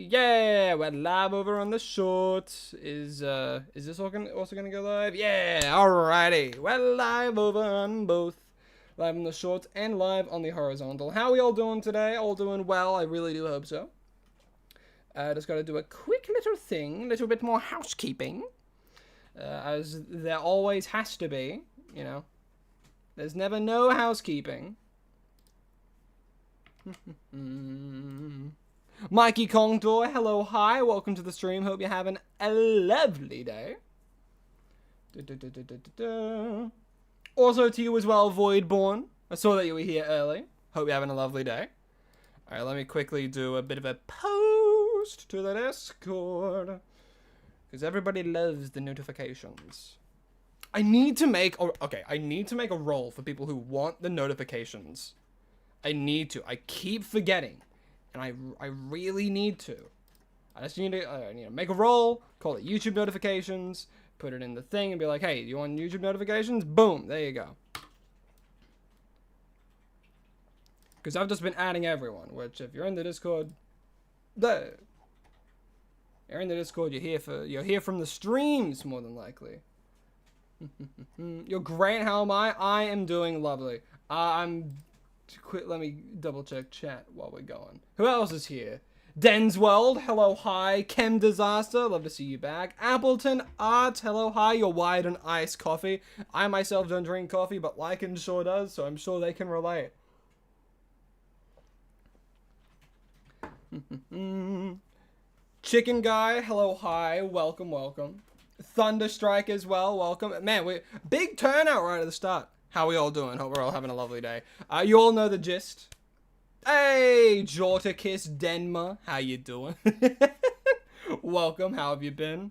Yeah, we're live over on the short. Is this also gonna go live? Yeah, alrighty. We're live over on both. Live on the short and live on the horizontal. How are we all doing today? All doing well, I really do hope so. Just gotta do a quick little thing, a little bit more housekeeping. As there always has to be, you know. There's never no housekeeping. Mikey Kongdor, hello, hi, welcome to the stream. Hope you're having a lovely day. Also to you as well, Voidborn. I saw that you were here early. Hope you're having a lovely day. Alright, let me quickly do a bit of a post to the Discord. Because everybody loves the notifications. I need to make a role for people who want the notifications. I need to. I keep forgetting. And I really need to. I just need to make a role, call it YouTube notifications, put it in the thing and be like, hey, you want YouTube notifications? Boom, there you go. Because I've just been adding everyone, which if you're in the Discord, you're in the Discord, you're here from the streams more than likely. You're great, how am I? I am doing lovely. Let me double check chat while we're going. Who else is here? Den's World, hello, hi. Chem Disaster, love to see you back. Appleton Art, hello, hi. You're wired and iced coffee. I myself don't drink coffee, but Lycan sure does, so I'm sure they can relate. Chicken Guy, hello, hi. Welcome, welcome. Thunderstrike as well, welcome. Man, big turnout right at the start. How we all doing? Hope we're all having a lovely day. You all know the gist. Hey, Jortakis Denma, how you doing? Welcome, how have you been?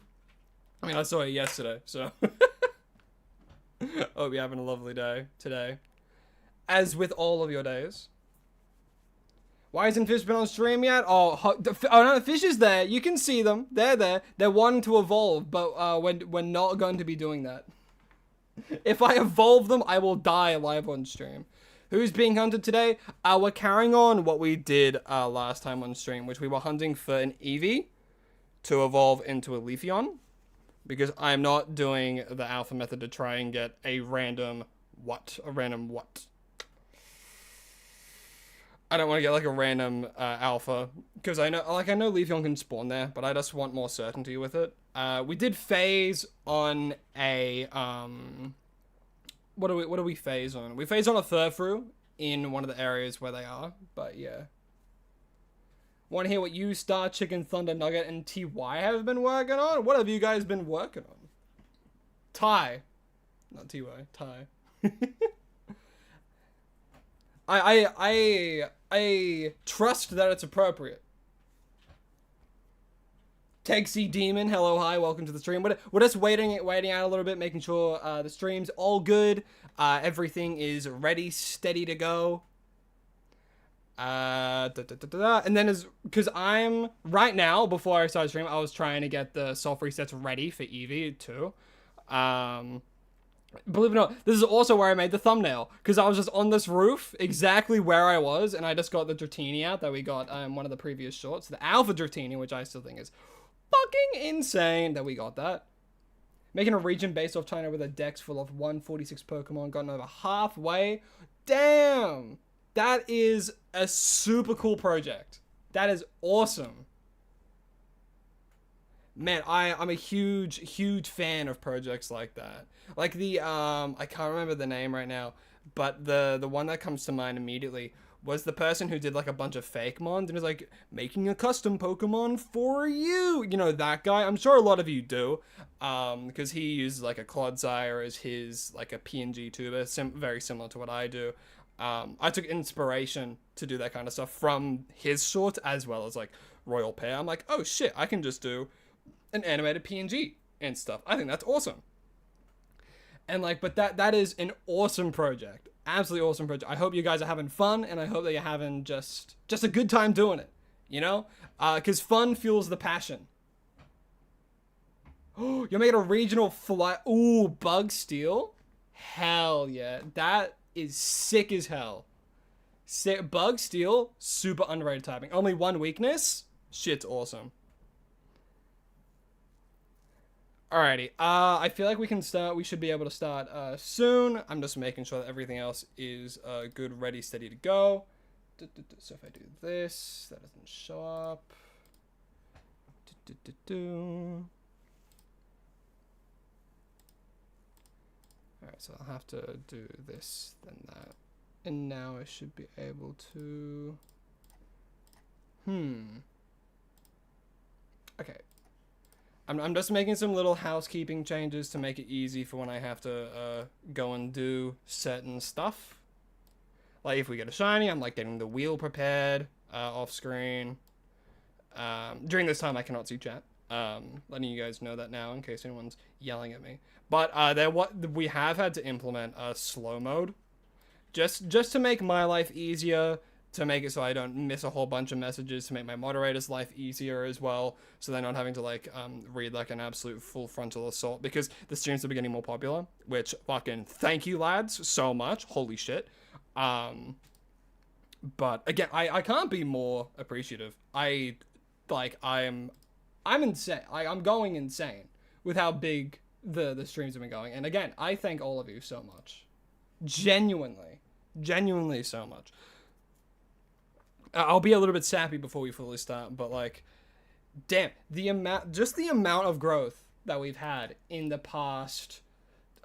I mean, I saw you yesterday, so. Hope you're having a lovely day today. As with all of your days. Why hasn't Fish been on stream yet? Oh no, Fish is there. You can see them. They're there. They're wanting to evolve, but we're not going to be doing that. If I evolve them, I will die live on stream. Who's being hunted today? We're carrying on what we did last time on stream, which we were hunting for an Eevee to evolve into a Leafeon. Because I'm not doing the alpha method to try and get a random what? I don't want to get like a random alpha. Because I know Leafeon can spawn there, but I just want more certainty with it. We did phase on a what do we phase on? We phase on a Furfru in one of the areas where they are, but yeah. Want to hear what you, Star Chicken, Thunder Nugget, and TY have been working on? What have you guys been working on? Ty. Not TY, Ty. I trust that it's appropriate. Tegsy Demon, hello, hi, welcome to the stream. We're just waiting out a little bit, making sure the stream's all good. Everything is ready, steady to go. And then because I'm, right now, before I started streaming, I was trying to get the soft resets ready for Eevee too. Believe it or not, this is also where I made the thumbnail, because I was just on this roof, exactly where I was, and I just got the Dratini out that we got in one of the previous shorts, the Alpha Dratini, which I still think is fucking insane that we got that. Making a region based off China with a dex full of 146 Pokemon, gotten over halfway. Damn! That is a super cool project. That is awesome. Man, I'm a huge fan of projects like that. Like the, I can't remember the name right now, but the one that comes to mind immediately was the person who did like a bunch of fake mons and was like, making a custom Pokemon for you. You know, that guy. I'm sure a lot of you do, because he uses like a Clodsire as his, like a PNG tuber, very similar to what I do. I took inspiration to do that kind of stuff from his short as well as like Royal Pair. I'm like, oh shit, I can just do an animated PNG and stuff. I think that's awesome. And like, but that is an awesome project. Absolutely awesome project. I hope you guys are having fun, and I hope that you're having just a good time doing it, you know? Because fun fuels the passion. Oh, you're making a regional fly. Ooh, Bug Steel? Hell yeah. That is sick as hell. Bug Steel, super underrated typing. Only one weakness? Shit's awesome. Alrighty. I feel like we can start. We should be able to start soon. I'm just making sure that everything else is good, ready, steady to go. So if I do this, that doesn't show up. Alright, so I'll have to do this, then that. And now I should be able to... Okay. I'm just making some little housekeeping changes to make it easy for when I have to go and do certain stuff. Like if we get a shiny, I'm like getting the wheel prepared off screen. During this time I cannot see chat. Letting you guys know that now in case anyone's yelling at me. But we have had to implement a slow mode. Just to make my life easier, to make it so I don't miss a whole bunch of messages, to make my moderators' life easier as well, so they're not having to like read like an absolute full frontal assault, because the streams are getting more popular, which fucking thank you lads so much, holy shit. But again, I can't be more appreciative. I'm insane. I'm going insane with how big the streams have been going, and again, I thank all of you so much, genuinely so much. I'll be a little bit sappy before we fully start, but like, damn, the amount of growth that we've had in the past,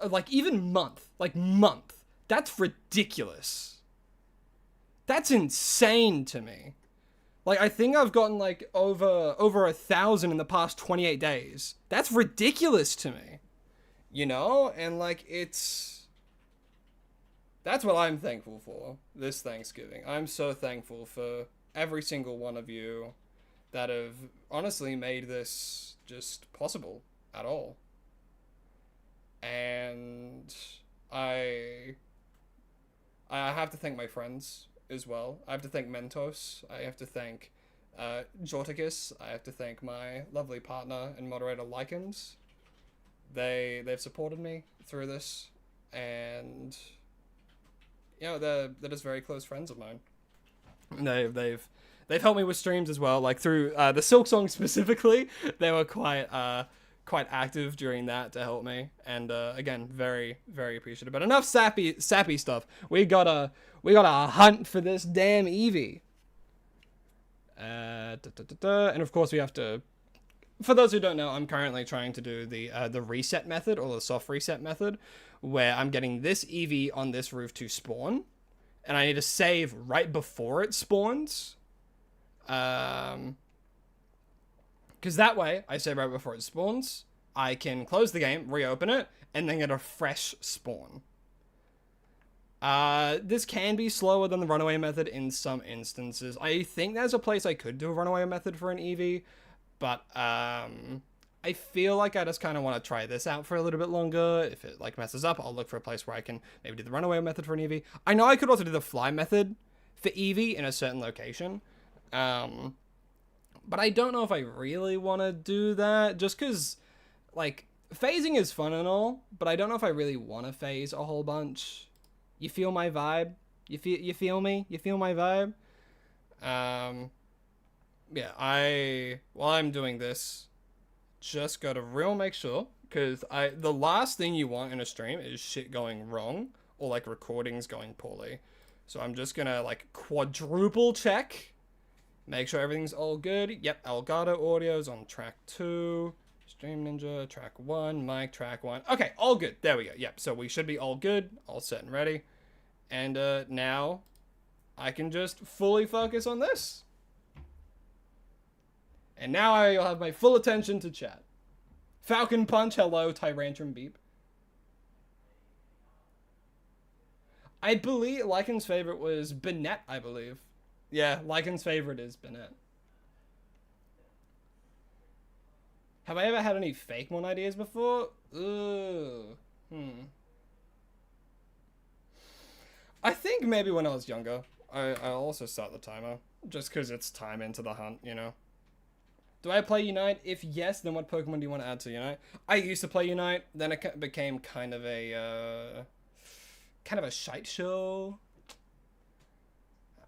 like even month, that's ridiculous. That's insane to me. Like, I think I've gotten like over 1,000 in the past 28 days. That's ridiculous to me, you know? And like, that's what I'm thankful for this Thanksgiving. I'm so thankful for every single one of you that have honestly made this just possible at all. And I have to thank my friends as well. I have to thank Mentos. I have to thank Jorticus. I have to thank my lovely partner and moderator Lycans. They've supported me through this, and you know, they're just very close friends of mine. They've helped me with streams as well, like through the Silk Song specifically. They were quite active during that to help me, and again, very appreciative. But enough sappy stuff. We gotta hunt for this damn Eevee. And of course we have to. For those who don't know, I'm currently trying to do the reset method, or the soft reset method, where I'm getting this Eevee on this roof to spawn, and I need to save right before it spawns. Because that way, I save right before it spawns, I can close the game, reopen it, and then get a fresh spawn. This can be slower than the runaway method in some instances. I think there's a place I could do a runaway method for an Eevee, but I feel like I just kind of want to try this out for a little bit longer. If it like messes up, I'll look for a place where I can maybe do the runaway method for an Eevee. I know I could also do the fly method for Eevee in a certain location. But I don't know if I really want to do that, just because, like, phasing is fun and all, but I don't know if I really want to phase a whole bunch. You feel my vibe? You feel me? You feel my vibe? Yeah, while I'm doing this, just gotta real make sure, because the last thing you want in a stream is shit going wrong, or like recordings going poorly. So I'm just gonna like quadruple check, make sure everything's all good. Yep, Elgato audio's on track 2, Stream Ninja track 1, mic track 1. Okay, all good. There we go. Yep, so we should be all good, all set and ready. And now I can just fully focus on this. And now I'll have my full attention to chat. Falcon Punch, hello, Tyrantrum Beep. I believe Lycan's favorite was Bennett, I believe. Yeah, Lycan's favorite is Bennett. Have I ever had any fake mon ideas before? Ooh. I think maybe when I was younger. I'll also start the timer. Just because it's time into the hunt, you know. Do I play Unite? If yes, then what Pokemon do you want to add to Unite? I used to play Unite, then it became kind of a shite show.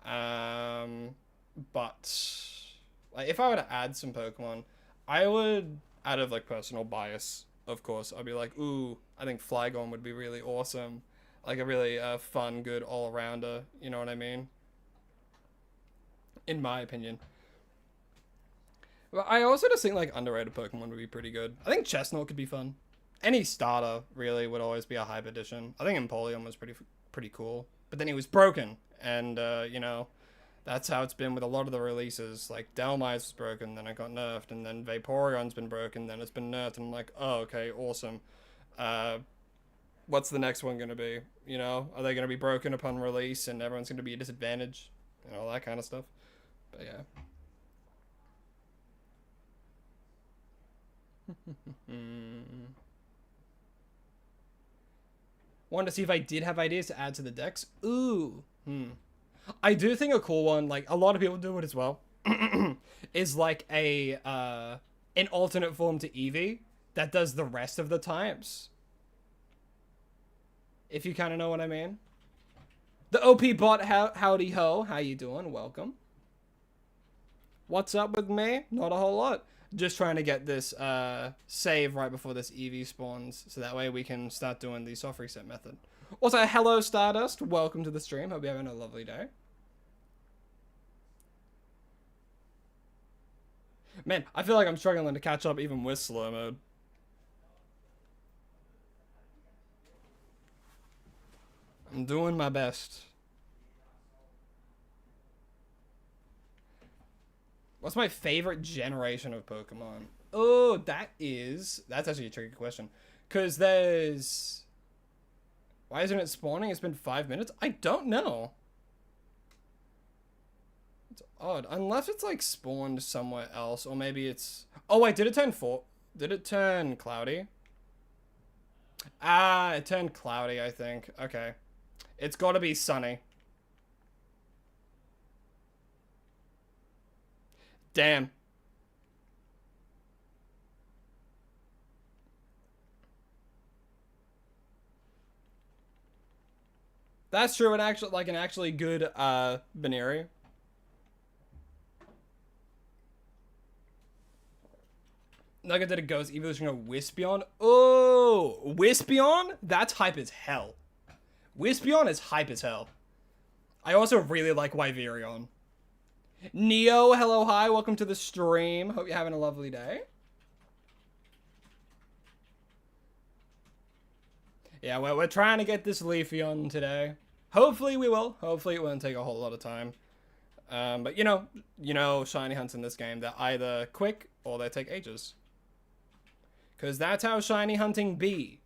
But Like, if I were to add some Pokemon, I would, out of like personal bias, of course, I'd be like, ooh, I think Flygon would be really awesome. Like a really fun, good all-rounder. You know what I mean? In my opinion. But I also just think like underrated Pokemon would be pretty good. I think Chestnut could be fun. Any starter really would always be a hype addition. I think Empoleon was pretty cool, but then he was broken, and you know, that's how it's been with a lot of the releases. Like Dhelmise was broken, then it got nerfed, and then Vaporeon's been broken, then it's been nerfed, and I'm like, oh, okay, awesome. What's the next one gonna be? You know, are they gonna be broken upon release, and everyone's gonna be a disadvantage, and all that kind of stuff? But yeah. Wanted to see if I did have ideas to add to the decks. Ooh. I do think a cool one, like a lot of people do it as well, is like a an alternate form to Eevee that does the rest of the types. If you kind of know what I mean. The OP bot, howdy ho, how you doing? Welcome. What's up with me? Not a whole lot. Just trying to get this save right before this Eevee spawns, so that way we can start doing the soft reset method. Also, hello Stardust, welcome to the stream. Hope you're having a lovely day. Man, I feel like I'm struggling to catch up even with slow mode. I'm doing my best. What's my favorite generation of Pokemon? Oh, that's actually a tricky question. Because there's... Why isn't it spawning? It's been 5 minutes? I don't know. It's odd. Unless it's like spawned somewhere else. Or maybe it's... Oh wait, did it turn Did it turn cloudy? Ah, it turned cloudy, I think. Okay. It's gotta be sunny. Damn. That's true. An actually good binary. Nugget did a ghost evolution of Wispion. Oh, Wispion? That's hype as hell. Wispion is hype as hell. I also really like Wyverion. Neo, hello, hi, welcome to the stream. Hope you're having a lovely day. Yeah, we're trying to get this Leafeon today. Hopefully we will. Hopefully it won't take a whole lot of time. But you know, shiny hunts in this game, they're either quick or they take ages. Because that's how shiny hunting be.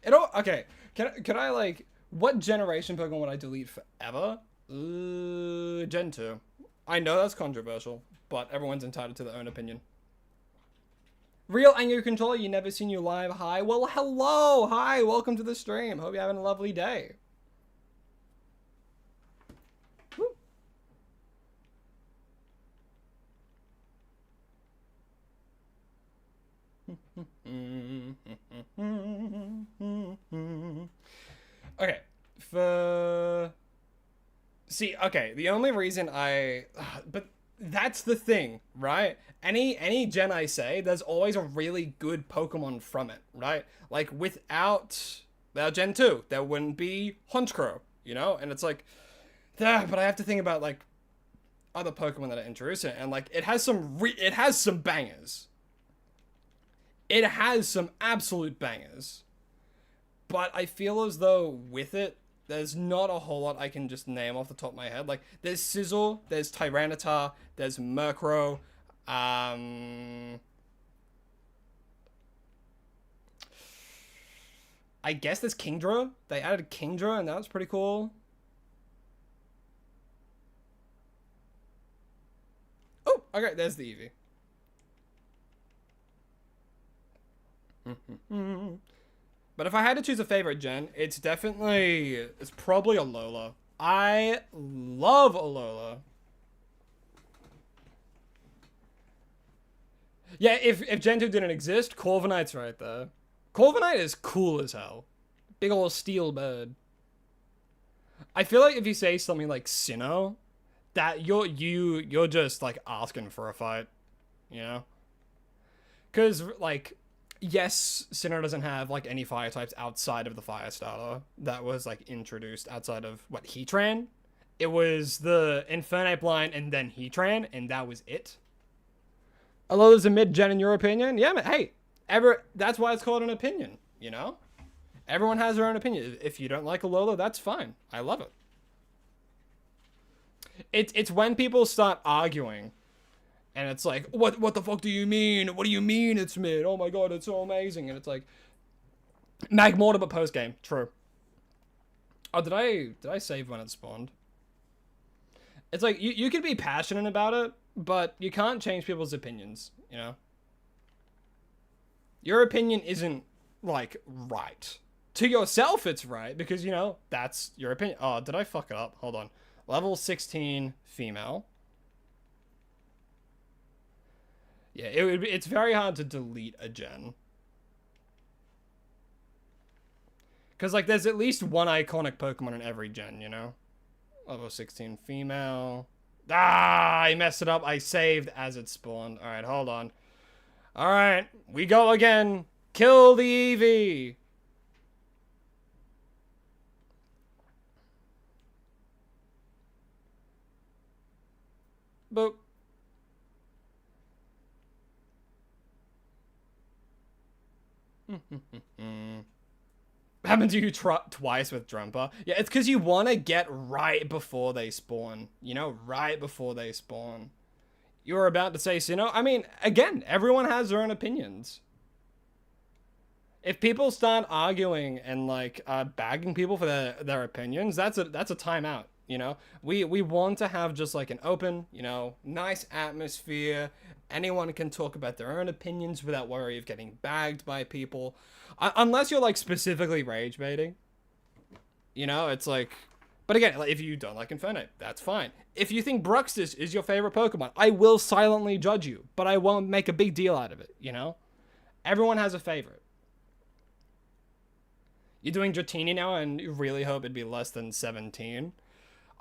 Okay, can I like... What generation Pokemon would I delete forever? Gen 2. I know that's controversial, but everyone's entitled to their own opinion. Real Anger Controller, you never seen you live. Hi. Well, hello. Hi. Welcome to the stream. Hope you're having a lovely day. Woo. Okay, okay, the only reason but that's the thing, right? Any gen I say, there's always a really good Pokemon from it, right? Like, without Gen 2, there wouldn't be Honchkrow, you know? And it's like, but I have to think about, like, other Pokemon that are introduced in it, and, like, it has some bangers. It has some absolute bangers. But I feel as though with it, there's not a whole lot I can just name off the top of my head. Like, there's Sizzle, there's Tyranitar, there's Murkrow, I guess there's Kingdra. They added Kingdra, and that was pretty cool. Oh, okay, there's the Eevee. But if I had to choose a favorite gen, it's probably Alola. I love Alola. Yeah, if Gen 2 didn't exist, Corviknight's right there. Corviknight is cool as hell. Big ol' steel bird. I feel like if you say something like Sinnoh, that you're just like asking for a fight, you know? Because like, yes, Sinnoh doesn't have like any fire types outside of the fire starter that was like introduced outside of what Heatran. It was the Infernape line and then Heatran, and that was it. Alola's a mid-gen in your opinion? Yeah, man. Hey, that's why it's called an opinion, you know? Everyone has their own opinion. If you don't like Alola, that's fine. I love it. It's when people start arguing, and it's like, what the fuck do you mean? What do you mean it's mid? Oh my god, it's so amazing. And it's like, Magmortar but post-game. True. Oh, did I save when it spawned? It's like, you could be passionate about it, but you can't change people's opinions, you know? Your opinion isn't, like, right. To yourself, it's right, because, you know, that's your opinion. Oh, did I fuck it up? Hold on. Level 16 female. Yeah, it's very hard to delete a gen. Because, like, there's at least one iconic Pokemon in every gen, you know? Level 16 female. Ah, I messed it up. I saved as it spawned. Alright, hold on. Alright, we go again. Kill the Eevee. Boop. Happened to you twice with Drumper. Yeah, it's because you want to get right before they spawn. You know, right before they spawn. You were about to say Sinnoh. I mean, again, everyone has their own opinions. If people start arguing and like bagging people for their opinions, that's a timeout. You know, we want to have just like an open, you know, nice atmosphere. Anyone can talk about their own opinions without worry of getting bagged by people. Unless you're like specifically rage baiting. You know, it's like, but again, like, if you don't like Infernape, that's fine. If you think Bruxtus is your favorite Pokemon, I will silently judge you, but I won't make a big deal out of it, you know? Everyone has a favorite. You're doing Dratini now and you really hope it'd be less than 17.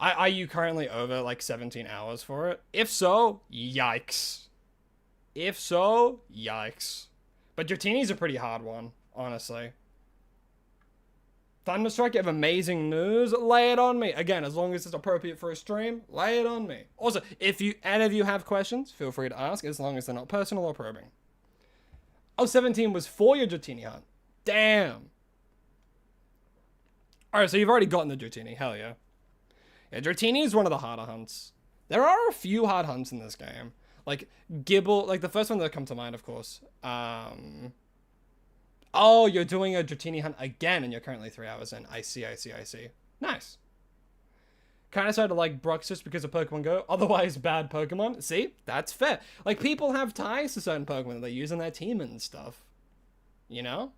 Are you currently over like 17 hours for it? If so, yikes. If so, yikes. But Dratini's a pretty hard one, honestly. Thunderstrike, you have amazing news. Lay it on me. Again, as long as it's appropriate for a stream, lay it on me. Also, if any of you have questions, feel free to ask, as long as they're not personal or probing. Oh, 17 was for your Dratini hunt. Damn. Alright, so you've already gotten the Dratini. Hell yeah. Yeah, Dratini is one of the harder hunts. There are a few hard hunts in this game. Like, Gibble, like the first one that come to mind, of course. Oh, you're doing a Dratini hunt again and you're currently 3 hours in. I see. Nice. Kind of started to like Bruxus because of Pokemon Go. Otherwise, bad Pokemon. See? That's fair. Like, people have ties to certain Pokemon that they use in their team and stuff. You know?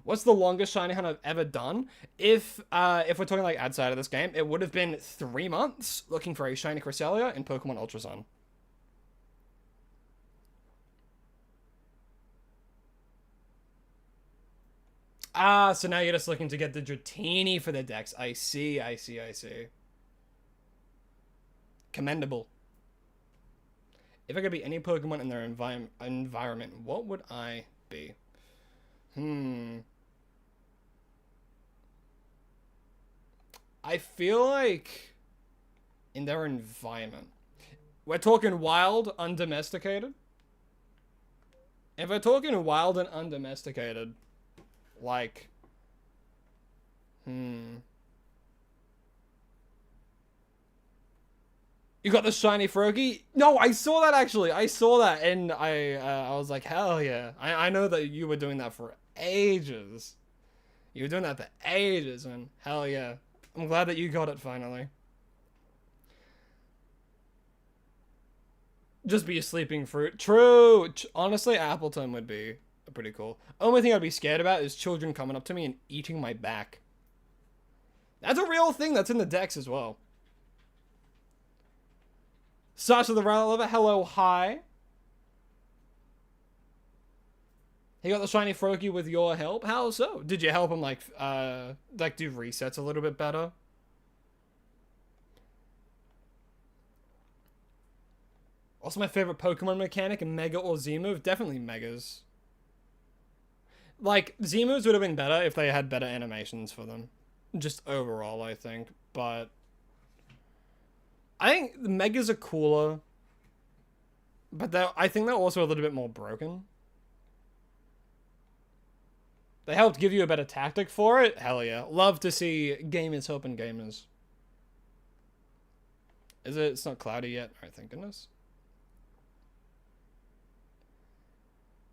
What's the longest shiny hunt I've ever done? If we're talking like outside of this game, it would have been 3 months looking for a shiny Cresselia in Pokemon Ultra Sun. Ah, so now you're just looking to get the Dratini for the dex. I see. Commendable. If I could be any Pokemon in their environment, what would I be? I feel like in their environment. We're talking wild, undomesticated. If we're talking wild and undomesticated, like, you got the shiny Froakie? No, I saw that actually. I saw that and I was like, hell yeah. I know that you were doing that for ages. You were doing that for ages, and hell yeah. I'm glad that you got it finally. Just be a sleeping fruit. True. Honestly, Appleton would be pretty cool. Only thing I'd be scared about is children coming up to me and eating my back. That's a real thing that's in the decks as well. Sasha the Rally Lover, hello, hi. He got the shiny Froakie with your help? How so? Did you help him, like do resets a little bit better? Also, my favorite Pokemon mechanic, Mega or Z move, definitely Megas. Like, Z moves would have been better if they had better animations for them. Just overall, I think. But I think the Megas are cooler. But I think they're also a little bit more broken. They helped give you a better tactic for it. Hell yeah. Love to see gamers helping gamers. Is it? It's not cloudy yet. Alright, thank goodness.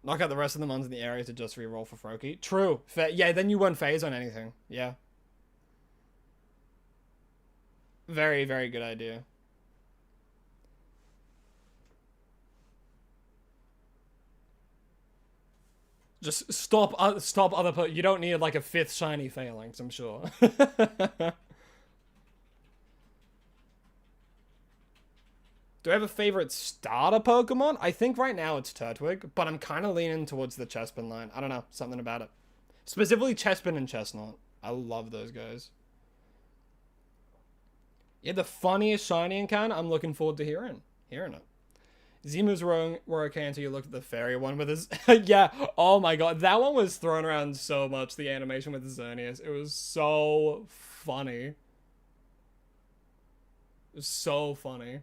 Knock out the rest of the ones in the area to just reroll for Froakie. True. Fair. Yeah, then you won't phase on anything. Yeah. Very, very good idea. Just stop other you don't need like a 5th shiny phalanx, I'm sure. Do I have a favorite starter Pokemon? I think right now it's Turtwig, but I'm kind of leaning towards the Chespin line. I don't know, something about it. Specifically Chespin and Chestnut. I love those guys. Yeah, the funniest shiny encounter. I'm looking forward to hearing it. Z-moves were okay until you looked at the fairy one with his... Yeah, oh my god. That one was thrown around so much, the animation with Xerneas. It was so funny. It was so funny.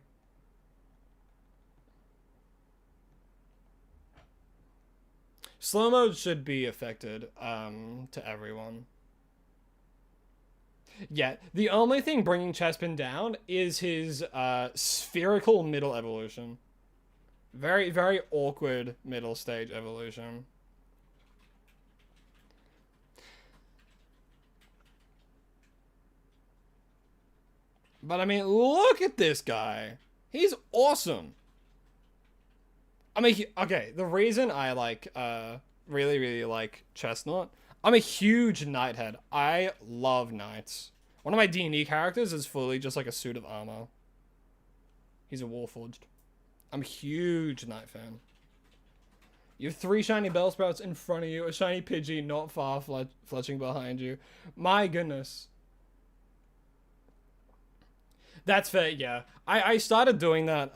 Slow mode should be affected to everyone. Yeah, the only thing bringing Chespin down is his spherical middle evolution. Very, very awkward middle stage evolution. But I mean, look at this guy. He's awesome. I mean, okay, the reason I like, really, really like Chestnut, I'm a huge Knighthead. I love Knights. One of my D&D characters is fully just like a suit of armor. He's a Warforged. I'm a huge Knight fan. You have 3 shiny Bellsprouts in front of you, a shiny Pidgey not far fletching behind you. My goodness. That's fair, yeah. I started doing that,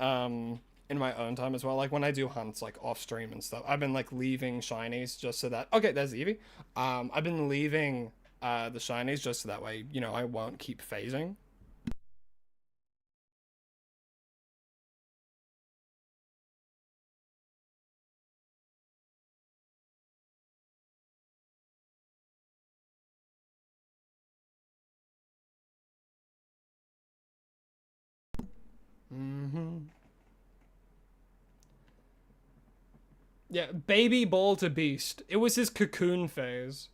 in my own time as well. Like when I do hunts like off stream and stuff, I've been like leaving shinies just so that, okay, there's Eevee. I've been leaving the shinies just so that way, you know, I won't keep phasing. Yeah, baby ball to beast. It was his cocoon phase.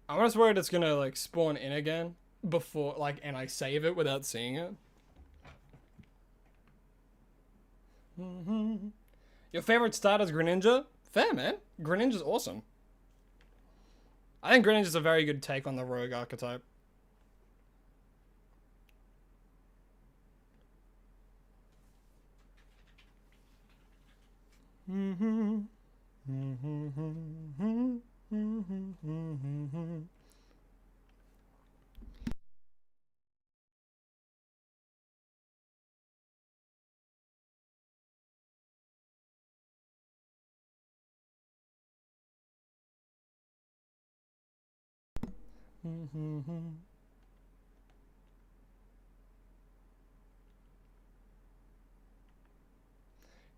I'm just worried it's gonna like spawn in again before like, and I save it without seeing it. Your favorite starter is Greninja? Fair, man. Greninja's awesome. I think Greninja's a very good take on the rogue archetype.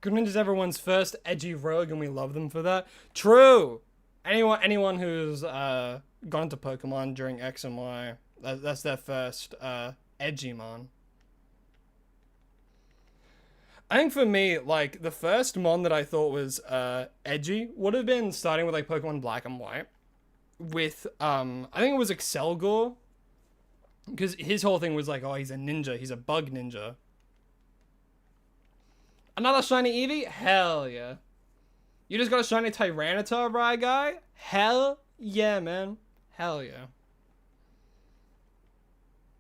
Greninja's everyone's first edgy rogue, and we love them for that. True. Anyone who's gone into Pokemon during X and Y, that's their first edgy mon. I think for me, like the first mon that I thought was edgy would have been starting with like Pokemon Black and White. With I think it was Excelgor, because his whole thing was like, oh, he's a ninja, he's a bug ninja. Another shiny Eevee? Hell yeah. You just got a shiny Tyranitar, right, guy? Hell yeah, man. Hell yeah.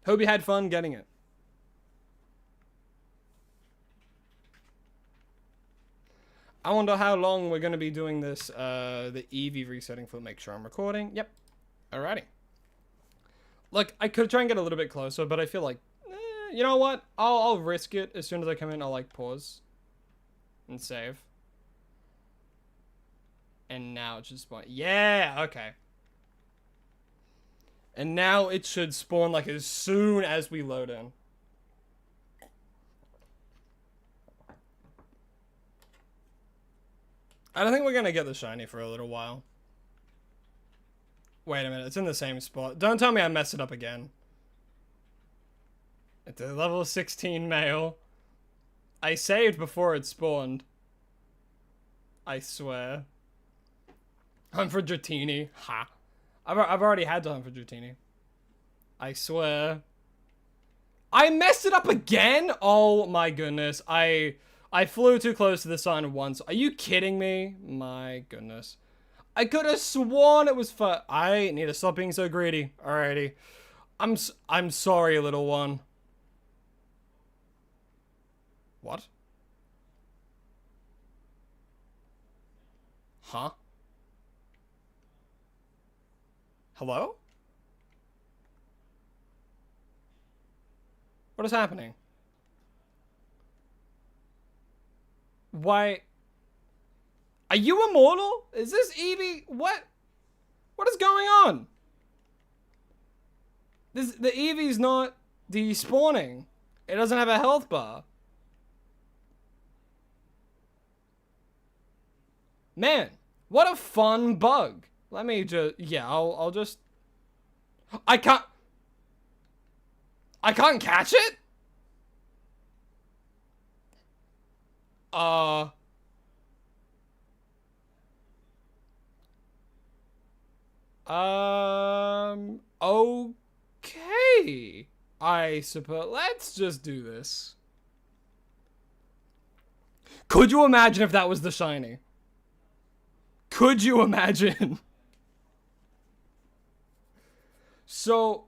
Hope you had fun getting it. I wonder how long we're going to be doing this, the Eevee resetting for. Make sure I'm recording. Yep. Alrighty. Look, I could try and get a little bit closer, but I feel like, you know what? I'll risk it. As soon as I come in, I'll like pause and save. And now it should spawn. Yeah, okay. And now it should spawn like as soon as we load in. I don't think we're gonna get the shiny for a little while. Wait a minute, it's in the same spot. Don't tell me I messed it up again. It's a level 16 male. I saved before it spawned. I swear. Hunt for Dratini. Ha. I've already had to hunt for Dratini. I swear. I messed it up again? Oh my goodness. I flew too close to the sun once. Are you kidding me? My goodness. I could have sworn it was for... I need to stop being so greedy. Alrighty. I'm sorry, little one. What? Huh? Hello? What is happening? Why? Are you immortal? Is this Eevee? What? What is going on? The Eevee's not despawning. It doesn't have a health bar. Man, what a fun bug. Let me just, yeah, I'll just, I can't catch it? Okay. I suppose, let's just do this. Could you imagine if that was the shiny? Could you imagine? So,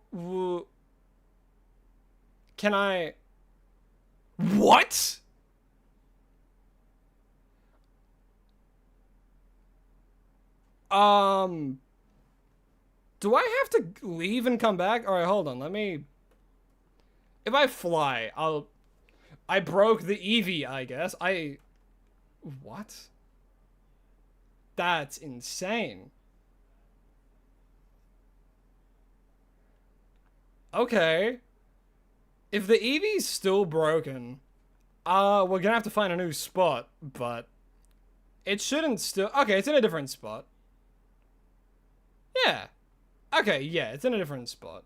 can I... What? Do I have to leave and come back? Alright, hold on, let me... If I fly, I broke the Eevee, I guess. What? That's insane. Okay. If the Eevee's still broken, we're gonna have to find a new spot, but it shouldn't still... Okay, it's in a different spot. Yeah. Okay, yeah, it's in a different spot.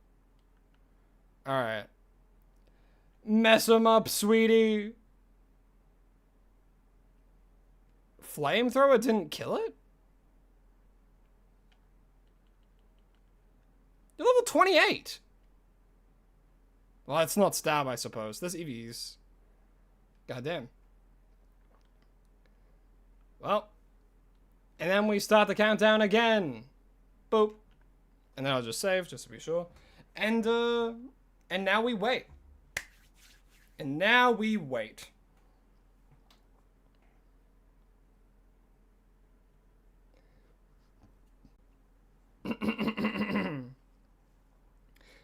Alright. Mess him up, sweetie. Flamethrower didn't kill it? You're level 28. Well, it's not stab, I suppose. This Eevee's... Goddamn. Well. And then we start the countdown again. Boop. And then I'll just save, just to be sure. And now we wait. And now we wait.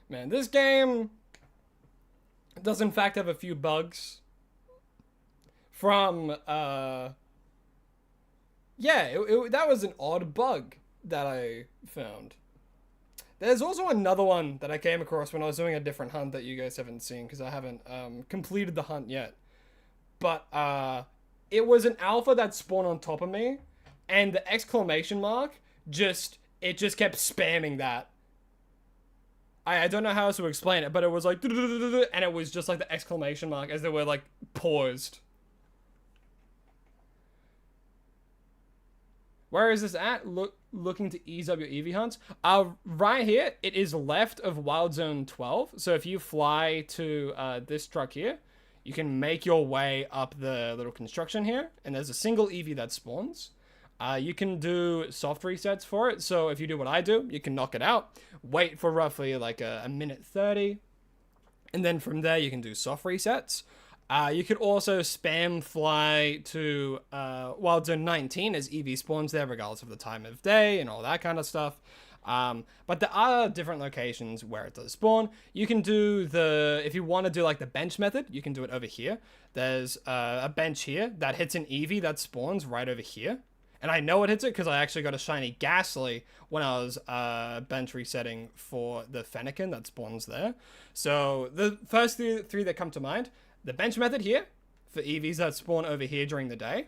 Man, this game does in fact have a few bugs from, yeah, that was an odd bug that I found. There's also another one that I came across when I was doing a different hunt that you guys haven't seen because I haven't completed the hunt yet. But it was an alpha that spawned on top of me, and the exclamation mark it just kept spamming that. I don't know how else to explain it, but it was like, and it was just like the exclamation mark as they were like paused. Where is this at? Looking to ease up your Eevee hunts. Right here, it is left of Wild Zone 12. So if you fly to this truck here, you can make your way up the little construction here, and there's a single Eevee that spawns. You can do soft resets for it. So if you do what I do, you can knock it out, wait for roughly like a minute 30, and then from there you can do soft resets. You could also spam fly to Wild Zone 19 as EV spawns there, regardless of the time of day and all that kind of stuff. But there are different locations where it does spawn. You can do if you want to do like the bench method, you can do it over here. There's a bench here that hits an EV that spawns right over here. And I know it hits it because I actually got a shiny Ghastly when I was bench resetting for the Fennekin that spawns there. So the first three that come to mind, the bench method here for EVs that spawn over here during the day.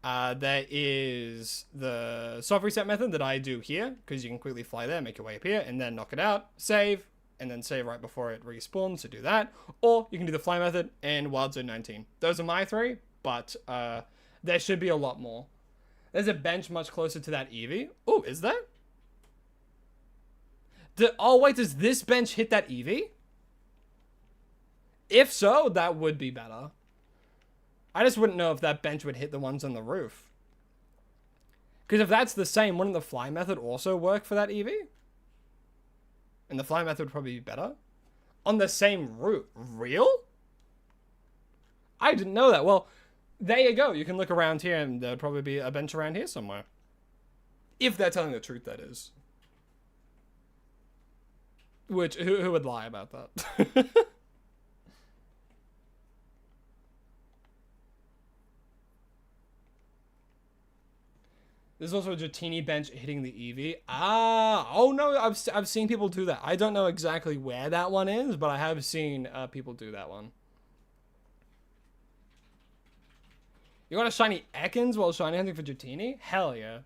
There is the soft reset method that I do here because you can quickly fly there, make your way up here, and then knock it out, save, and then save right before it respawns, so do that. Or you can do the fly method and Wild Zone 19. Those are my three, but there should be a lot more. There's a bench much closer to that Eevee. Oh, is there? Oh, wait, does this bench hit that Eevee? If so, that would be better. I just wouldn't know if that bench would hit the ones on the roof. Because if that's the same, wouldn't the fly method also work for that Eevee? And the fly method would probably be better. On the same route. Real? I didn't know that. Well, there you go. You can look around here and there'd probably be a bench around here somewhere. If they're telling the truth, that is. Which, who would lie about that? There's also a Dratini bench hitting the Eevee. Oh no, I've seen people do that. I don't know exactly where that one is, but I have seen people do that one. You got a shiny Ekans while shiny hunting for Dratini? Hell yeah.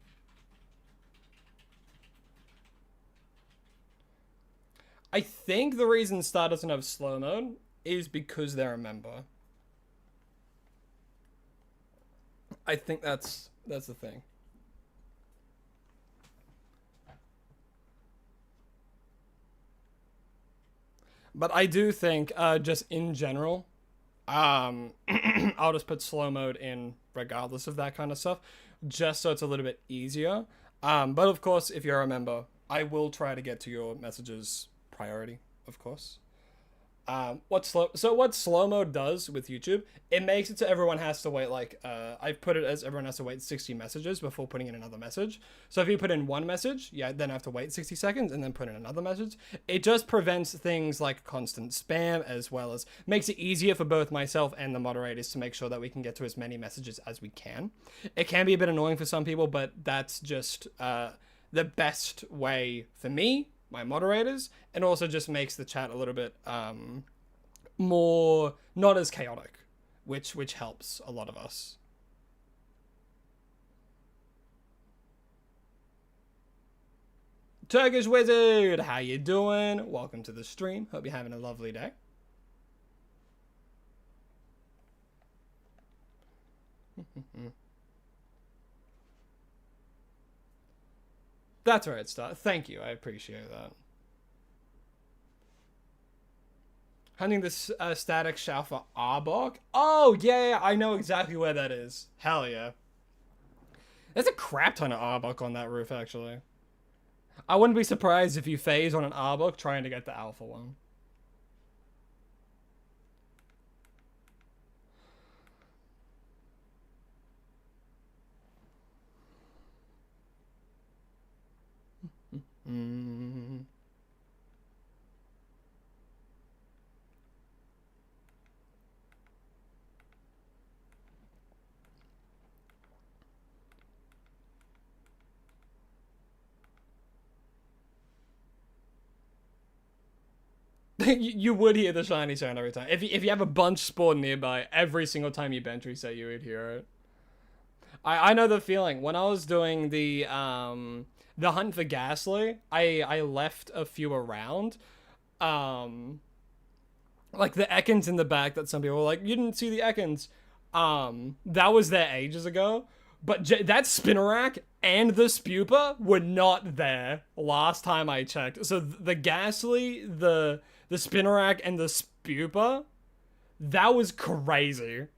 I think the reason Star doesn't have slow mode is because they're a member. I think that's the thing. But I do think, just in general, I'll just put slow mode in regardless of that kind of stuff, just so it's a little bit easier. But of course, if you're a member, I will try to get to your messages priority, of course. What slow mode does with YouTube, it makes it so everyone has to wait, like, I've put it as everyone has to wait 60 messages before putting in another message. So if you put in one message, yeah, then have to wait 60 seconds and then put in another message. It just prevents things like constant spam, as well as makes it easier for both myself and the moderators to make sure that we can get to as many messages as we can. It can be a bit annoying for some people, but that's just the best way for me, my moderators, and also just makes the chat a little bit more not as chaotic, which helps a lot of us. Turkish Wizard, how you doing? Welcome to the stream. Hope you're having a lovely day. That's right, Star. Thank you. I appreciate that. Hunting this static shell for Arbok. Oh, yeah, I know exactly where that is. Hell yeah. There's a crap ton of Arbok on that roof, actually. I wouldn't be surprised if you phase on an Arbok trying to get the alpha one. You would hear the shiny sound every time. If you have a bunch spawn nearby, every single time you bench reset, you would hear it. I know the feeling. When I was doing the hunt for Ghastly, I left a few around. Like the Ekans in the back that some people were like, you didn't see the Ekans. That was there ages ago. But that Spinnerack and the Spupa were not there last time I checked. So the Ghastly, the Spinnerack, and the Spupa, that was crazy.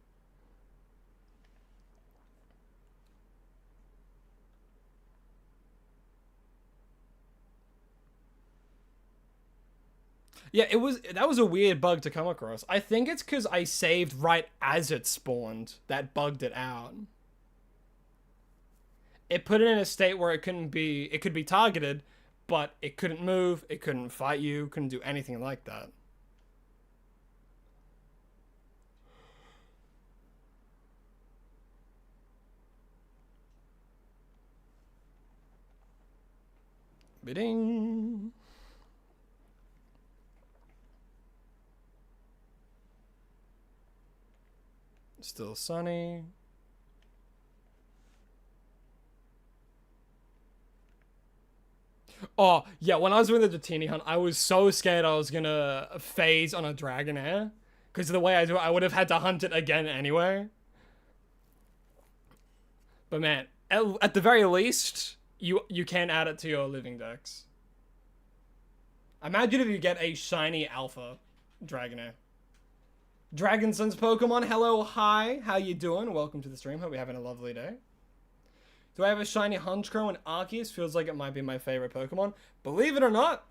Yeah, that was a weird bug to come across. I think it's because I saved right as it spawned that bugged it out. It put it in a state where it could be targeted, but it couldn't move, it couldn't fight you, couldn't do anything like that. Bidding. Still sunny. Oh, yeah, when I was doing the Dratini hunt, I was so scared I was gonna phase on a Dragonair. Because of the way I do it, I would have had to hunt it again anyway. But man, at the very least, you can add it to your living decks. Imagine if you get a shiny alpha Dragonair. Dragon Sun's Pokemon, hello, hi, how you doing? Welcome to the stream, hope you're having a lovely day. Do I have a shiny Honchkrow and Arceus? Feels like it might be my favorite Pokemon. Believe it or not,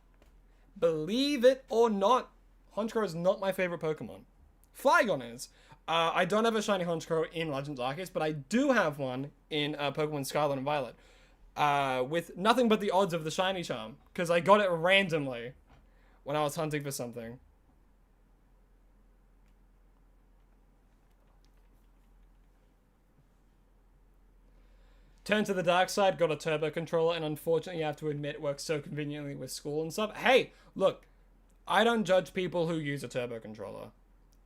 Honchkrow is not my favorite Pokemon. Flygon is. I don't have a shiny Honchkrow in Legends Arceus, but I do have one in Pokemon Scarlet and Violet. With nothing but the odds of the shiny charm, because I got it randomly when I was hunting for something. Turn to the dark side, got a turbo controller, and unfortunately you have to admit it works so conveniently with school and stuff. Hey, look, I don't judge people who use a turbo controller.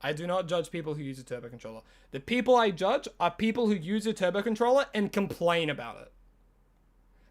I do not judge people who use a turbo controller. The people I judge are people who use a turbo controller and complain about it.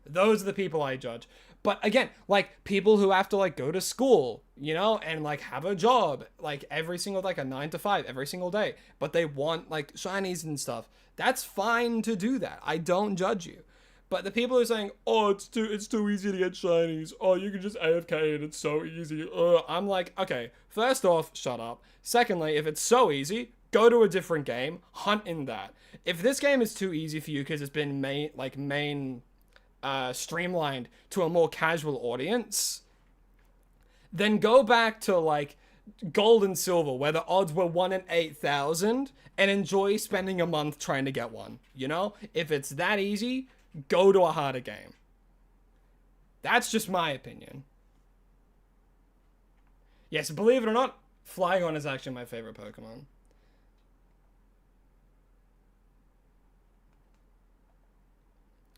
Those are the people I judge. But again, like, people who have to, like, go to school, you know, and, like, have a job, like, every single, like, a 9 to 5 every single day, but they want, like, shinies and stuff. That's fine to do that. I don't judge you. But the people who are saying, oh, it's too easy to get shinies. Oh, you can just AFK and it's so easy. I'm like, okay, first off, shut up. Secondly, if it's so easy, go to a different game, hunt in that. If this game is too easy for you because it's been streamlined to a more casual audience, then go back to, like, Gold and Silver, where the odds were 1 in 8,000, and enjoy spending a month trying to get one. You know? If it's that easy, go to a harder game. That's just my opinion. Yes, believe it or not, Flygon is actually my favorite Pokemon.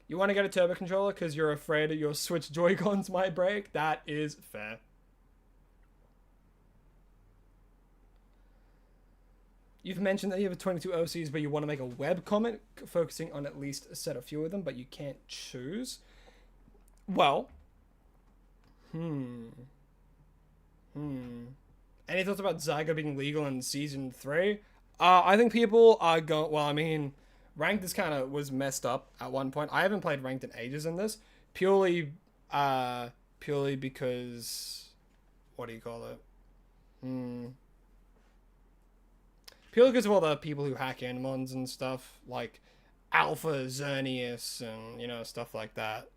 You want to get a turbo controller because you're afraid that your Switch Joy-Cons might break? That is fair. You've mentioned that you have 22 OCs, but you want to make a web comic focusing on at least a set of few of them, but you can't choose. Well, Any thoughts about Zygo being legal in season 3? I think people are going. Well, I mean, ranked is was messed up at one point. I haven't played ranked in ages in this, purely because, what do you call it? Purely because of all the people who hack Animons and stuff, like Alpha Xerneas and, you know, stuff like that.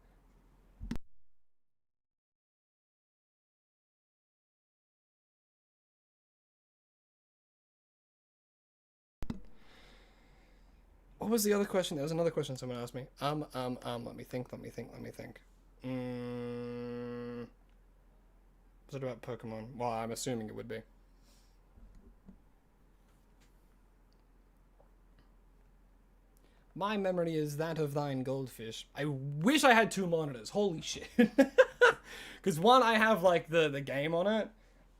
What was the other question? There was another question someone asked me. Let me think. Was it about Pokemon? Well, I'm assuming it would be. My memory is that of thine, goldfish. I wish I had 2 monitors. Holy shit. Because one, I have, like, the game on it.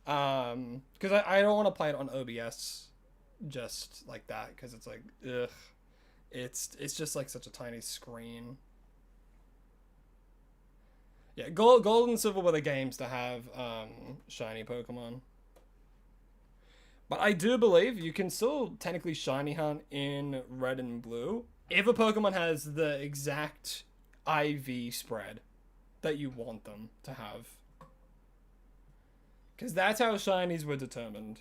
Because I don't want to play it on OBS just like that. Because it's like, ugh. It's just, like, such a tiny screen. Yeah, Gold and Silver were the games to have shiny Pokemon. But I do believe you can still technically shiny hunt in Red and Blue if a Pokemon has the exact IV spread that you want them to have. Because that's how shinies were determined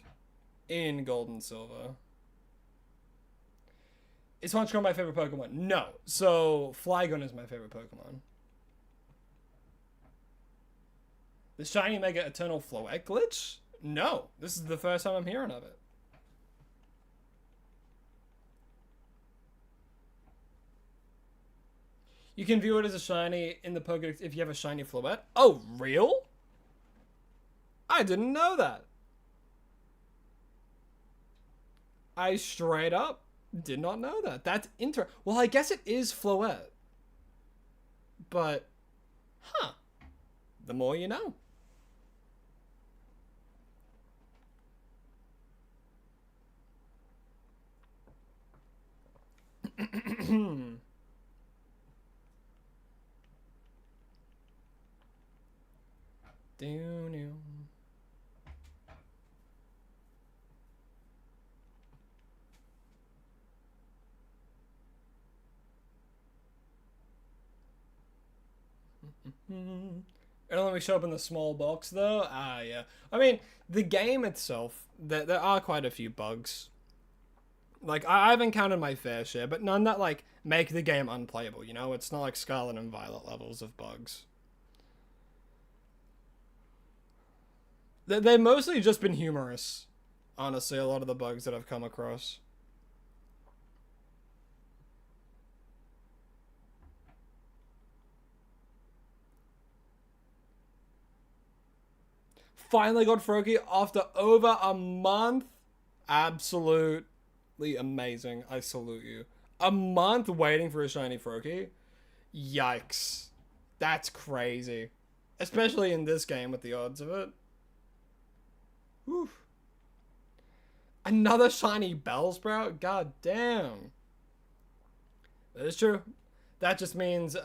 in Gold and Silver. Is Honchkrow my favorite Pokemon? No. So, Flygon is my favorite Pokemon. The shiny Mega Eternal Floette glitch? No, this is the first time I'm hearing of it. You can view it as a shiny in the Pokedex if you have a shiny Floette. Oh, real? I didn't know that. I straight up did not know that. That's Well, I guess it is Floette. But, huh. The more you know. It only show up in the small box though. Ah, yeah. I mean, the game itself, there are quite a few bugs. Like I've encountered my fair share, but none that like make the game unplayable. You know, it's not like Scarlet and Violet levels of bugs. They've mostly just been humorous. Honestly, a lot of the bugs that I've come across. Finally got Froakie after over a month. Absolutely amazing. I salute you. A month waiting for a shiny Froakie? Yikes. That's crazy. Especially in this game with the odds of it. Whew. Another shiny Bellsprout? God damn. That is true. That just means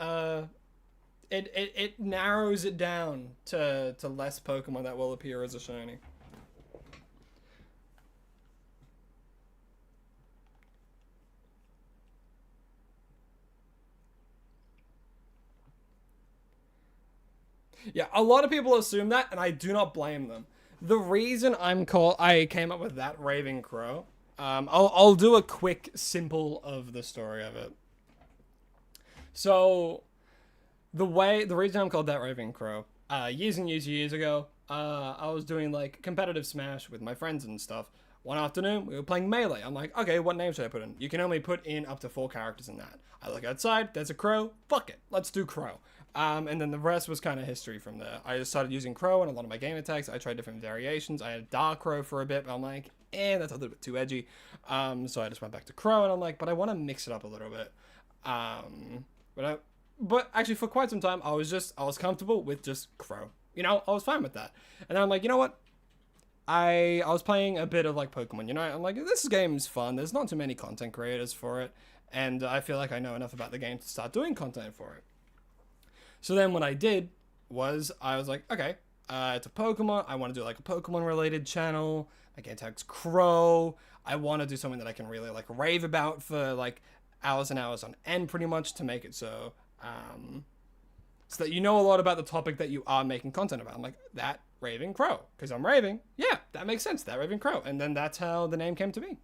it narrows it down to less Pokemon that will appear as a shiny. Yeah, a lot of people assume that, and I do not blame them. The reason I came up with that Raving Crow, I'll do a quick simple of the story of it. So, the reason I'm called that Raving Crow, years and years ago, I was doing like competitive Smash with my friends and stuff. One afternoon, we were playing Melee. I'm like, okay, what name should I put in? You can only put in up to 4 characters in that. I look outside, there's a crow. Fuck it, let's do crow. And then the rest was kind of history from there. I just started using crow in a lot of my game attacks. I tried different variations. I had dark crow for a bit, but I'm like, that's a little bit too edgy. So I just went back to crow, and I'm like, but I want to mix it up a little bit. But actually, for quite some time, I was comfortable with just crow. You know, I was fine with that. And then I'm like, you know what? I was playing a bit of like Pokemon Unite. I'm like, this game's fun. There's not too many content creators for it, and I feel like I know enough about the game to start doing content for it. So then what I did was I was like, okay, it's a Pokemon. I want to do like a Pokemon related channel. My game tag's Crow. I want to do something that I can really like rave about for like hours and hours on end, pretty much, to make it so that you know a lot about the topic that you are making content about. I'm like, that Raving Crow, because I'm raving. Yeah, that makes sense. That Raving Crow, and then that's how the name came to be.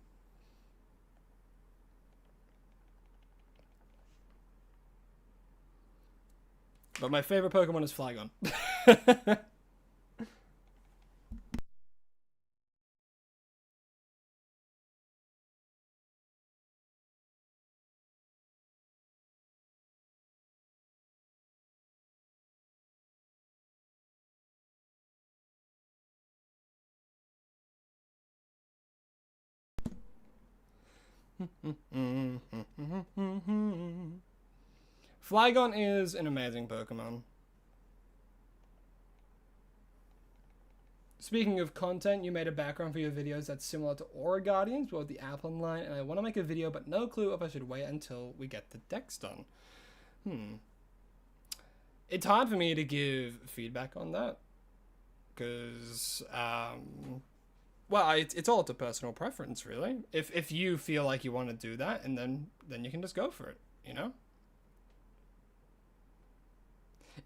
But my favorite Pokemon is Flygon. Flygon is an amazing Pokemon. Speaking of content, you made a background for your videos that's similar to Aura Guardians, but with the Applin line, and I want to make a video, but no clue if I should wait until we get the decks done. It's hard for me to give feedback on that, because, well, it's all to personal preference, really. If you feel like you want to do that, and then you can just go for it, you know?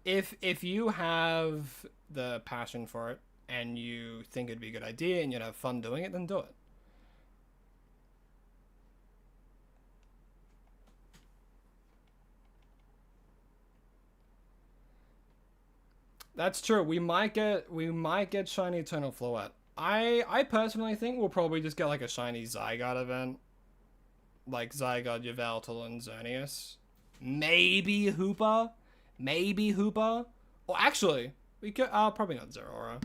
If you have the passion for it, and you think it'd be a good idea and you'd have fun doing it, then do it. That's true. We might get shiny Eternal Floette. I personally think we'll probably just get like a shiny Zygarde event. Like Zygarde, Yveltal, and Xerneas. Maybe Hoopa. Maybe Hoopa. Or actually, we could probably not Zeraora.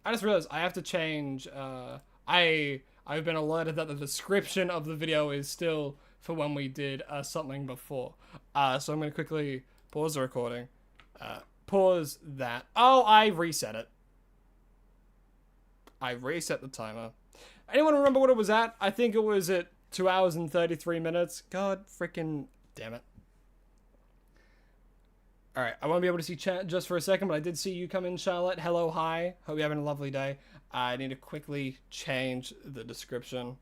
I just realized I have to change. I've been alerted that the description of the video is still for when we did something before. So I'm gonna quickly pause the recording. Pause that. Oh, I reset it. I reset the timer. Anyone remember what it was at? I think it was at 2 hours and 33 minutes. God freaking damn it. All right, I won't be able to see chat just for a second, but I did see you come in, Charlotte. Hello, hi. Hope you're having a lovely day. I need to quickly change the description.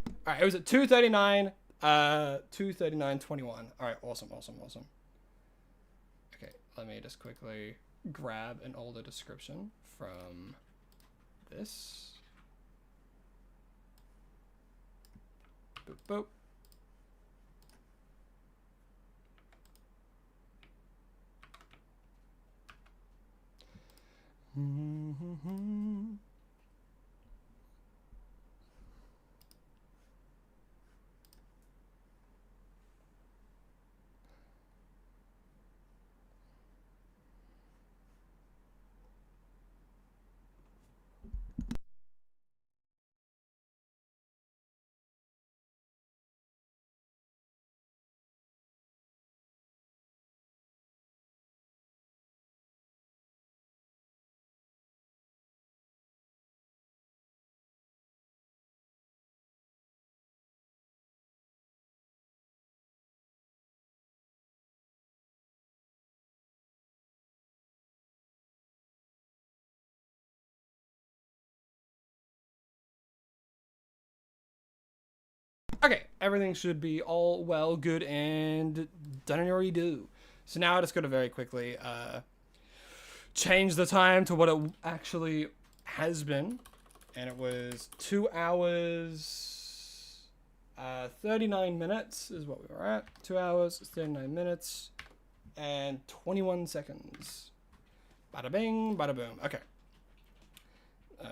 All right, it was at 2:39, 2:39:21. All right, awesome. Okay, let me just quickly grab an older description from this. Boop, boop. Okay, everything should be all well, good, and done and already do. So now I just got to very quickly change the time to what it actually has been. And it was 2 hours, 39 minutes is what we were at. 2 hours, 39 minutes, and 21 seconds. Bada bing, bada boom. Okay.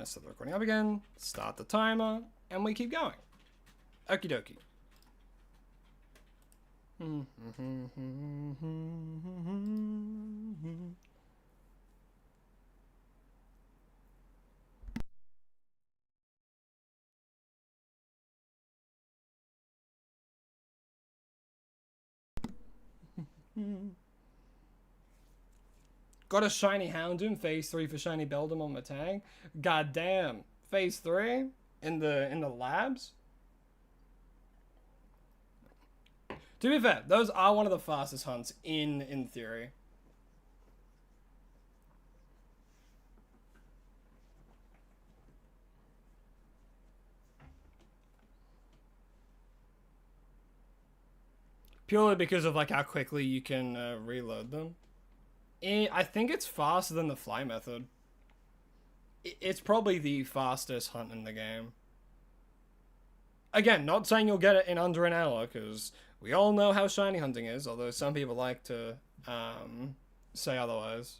Set the recording up again, start the timer, and we keep going. Okie dokie. Got a shiny Houndoom, phase 3 for shiny Beldum on my tag. God damn. Phase 3 in the labs. To be fair, those are one of the fastest hunts in theory. Purely because of like how quickly you can reload them. I think it's faster than the fly method. It's probably the fastest hunt in the game. Again, not saying you'll get it in under an hour, because we all know how shiny hunting is, although some people like to say otherwise.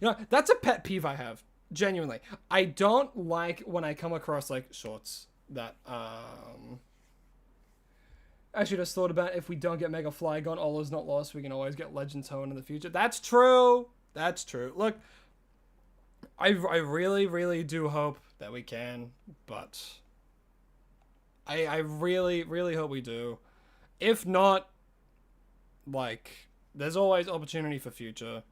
You know, that's a pet peeve I have, genuinely. I don't like when I come across, like, shorts that, Actually, just thought about if we don't get Mega Flygon, all is not lost. We can always get Legend Tone in the future. That's true. That's true. Look, I really, really do hope that we can, but I really, really hope we do. If not, like, there's always opportunity for future.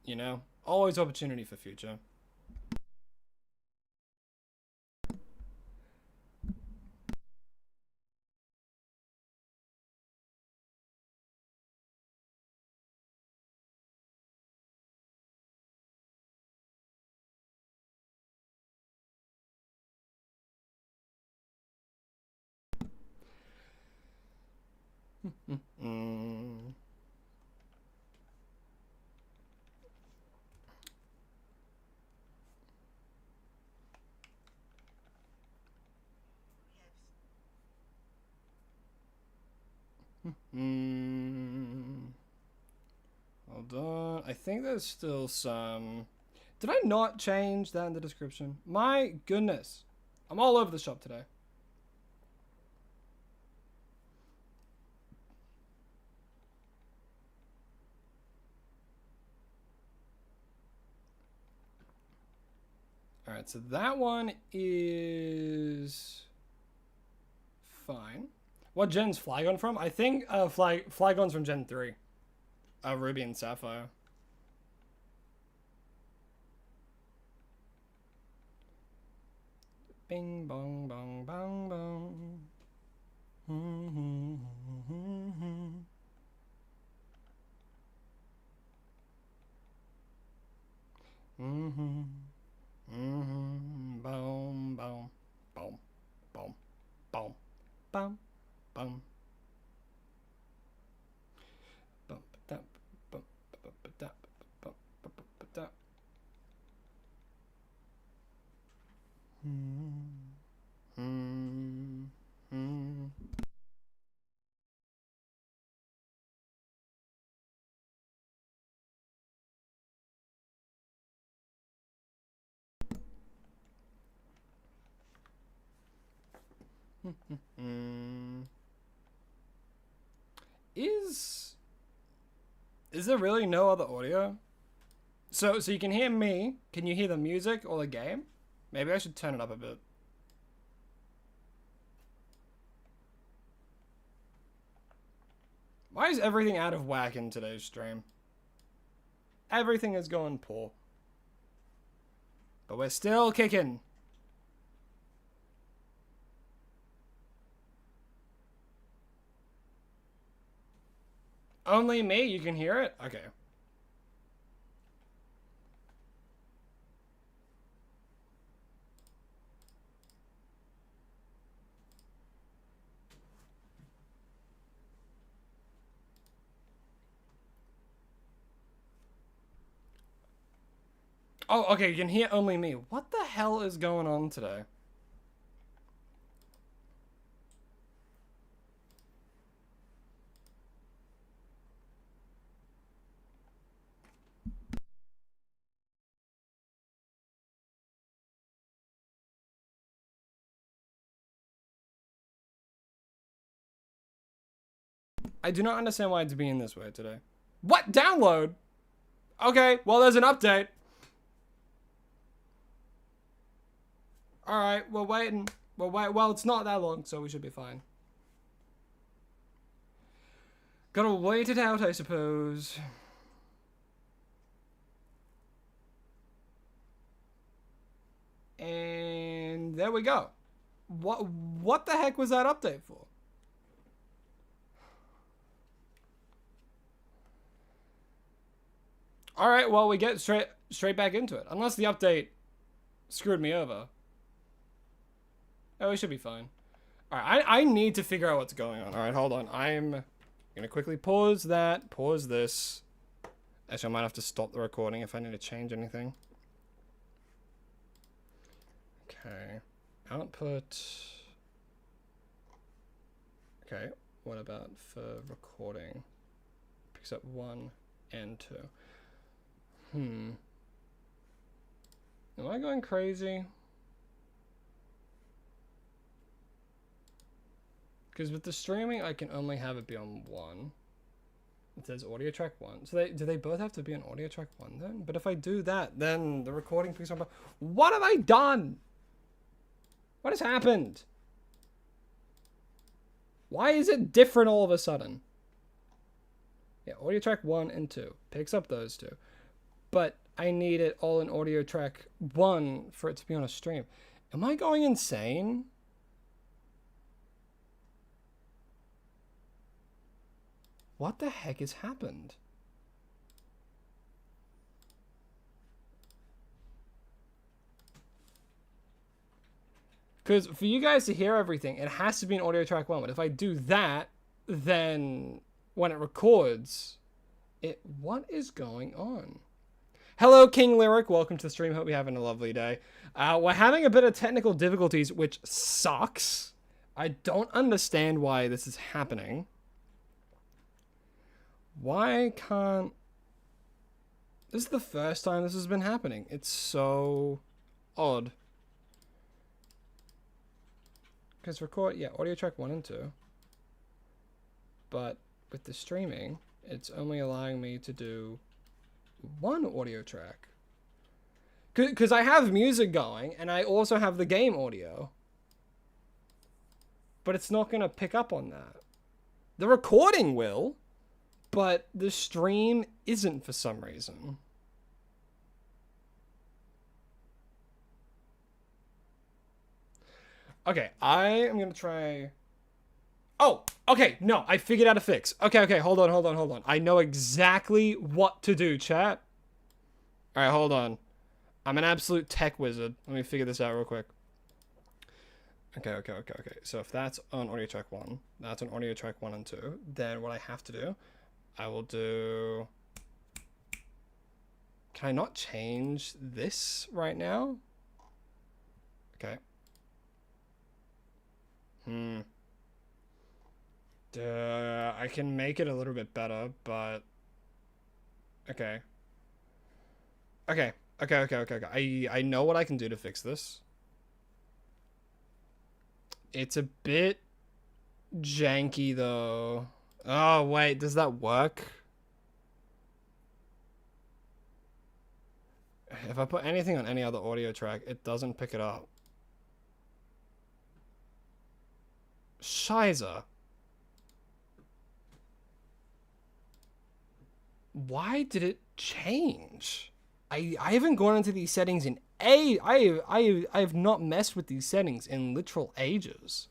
You know? Always opportunity for future. Hold on. I think there's still some... Did I not change that in the description? My goodness. I'm all over the shop today. Alright, so that one is fine. What gen's Flygon from? I think Flygon's from Gen 3. Ruby and Sapphire. Bing bong bong bong bong. Boom, boom, boom, boom, boom, boom, boom. Is there really no other audio? So you can hear me. Can you hear the music or the game? Maybe I should turn it up a bit. Why is everything out of whack in today's stream? Everything is going poor. But we're still kicking. Only me? You can hear it? Okay. Oh, okay, you can hear only me. What the hell is going on today? I do not understand why it's being this way today. What? Download? Okay, well, there's an update. Alright, we're waiting. Well, it's not that long, so we should be fine. Gotta wait it out, I suppose. And there we go. What the heck was that update for? Alright, well, we get straight back into it. Unless the update screwed me over. Oh, we should be fine. Alright, I need to figure out what's going on. Alright, hold on. I'm gonna quickly pause that, pause this. Actually, I might have to stop the recording if I need to change anything. Okay. Output. Okay, what about for recording? Picks up 1 and 2. Am I going crazy? Because with the streaming, I can only have it be on 1. It says audio track 1. So do they both have to be on audio track 1 then? But if I do that, then the recording picks up. What have I done? What has happened? Why is it different all of a sudden? Yeah, audio track 1 and 2. Picks up those two. But I need it all in audio track 1 for it to be on a stream. Am I going insane? What the heck has happened? Because for you guys to hear everything, it has to be in audio track 1. But if I do that, then when it records, what is going on? Hello, King Lyric. Welcome to the stream. Hope you're having a lovely day. We're having a bit of technical difficulties, which sucks. I don't understand why this is happening. Why can't... This is the first time this has been happening. It's so odd. Because record, yeah, audio track 1 and 2. But with the streaming, it's only allowing me to do one audio track. Because I have music going, and I also have the game audio. But it's not going to pick up on that. The recording will, but the stream isn't for some reason. Okay, I am going to try... Oh, okay, no, I figured out a fix. Okay, hold on. I know exactly what to do, chat. All right, hold on. I'm an absolute tech wizard. Let me figure this out real quick. Okay. So if that's on audio track 1, that's on audio track 1 and 2, then what I have to do, I will do... Can I not change this right now? Okay. I can make it a little bit better, but... Okay. Okay. I know what I can do to fix this. It's a bit janky, though. Oh, wait. Does that work? If I put anything on any other audio track, it doesn't pick it up. Shiza. Why did it change? I haven't gone into these settings in I have not messed with these settings in literal ages.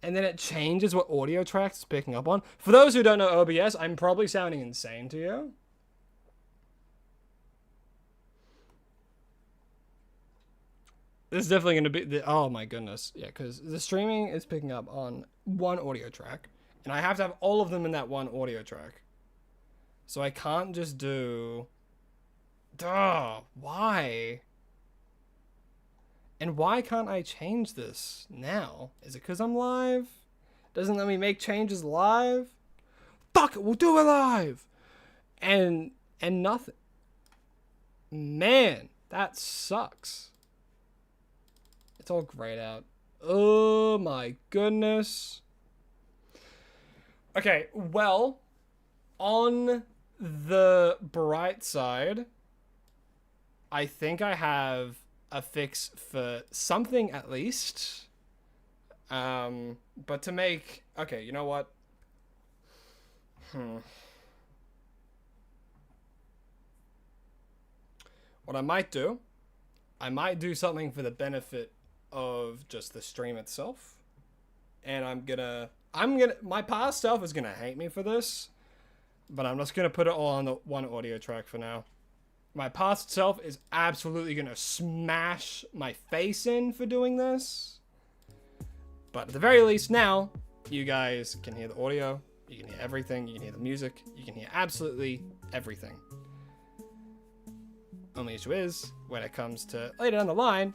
And then it changes what audio tracks it's picking up on. For those who don't know OBS, I'm probably sounding insane to you. This is definitely going to be... oh my goodness. Yeah, because the streaming is picking up on one audio track. And I have to have all of them in that one audio track. So I can't just do... Duh, why? And why can't I change this now? Is it because I'm live? Doesn't let me make changes live? Fuck it, we'll do it live! And nothing. Man, that sucks. It's all grayed out. Oh my goodness. Okay, well, on the bright side, I think I have a fix for something at least. But to make... Okay, you know what? What I might do something for the benefit of just the stream itself. And my past self is gonna hate me for this, but I'm just gonna put it all on the one audio track for now. My past self is absolutely gonna smash my face in for doing this. But at the very least now, you guys can hear the audio, you can hear everything, you can hear the music, you can hear absolutely everything. Only issue is, when it comes to later down the line,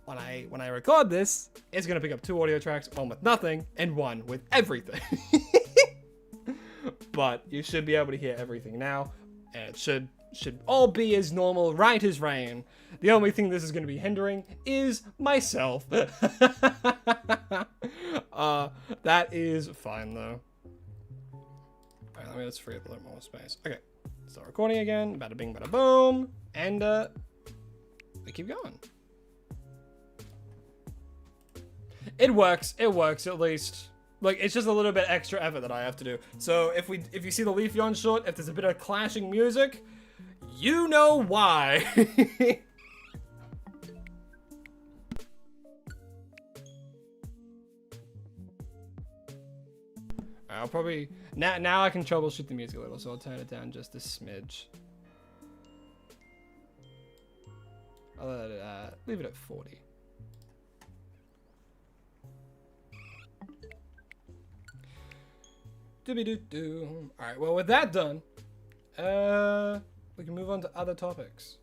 when I record this, it's gonna pick up 2 audio tracks, one with nothing, and one with everything. But you should be able to hear everything now, and it should all be as normal, right as rain. The only thing this is gonna be hindering is myself. That is fine though. Alright, let me just free up a little more space. Okay, start recording again. Bada bing, bada boom. And we keep going. It works at least. Like, it's just a little bit extra effort that I have to do. So if you see the Leaf Yawn short, if there's a bit of clashing music, you know why. I'll probably now I can troubleshoot the music a little, so I'll turn it down just a smidge. I'll let it, leave it at 40. Doobie-doo-doo. Alright, well, with that done, we can move on to other topics.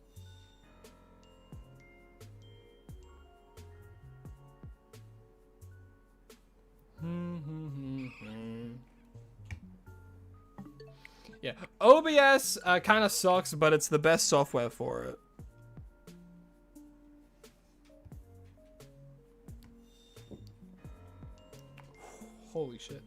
Yeah, OBS kind of sucks, but it's the best software for it. Holy shit.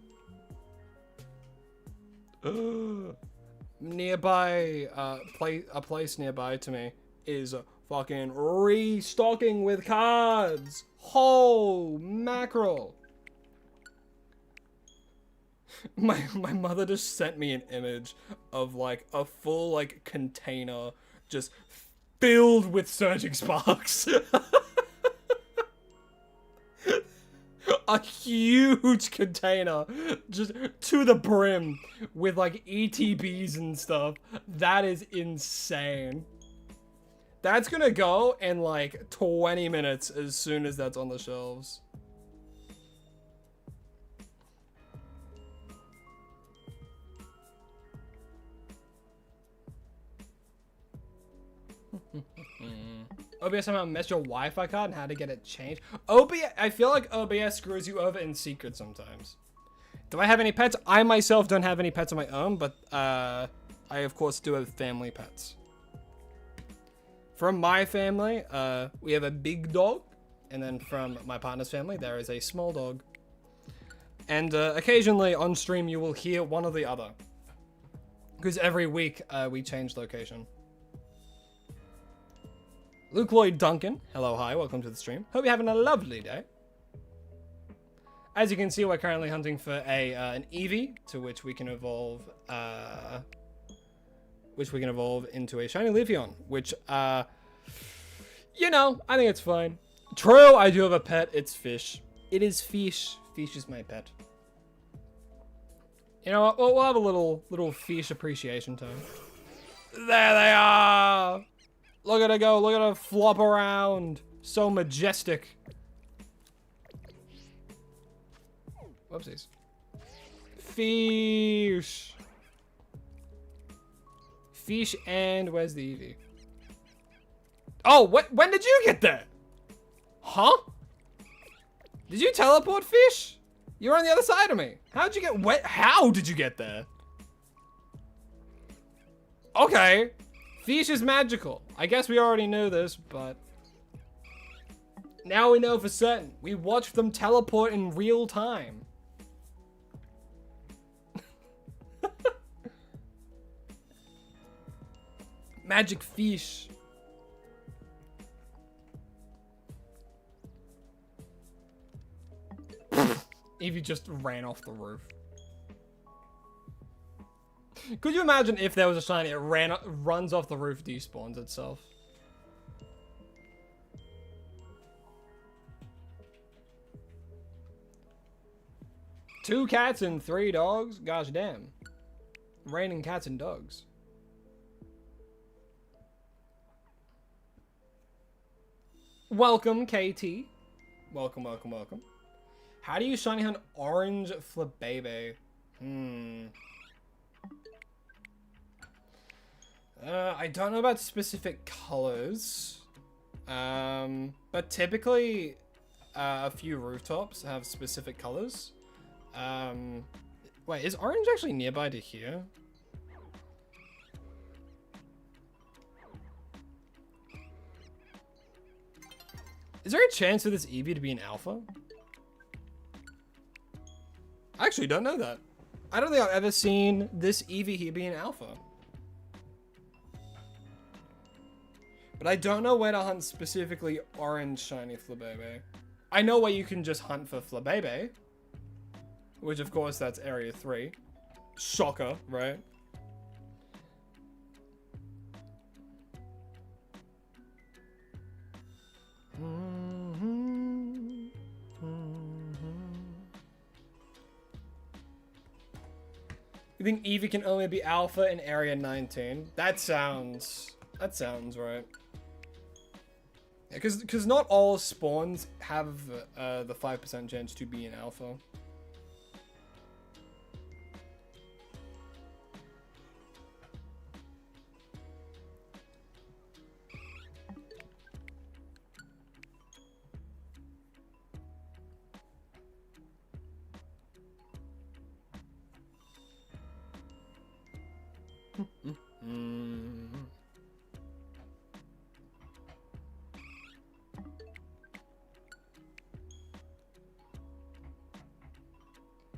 Nearby, a place nearby to me is fucking restocking with cards. Oh, mackerel. My mother just sent me an image of like a full like container just filled with surging sparks. A huge container just to the brim with like ETBs and stuff. That is insane. That's gonna go in like 20 minutes as soon as that's on the shelves. OBS somehow messed your Wi-Fi card and how to get it changed. OBS, I feel like OBS screws you over in secret sometimes. Do I have any pets? I myself don't have any pets of my own, but I of course do have family pets. From my family, we have a big dog, and then from my partner's family, there is a small dog. And occasionally on stream, you will hear one or the other, because every week we change location. Luke Lloyd Duncan, hello, hi, welcome to the stream. Hope you're having a lovely day. As you can see, we're currently hunting for an Eevee, to which we can evolve, into a shiny Leafeon, which, you know, I think it's fine. True, I do have a pet, it's Fish. It is Fish. Fish is my pet. You know what, we'll have a little Fish appreciation time. There they are! Look at her go, look at her flop around. So majestic. Whoopsies. Fish. Fish and where's the Eevee? Oh, when did you get there? Huh? Did you teleport, Fish? You're on the other side of me. How'd you get, how did you get there? Okay. Fish is magical. I guess we already knew this, but now we know for certain. We watched them teleport in real time. Magic Fish. Eevee just ran off the roof. Could you imagine if there was a shiny, it runs off the roof, despawns itself? Two cats and 3 dogs? Gosh damn. Raining cats and dogs. Welcome, KT. Welcome, welcome, welcome. How do you shiny hunt orange Flabébé? I don't know about specific colors, but typically a few rooftops have specific colors. Wait, is orange actually nearby to here? Is there a chance for this Eevee to be an alpha? I actually don't know that. I don't think I've ever seen this Eevee here be an alpha. But I don't know where to hunt specifically orange shiny Flabébé. I know where you can just hunt for Flabébé, which of course that's area 3. Shocker, right? You think Eevee can only be alpha in area 19? That sounds right. Yeah, because not all spawns have the 5% chance to be an alpha.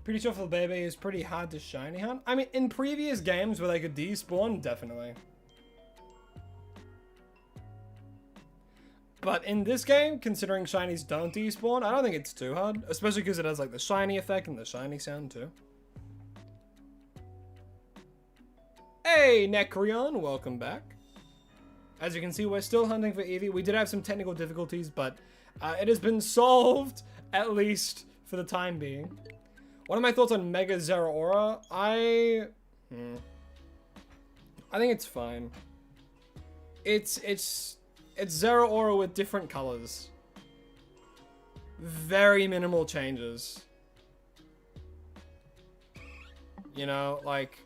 Pretty sure for baby is pretty hard to shiny hunt. I mean, in previous games where they could despawn, definitely. But in this game, considering shinies don't despawn, I don't think it's too hard. Especially because it has like the shiny effect and the shiny sound too. Hey, Necreon, welcome back. As you can see, we're still hunting for Eevee. We did have some technical difficulties, but it has been solved, at least for the time being. What are my thoughts on Mega Zeraora? I think it's fine. It's Zeraora with different colors. Very minimal changes. You know, like,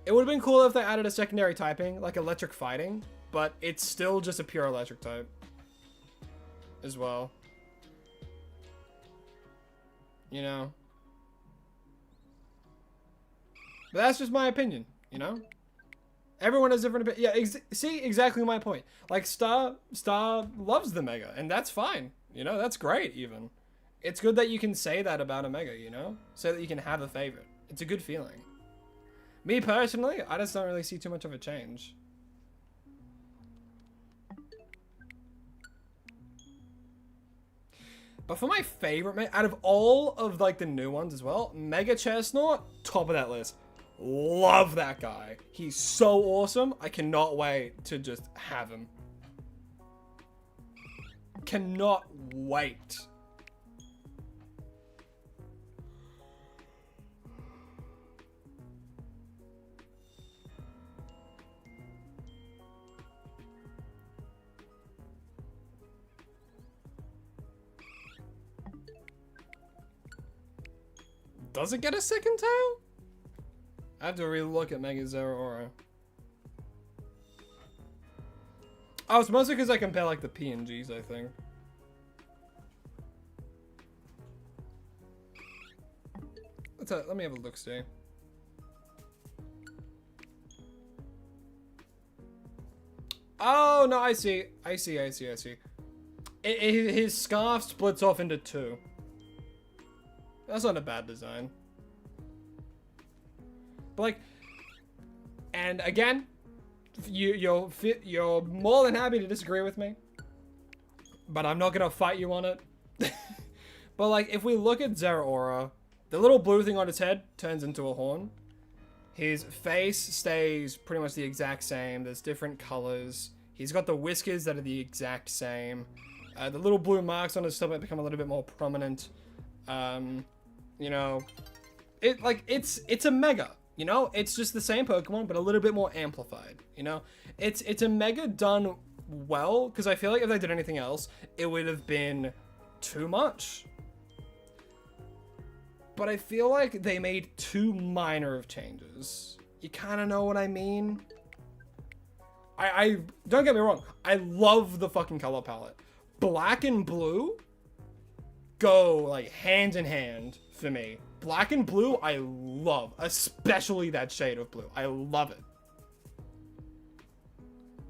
it would have been cool if they added a secondary typing, like electric fighting, but it's still just a pure electric type as well. You know? But that's just my opinion, you know? Everyone has different opinions. Yeah, see, exactly my point. Like, Star loves the Mega, and that's fine. You know, that's great, even. It's good that you can say that about a Mega, you know? So that you can have a favorite. It's a good feeling. Me, personally, I just don't really see too much of a change. But for my favorite, out of all of, like, the new ones as well, Mega Chestnut, top of that list. Love that guy. He's so awesome. I cannot wait to just have him. Cannot wait. Does it get a second tail? I have to really look at Mega Zeraora. Oh, it's mostly because I compare like the PNGs, I think. Let me have a look, see. Oh, no, I see. His scarf splits off into two. That's not a bad design. But like, and again, you're more than happy to disagree with me, but I'm not gonna fight you on it. But like, if we look at Zeraora, the little blue thing on his head turns into a horn. His face stays pretty much the exact same. There's different colors. He's got the whiskers that are the exact same. The little blue marks on his stomach become a little bit more prominent. You know, it's a Mega. You know, it's just the same Pokemon, but a little bit more amplified. You know, it's a Mega done well, because I feel like if they did anything else, it would have been too much. But I feel like they made too minor of changes. You kind of know what I mean? I don't get me wrong. I love the fucking color palette. Black and blue go like hand in hand for me. Black and blue, I love, especially that shade of blue. I love it.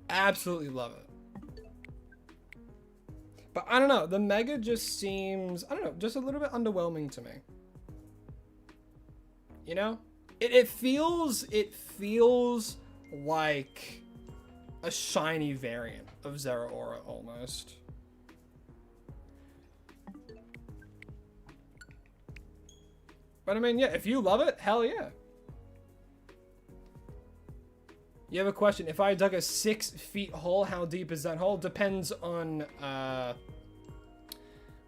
Absolutely love it. But I don't know, the Mega just seems, I don't know, just a little bit underwhelming to me. You know? It feels like a shiny variant of Zeraora almost. But I mean, yeah, if you love it, hell yeah. You have a question. If I dug a 6 feet hole, how deep is that hole? Depends on,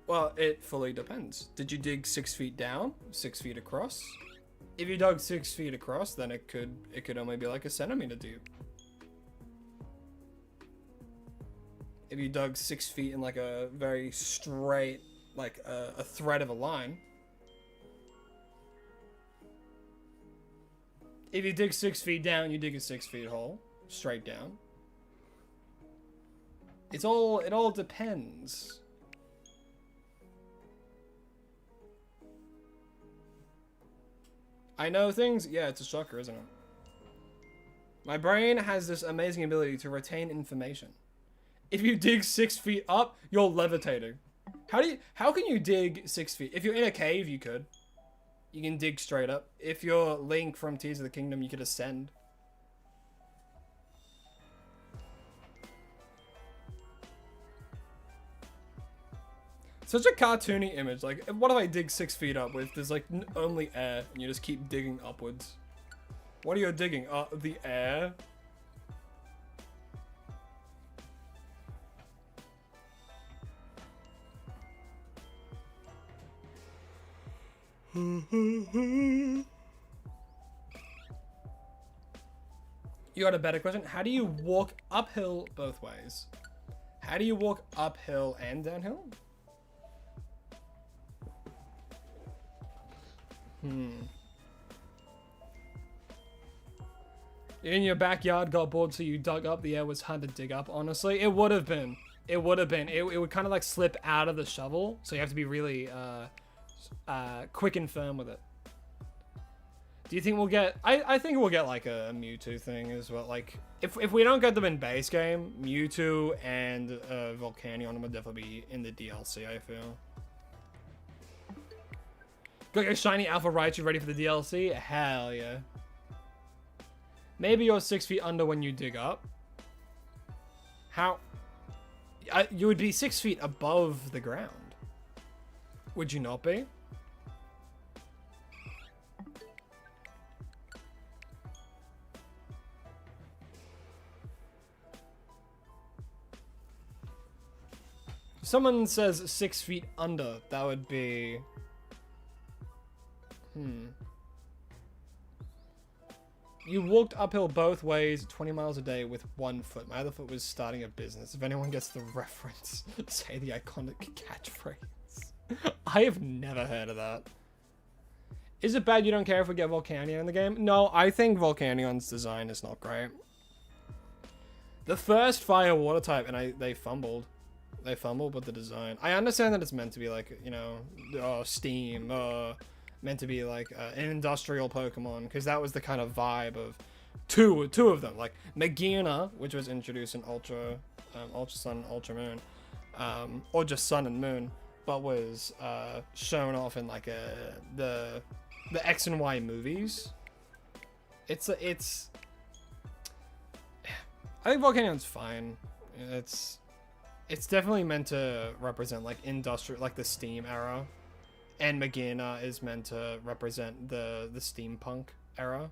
well, it fully depends. Did you dig 6 feet down? 6 feet across? If you dug 6 feet across, then it could only be like a centimeter deep. If you dug 6 feet in like a very straight, like a thread of a line. If you dig 6 feet down, you dig a 6 feet hole, straight down. It all depends. I know things. Yeah, it's a shocker, isn't it? My brain has this amazing ability to retain information. If you dig 6 feet up, you're levitating. How can you dig 6 feet? If you're in a cave, you could. You can dig straight up. If you're Link from Tears of the Kingdom, you could ascend. Such a cartoony image. Like, what if I dig 6 feet up with there's like only air and you just keep digging upwards? What are you digging? The air? You got a better question? How do you walk uphill both ways? How do you walk uphill and downhill? In your backyard got bored, so you dug up. The air was hard to dig up. Honestly, it would have been. It would have been. It would kind of like slip out of the shovel, so you have to be really quick and firm with it. Do you think we'll get... I think we'll get like a Mewtwo thing as well. Like, if we don't get them in base game, Mewtwo and Volcanion will definitely be in the DLC, I feel. Got your shiny Alpha Raichu ready for the DLC? Hell yeah. Maybe you're 6 feet under when you dig up. How? You would be 6 feet above the ground. Would you not be? If someone says 6 feet under, that would be... You walked uphill both ways 20 miles a day with 1 foot. My other foot was starting a business. If anyone gets the reference, say the iconic catchphrase. I have never heard of that. Is it bad you don't care if we get Volcanion in the game? No, I think Volcanion's design is not great. The first fire water type, and they fumbled. They fumbled with the design. I understand that it's meant to be like, you know, Steam, meant to be like an industrial Pokemon, because that was the kind of vibe of two of them, like Magearna, which was introduced in Ultra Sun, Ultra Moon, or just Sun and Moon, but was shown off in like the X and Y movies. It's I think Volcanion's fine. It's definitely meant to represent like industrial, like the Steam era. And Magearna is meant to represent the steampunk era.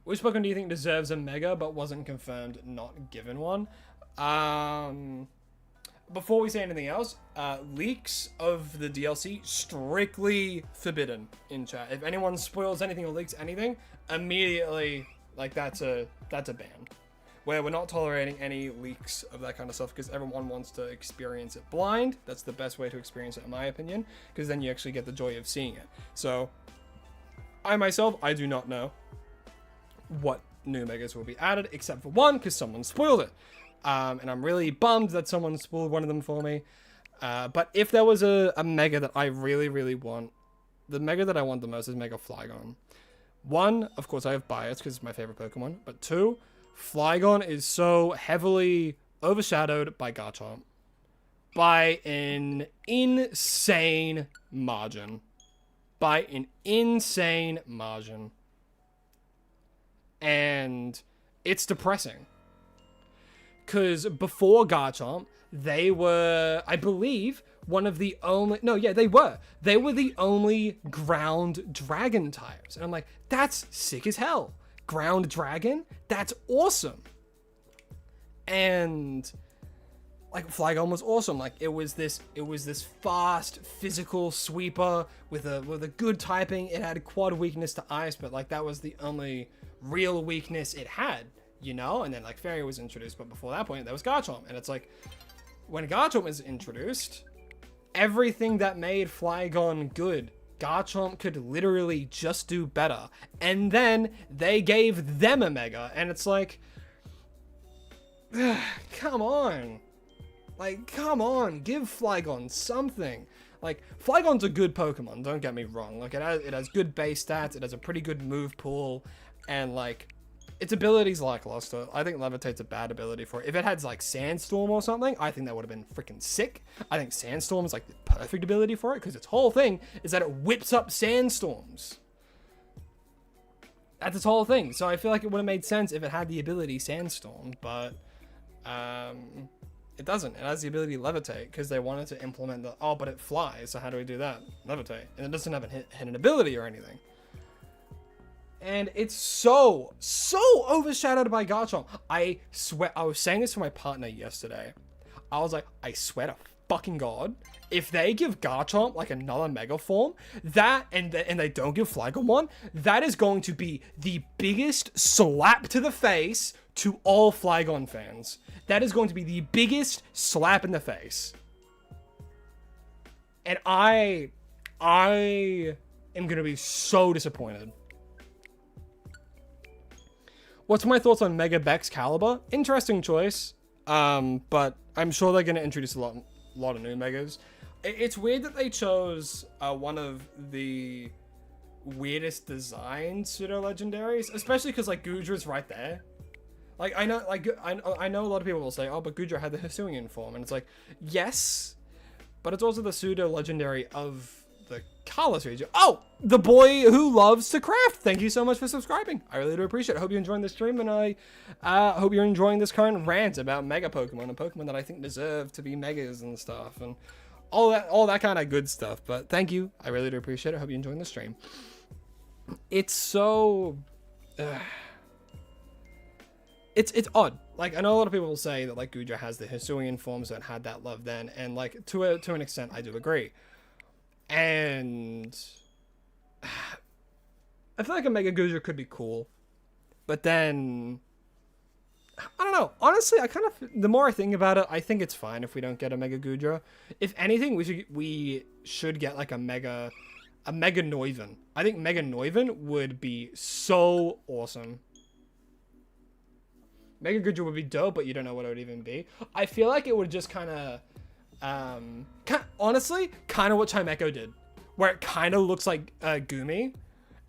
Which Pokemon do you think deserves a Mega but wasn't confirmed, not given one? Before we say anything else, leaks of the DLC strictly forbidden in chat. If anyone spoils anything or leaks anything, immediately, like, that's a ban. Where we're not tolerating any leaks of that kind of stuff, because everyone wants to experience it blind. That's the best way to experience it, in my opinion, because then you actually get the joy of seeing it. So, I myself, I do not know what new Megas will be added, except for one, because someone spoiled it. And I'm really bummed that someone spoiled one of them for me. But if there was a Mega that I really, really want, the Mega that I want the most is Mega Flygon. One, of course, I have bias, because it's my favorite Pokemon. But two, Flygon is so heavily overshadowed by Garchomp by an insane margin. And it's depressing. Because before Garchomp, they were, I believe, one of the only... No, yeah, they were. They were the only ground dragon types. And I'm like, that's sick as hell. Ground dragon? That's awesome. And like Flygon was awesome. Like it was this fast physical sweeper with a good typing. It had quad weakness to ice, but like that was the only real weakness it had, you know? And then like Fairy was introduced, but before that point there was Garchomp. And it's like when Garchomp was introduced, everything that made Flygon good, Garchomp could literally just do better. And then they gave them a Mega. And it's like, come on. Like, come on. Give Flygon something. Like, Flygon's a good Pokemon, don't get me wrong. Like, it has good base stats, it has a pretty good move pool, and, like, its abilities like Luster. I think Levitate's a bad ability for it. If it had, like, Sandstorm or something, I think that would have been freaking sick. I think Sandstorm is, like, the perfect ability for it, because its whole thing is that it whips up sandstorms. That's its whole thing. So I feel like it would have made sense if it had the ability Sandstorm, but it doesn't. It has the ability Levitate because they wanted to implement the, oh, but it flies, so how do we do that? Levitate. And it doesn't have a hidden ability or anything. And it's so overshadowed by Garchomp. I swear, I was saying this to my partner yesterday. I was like, I swear to fucking God, if they give Garchomp like another Mega Form, that and they don't give Flygon one, that is going to be the biggest slap to the face to all Flygon fans. That is going to be the biggest slap in the face. And I am going to be so disappointed. What's my thoughts on Mega Baxcalibur? Interesting choice. But I'm sure they're going to introduce a lot of new Megas. It's weird that they chose one of the weirdest designed pseudo-legendaries, especially because, like, Gudra's right there. Like, I know, like, I know a lot of people will say, oh, but Gudra had the Hisuian form, and it's like, yes, but it's also the pseudo-legendary of the Kalos region. Oh, the boy who loves to craft. Thank you so much for subscribing. I really do appreciate it. I hope you're enjoying the stream, and I hope you're enjoying this current rant about Mega Pokemon and Pokemon that I think deserve to be Megas and stuff, and all that kind of good stuff. But thank you. I really do appreciate it. I hope you're enjoying the stream. It's so... It's odd. Like, I know a lot of people will say that, like, Gudra has the Hisuian form, so it had that love then, and, like, to an extent, I do agree. And I feel like a Mega Gudra could be cool, but then I don't know. Honestly, the more I think about it, I think it's fine if we don't get a Mega Gudra. If anything, we should get like a Mega Noivern. I think Mega Noivern would be so awesome. Mega Gudra would be dope, but you don't know what it would even be. I feel like it would just kind of honestly, kind of what Chimecho did, where it kind of looks like Gumi,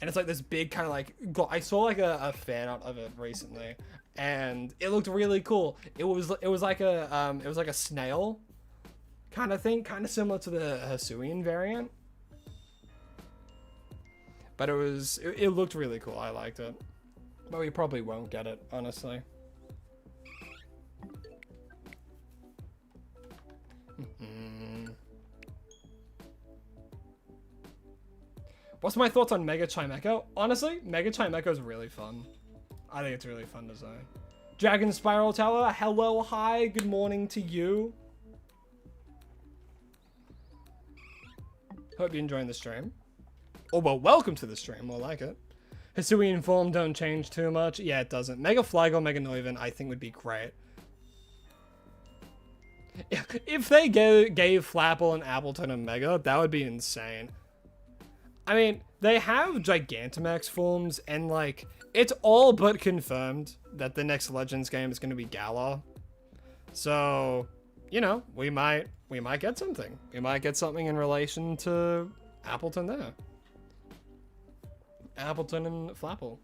and it's like this big kind of like, I saw like a fan art of it recently, and it looked really cool. It was like a snail kind of thing, kind of similar to the Hisuian variant, but it looked really cool. I liked it, but we probably won't get it, honestly. What's my thoughts on Mega Chimecho? Honestly, Mega Chimecho is really fun. I think it's a really fun design. Dragon Spiral Tower, hello, hi, good morning to you. Hope you're enjoying the stream. Oh, well, welcome to the stream, more like it. Hisuian form don't change too much. Yeah, it doesn't. Mega Flygon, Mega Noivern, I think would be great. If they gave Flapple and Appleton a Mega, that would be insane. I mean, they have Gigantamax forms, and, like, it's all but confirmed that the next Legends game is going to be Galar. So, you know, we might get something. We might get something in relation to Appleton there. Appleton and Flapple.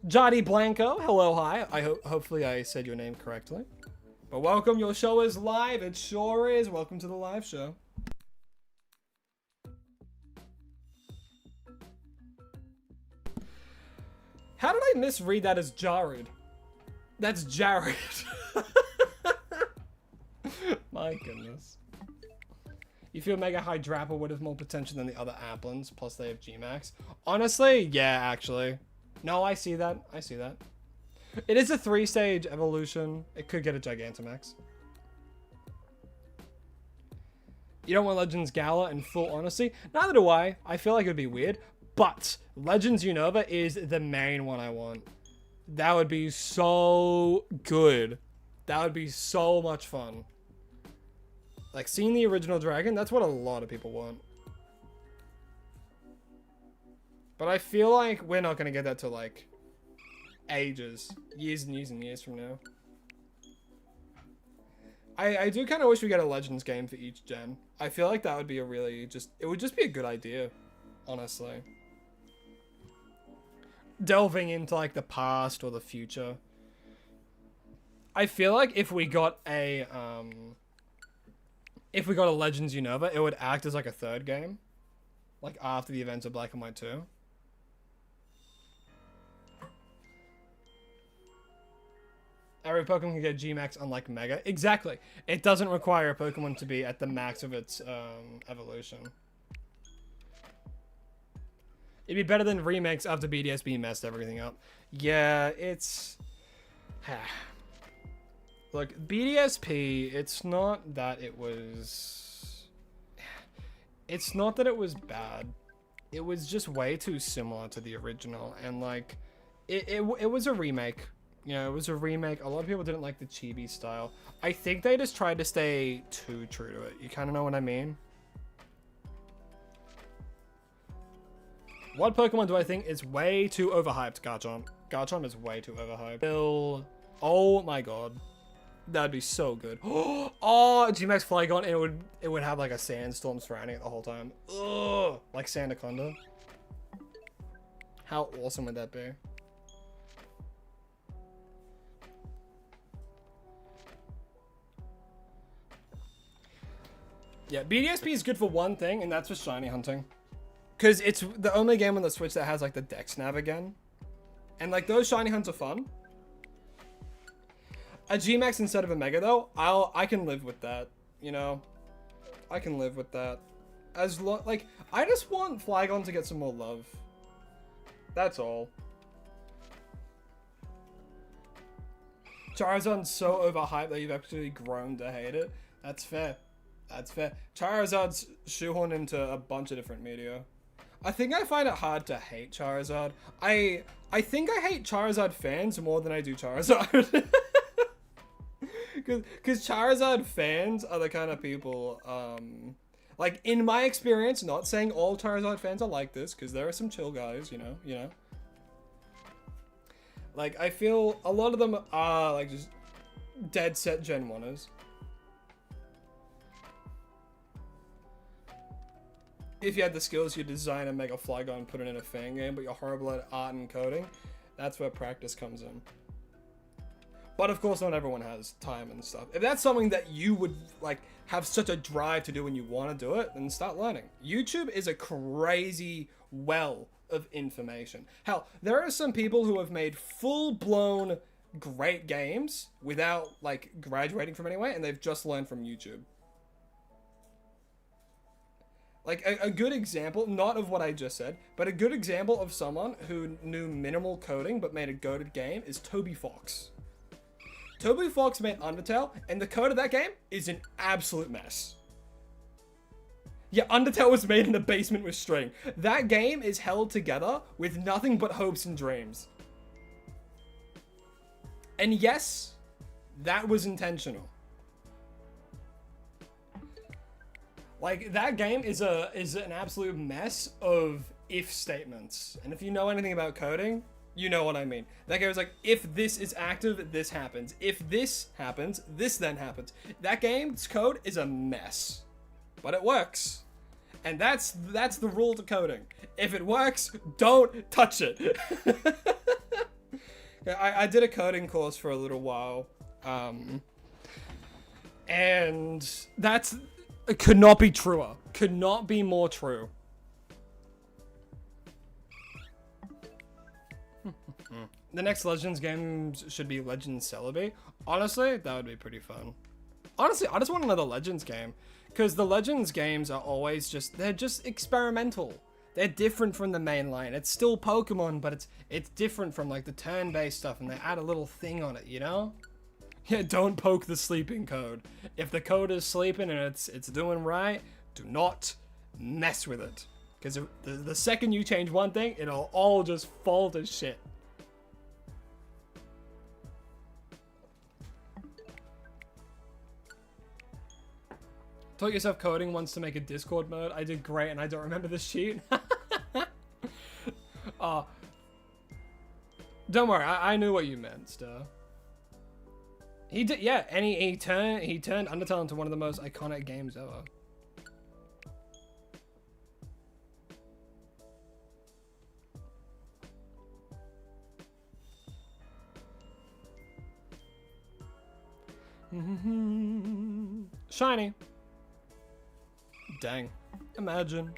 Jotty Blanco, hello, hi. Hopefully I said your name correctly. But welcome, your show is live. It sure is. Welcome to the live show. How did I misread that as Jared? That's Jared. My goodness. You feel Mega Hydrappa would have more potential than the other Applins, plus they have G-Max? Honestly, yeah, actually. No, I see that. I see that. It is a 3-stage evolution. It could get a Gigantamax. You don't want Legends Gala in full honesty? Neither do I. I feel like it would be weird. But Legends Unova is the main one I want. That would be so good. That would be so much fun. Like, seeing the original dragon, that's what a lot of people want. But I feel like we're not going to get that till, like, ages. Years and years and years from now. I do kind of wish we get a Legends game for each gen. I feel like that would be a really it would just be a good idea, honestly. Delving into like the past or the future. I feel like if we got a Legends Unova, it would act as like a third game, like after the events of Black and White 2. Every Pokemon can get G-Max unlike Mega. Exactly. It doesn't require a Pokemon to be at the max of its evolution. It'd be better than remakes after BDSP messed everything up. Yeah, it's... Look, BDSP, it's not that it was... It's not that it was bad. It was just way too similar to the original. And, like, it was a remake. You know, it was a remake. A lot of people didn't like the chibi style. I think they just tried to stay too true to it. You kind of know what I mean? What Pokemon do I think is way too overhyped? Garchomp. Garchomp is way too overhyped. Oh my god. That'd be so good. Oh, G-Max Flygon, and it would have like a sandstorm surrounding it the whole time. Ugh, like Sandaconda. How awesome would that be? Yeah, BDSP is good for one thing, and that's for shiny hunting. Because it's the only game on the Switch that has like the Dex Nav again. And like those shiny hunts are fun. A G-Max instead of a Mega though, I can live with that, you know? I can live with that. Like, I just want Flygon to get some more love. That's all. Charizard's so overhyped that you've actually grown to hate it. That's fair. That's fair. Charizard's shoehorned into a bunch of different media. I think I find it hard to hate Charizard. I think I hate Charizard fans more than I do Charizard. Because Charizard fans are the kind of people, like, in my experience, not saying all Charizard fans are like this, because there are some chill guys, you know? Like, I feel a lot of them are, like, just dead set Gen 1ers. If you had the skills, you'd design a Mega Flygon and put it in a fan game, but you're horrible at art and coding. That's where practice comes in. But of course, not everyone has time and stuff. If that's something that you would like have such a drive to do when you want to do it, then start learning. YouTube is a crazy well of information. Hell, there are some people who have made full-blown great games without like graduating from anywhere, and they've just learned from YouTube. Like, a good example, not of what I just said, but a good example of someone who knew minimal coding but made a goated game is Toby Fox. Toby Fox made Undertale, and the code of that game is an absolute mess. Yeah, Undertale was made in a basement with string. That game is held together with nothing but hopes and dreams. And yes, that was intentional. Like, that game is an absolute mess of if statements. And if you know anything about coding, you know what I mean. That game is like, if this is active, this happens. If this happens, this then happens. That game's code is a mess. But it works. And that's the rule to coding. If it works, don't touch it. I did a coding course for a little while. And that's... It could not be truer. Could not be more true. The next Legends games should be Legends Celebi. Honestly, that would be pretty fun. Honestly, I just want another Legends game. Because the Legends games are always they're just experimental. They're different from the main line. It's still Pokemon, but it's different from like the turn-based stuff, and they add a little thing on it, you know? Yeah, don't poke the sleeping code. If the code is sleeping and it's doing right, do not mess with it. Because the second you change one thing, it'll all just fall to shit. Taught yourself coding once to make a Discord mode. I did great and I don't remember the sheet. Don't worry, I knew what you meant, Stir. He did, yeah, and he turned Undertale into one of the most iconic games ever. Shiny. Dang. Imagine.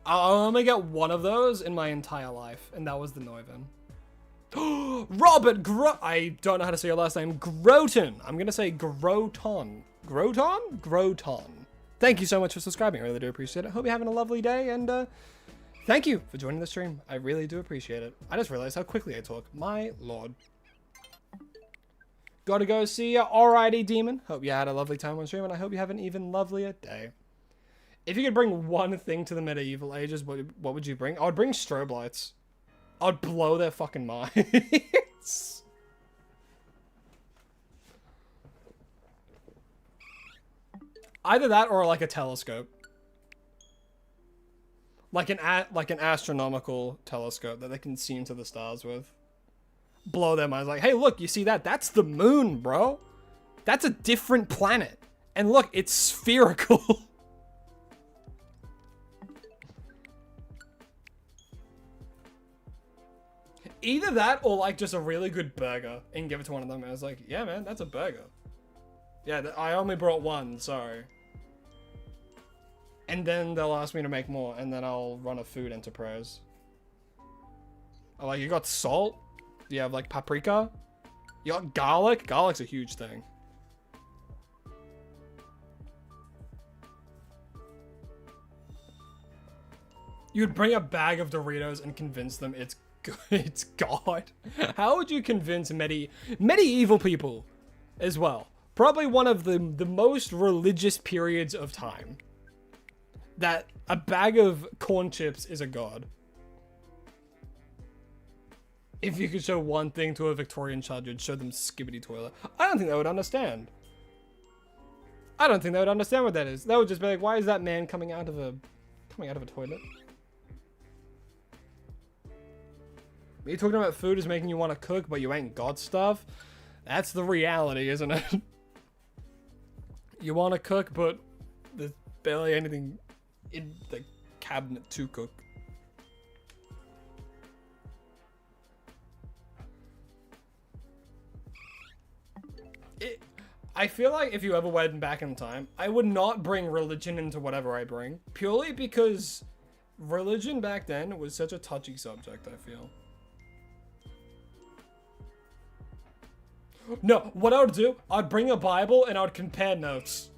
I'll only get one of those in my entire life, and that was the Noivern. Robert I don't know how to say your last name. Groton. I'm gonna say Groton. Groton? Groton. Thank you so much for subscribing. I really do appreciate it. Hope you're having a lovely day, and thank you for joining the stream. I really do appreciate it. I just realized how quickly I talk. My lord. Gotta go see ya. Alrighty, demon. Hope you had a lovely time on stream, and I hope you have an even lovelier day. If you could bring one thing to the medieval ages, what would you bring? I would bring strobe lights. I'd blow their fucking minds. Either that or like a telescope. Like an astronomical telescope that they can see into the stars with. Blow their minds like, hey, look, you see that? That's the moon, bro. That's a different planet. And look, it's spherical. Either that or like just a really good burger and give it to one of them. And I was like, yeah, man, that's a burger. Yeah, I only brought one, sorry. And then they'll ask me to make more, and then I'll run a food enterprise. Oh, like, you got salt? You have like paprika? You got garlic? Garlic's a huge thing. You'd bring a bag of Doritos and convince them it's good. It's God. How would you convince medieval people as well? Probably one of the most religious periods of time. That a bag of corn chips is a god. If you could show one thing to a Victorian child, you'd show them Skibbity Toilet. I don't think they would understand. I don't think they would understand what that is. They would just be like, why is that man coming out of a toilet? You're talking about food is making you want to cook, but you ain't got stuff? That's the reality, isn't it? You want to cook, but there's barely anything in the cabinet to cook. I feel like if you ever went back in time, I would not bring religion into whatever I bring. Purely because religion back then was such a touchy subject, I feel. No, what I would do, I'd bring a Bible and I would compare notes.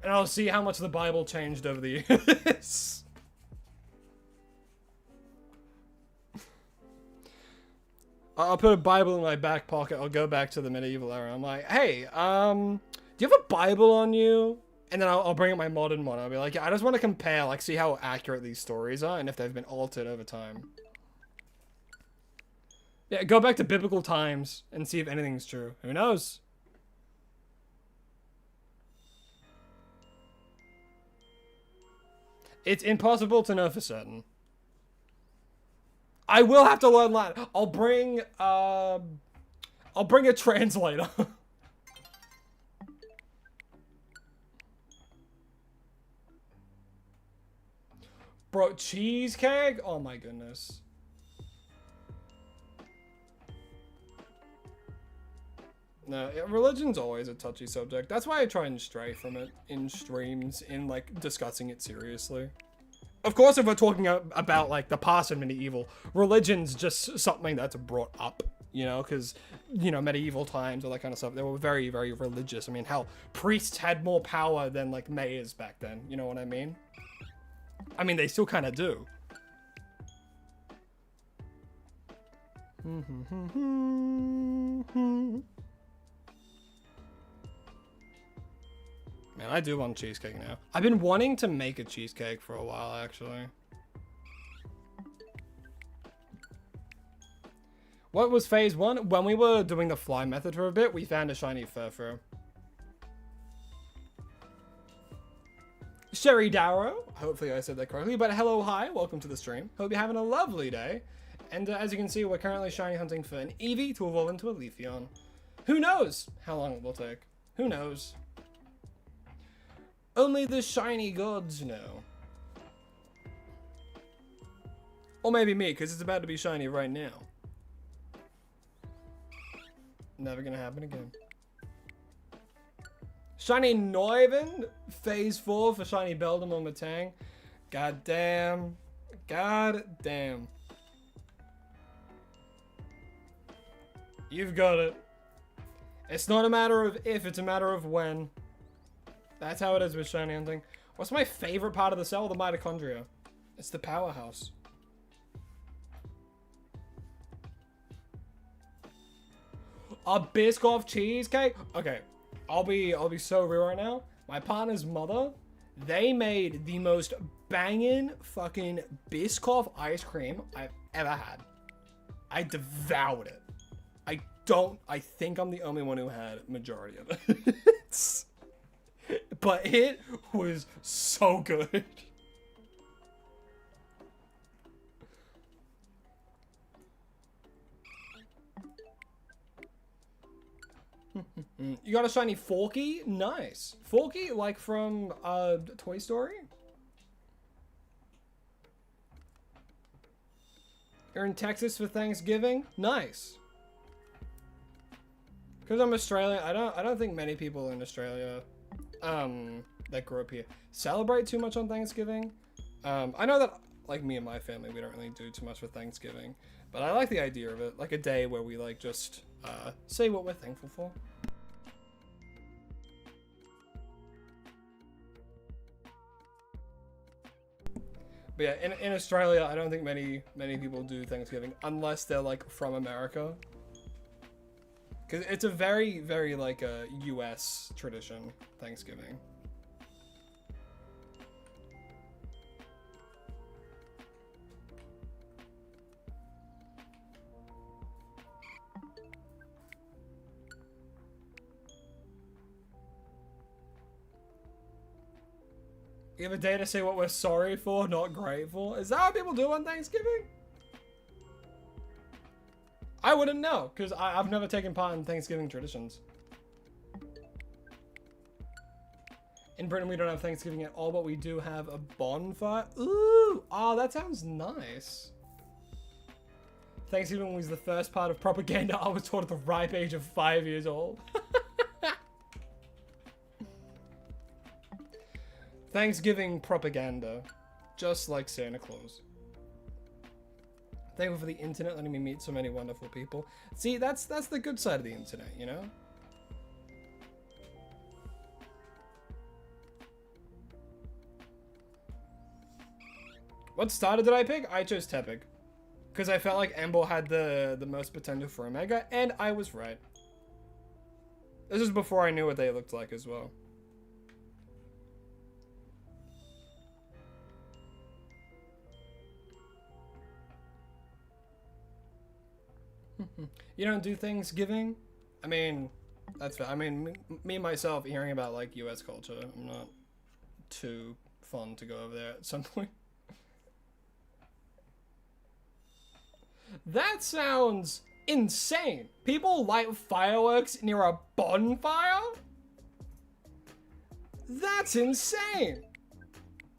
And I'll see how much the Bible changed over the years. I'll put a Bible in my back pocket. I'll go back to the medieval era. I'm like, hey, do you have a Bible on you? And then I'll bring up my modern one. I'll be like, yeah, I just want to compare, like, see how accurate these stories are and if they've been altered over time. Yeah, go back to biblical times and see if anything's true. Who knows? It's impossible to know for certain. I will have to learn Latin. I'll bring a translator. Bro, cheesecake? Oh my goodness. No, religion's always a touchy subject. That's why I try and stray from it in streams, in like discussing it seriously. Of course, if we're talking about like the past and medieval, religion's just something that's brought up, you know, because, you know, medieval times, all that kind of stuff, they were very, very religious. I mean, hell, priests had more power than like mayors back then, you know what I mean? I mean, they still kind of do. Man, I do want cheesecake now. I've been wanting to make a cheesecake for a while, actually. What was phase 1? When we were doing the fly method for a bit, we found a shiny furfur. Sherry Darrow. Hopefully I said that correctly, but hello, hi. Welcome to the stream. Hope you're having a lovely day. And as you can see, we're currently shiny hunting for an Eevee to evolve into a Leafeon. Who knows how long it will take? Who knows? Only the shiny gods know. Or maybe me, because it's about to be shiny right now. Never gonna happen again. Shiny Neuven, Phase 4 for Shiny Beldum or Matang. God damn. God damn. You've got it. It's not a matter of if, it's a matter of when. That's how it is with shiny hunting. What's my favorite part of the cell? The mitochondria. It's the powerhouse. A Biscoff cheesecake? Okay, I'll be so real right now. My partner's mother, they made the most banging fucking Biscoff ice cream I've ever had. I devoured it. I think I'm the only one who had majority of it. But it was so good. You got a shiny Forky? Nice. Forky, like from Toy Story? You're in Texas for Thanksgiving? Nice. Because I'm Australian, I don't think many people in Australia that grew up here celebrate too much on Thanksgiving. I know that like me and my family, we don't really do too much for Thanksgiving, but I like the idea of it, like a day where we like just say what we're thankful for. But yeah, in Australia, I don't think many people do Thanksgiving unless they're like from America. Because it's a very, very, like, a US tradition, Thanksgiving. You have a day to say what we're sorry for, not grateful? Is that what people do on Thanksgiving? I wouldn't know, because I've never taken part in Thanksgiving traditions. In Britain, we don't have Thanksgiving at all, but we do have a bonfire. Ooh! Oh, that sounds nice. Thanksgiving was the first part of propaganda I was taught at the ripe age of 5 years old. Thanksgiving propaganda. Just like Santa Claus. Thankful for the internet letting me meet so many wonderful people. See, that's the good side of the internet, you know? What starter did I pick? I chose Tepig. Because I felt like Embo had the most potential for Omega, and I was right. This is before I knew what they looked like as well. You don't do Thanksgiving? I mean, that's fair. I mean, me myself, hearing about like US culture, I'm not too fun to go over there at some point. That sounds insane. People light fireworks near a bonfire? That's insane.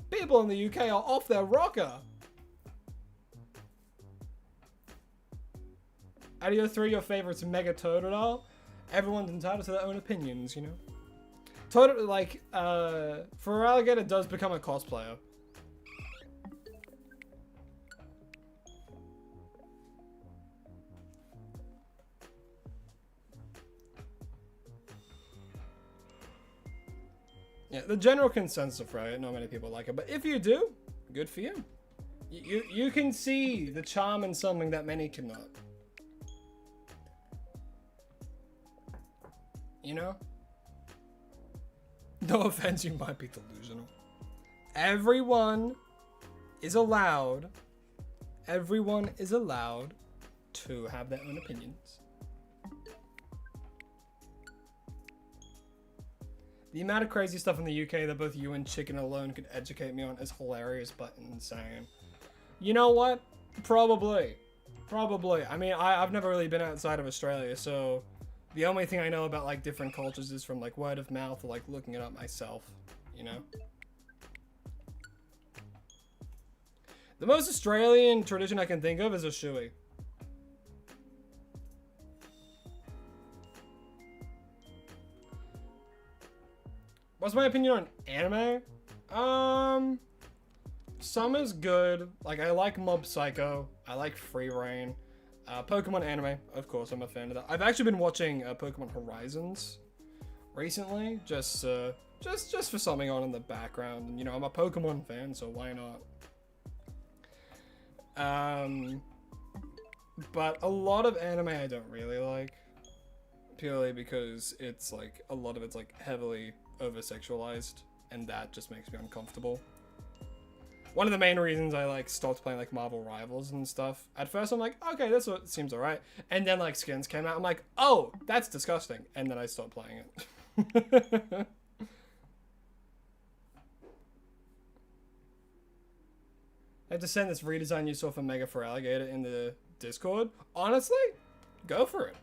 People in the UK are off their rocker. Out of your three, your favorite's Mega Totodile. Everyone's entitled to their own opinions, you know? Totodile, like, Feraligatr does become a cosplayer. Yeah, the general consensus of Freya, not many people like it, but if you do, good for you. You can see the charm in something that many cannot. You know? No offense, you might be delusional. Everyone is allowed to have their own opinions. The amount of crazy stuff in the UK that both you and Chicken alone could educate me on is hilarious but insane. You know what? Probably. I mean, I've never really been outside of Australia, so The only thing I know about like different cultures is from like word of mouth or like looking it up myself, you know? The most Australian tradition I can think of is a shoey. What's my opinion on anime? Some is good. Like, I like Mob Psycho. I like Free Reign. Pokemon anime, of course, I'm a fan of that. I've actually been watching Pokemon Horizons recently, just for something on in the background. And, you know, I'm a Pokemon fan, so why not? But a lot of anime I don't really like, purely because it's like a lot of it's like heavily over-sexualized, and that just makes me uncomfortable. One of the main reasons I like stopped playing like Marvel Rivals and stuff. At first I'm like, okay, this seems alright, and then like Skins came out. I'm like, oh, that's disgusting, and then I stopped playing it. I have to send this redesign you saw for Mega for Alligator in the Discord. Honestly, go for it.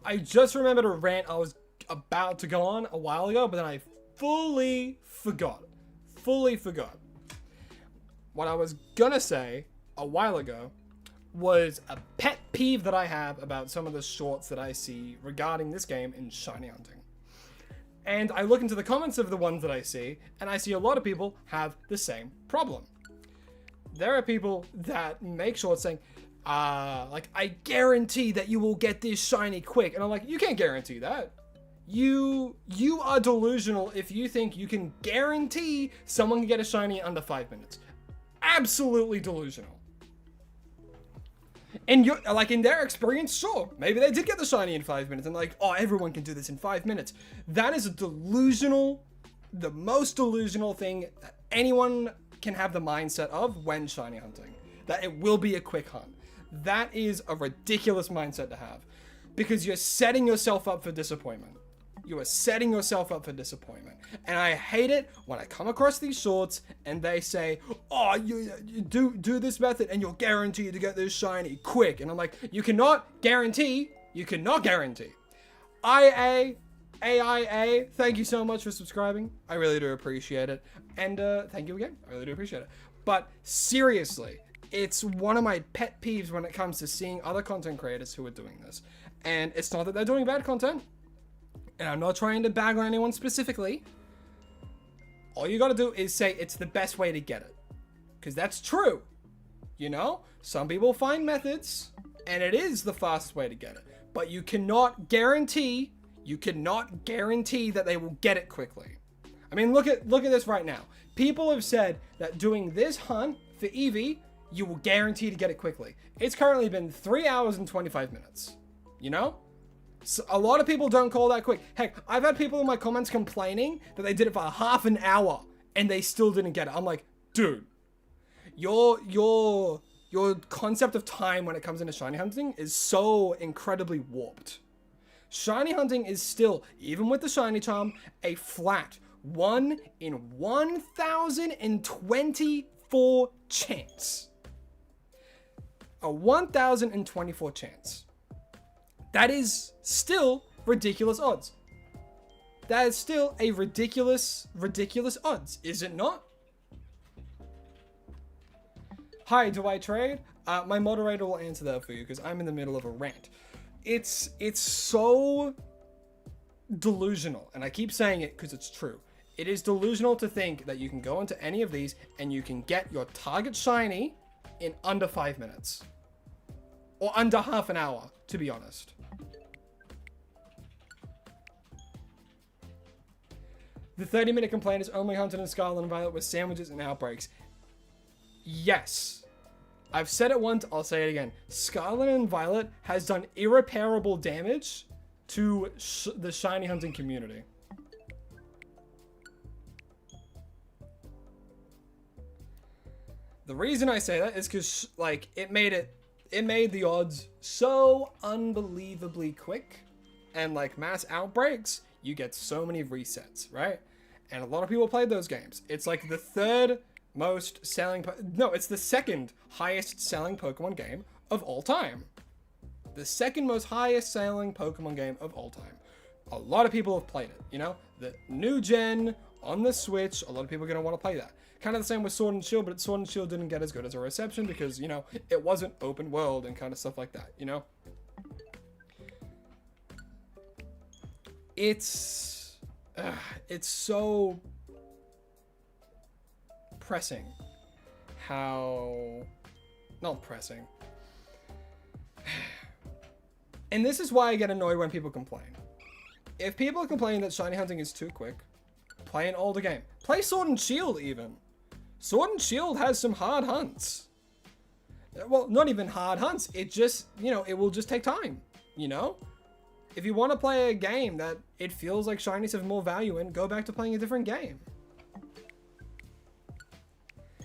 I just remembered a rant I was about to go on a while ago, but then I fully forgot. What I was gonna say a while ago was a pet peeve that I have about some of the shorts that I see regarding this game in shiny hunting. And I look into the comments of the ones that I see, and I see a lot of people have the same problem. There are people that make shorts saying, like, I guarantee that you will get this shiny quick. And I'm like, you can't guarantee that. You are delusional if you think you can guarantee someone can get a shiny in under 5 minutes. Absolutely delusional. And you're like, in their experience, sure, maybe they did get the shiny in 5 minutes and like, oh, everyone can do this in 5 minutes. That is a delusional, the most delusional thing that anyone can have the mindset of when shiny hunting, that it will be a quick hunt. That is a ridiculous mindset to have, because you're setting yourself up for disappointment. You are setting yourself up for disappointment. And I hate it when I come across these shorts and they say, oh, you do this method and you're guaranteed to get this shiny quick. And I'm like, you cannot guarantee. AIA, thank you so much for subscribing. I really do appreciate it. And thank you again. I really do appreciate it. But seriously, it's one of my pet peeves when it comes to seeing other content creators who are doing this. And it's not that they're doing bad content. And I'm not trying to bag on anyone specifically. All you gotta do is say it's the best way to get it. Because that's true. You know? Some people find methods, and it is the fastest way to get it. But you cannot guarantee that they will get it quickly. I mean, look at this right now. People have said that doing this hunt for Eevee, you will guarantee to get it quickly. It's currently been 3 hours and 25 minutes. You know? So a lot of people don't call that quick. Heck, I've had people in my comments complaining that they did it for half an hour and they still didn't get it. I'm like, dude, your concept of time when it comes into shiny hunting is so incredibly warped. Shiny hunting is still, even with the shiny charm, a flat 1 in 1,024 chance. A 1,024 chance. That is still ridiculous odds. That is still a ridiculous odds, is it not? Hi, do I trade? My moderator will answer that for you because I'm in the middle of a rant. It's so delusional, and I keep saying it because it's true. It is delusional to think that you can go into any of these and you can get your target shiny in under 5 minutes. Or under half an hour, to be honest. The 30-minute complaint is only Hunted and Scarlet and Violet with sandwiches and outbreaks. Yes. I've said it once, I'll say it again. Scarlet and Violet has done irreparable damage to the shiny hunting community. The reason I say that is because, like, it made the odds so unbelievably quick, and like mass outbreaks, you get so many resets, right? And a lot of people played those games. It's like the third most selling, it's the second highest selling Pokemon game of all time. The second most highest selling Pokemon game of all time. A lot of people have played it, you know? The new gen on the Switch, a lot of people are going to want to play that. Kind of the same with Sword and Shield, but Sword and Shield didn't get as good as a reception because, you know, it wasn't open world and kind of stuff like that, you know? It's so pressing how... Not pressing. And this is why I get annoyed when people complain. If people complain that shiny hunting is too quick, play an older game. Play Sword and Shield even. Sword and Shield has some hard hunts. Well, not even hard hunts. It just, you know, it will just take time, you know? If you want to play a game that it feels like shinies have more value in, go back to playing a different game.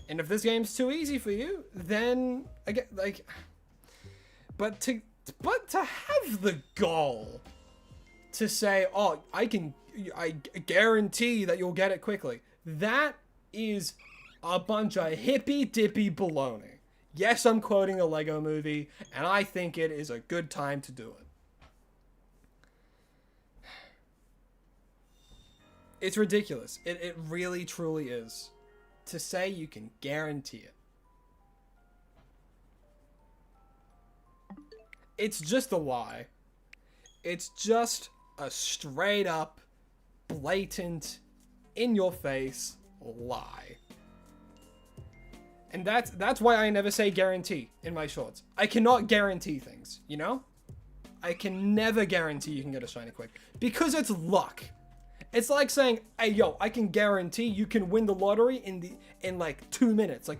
And if this game's too easy for you, then, again, like... But to have the gall to say, oh, I guarantee that you'll get it quickly. That is a bunch of hippy-dippy baloney. Yes, I'm quoting a Lego movie, and I think it is a good time to do it. It's ridiculous. It really, truly is. To say you can guarantee it. It's just a lie. It's just a straight up, blatant, in your face lie. And that's why I never say guarantee in my shorts. I cannot guarantee things, you know? I can never guarantee you can get a shiny quick. Because it's luck. It's like saying, hey, yo, I can guarantee you can win the lottery in like 2 minutes. Like,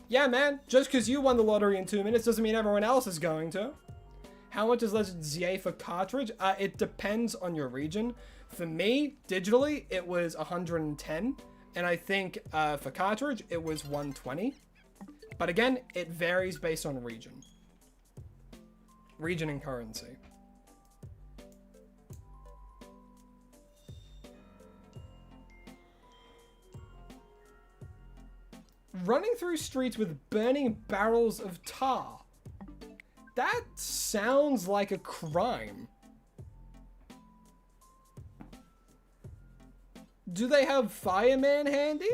yeah, man, just because you won the lottery in 2 minutes doesn't mean everyone else is going to. How much is Legends ZA for cartridge? It depends on your region. For me, digitally, it was 110. And I think for cartridge, it was 120. But again, it varies based on region. Region and currency. Running through streets with burning barrels of tar. That sounds like a crime. Do they have fireman handy?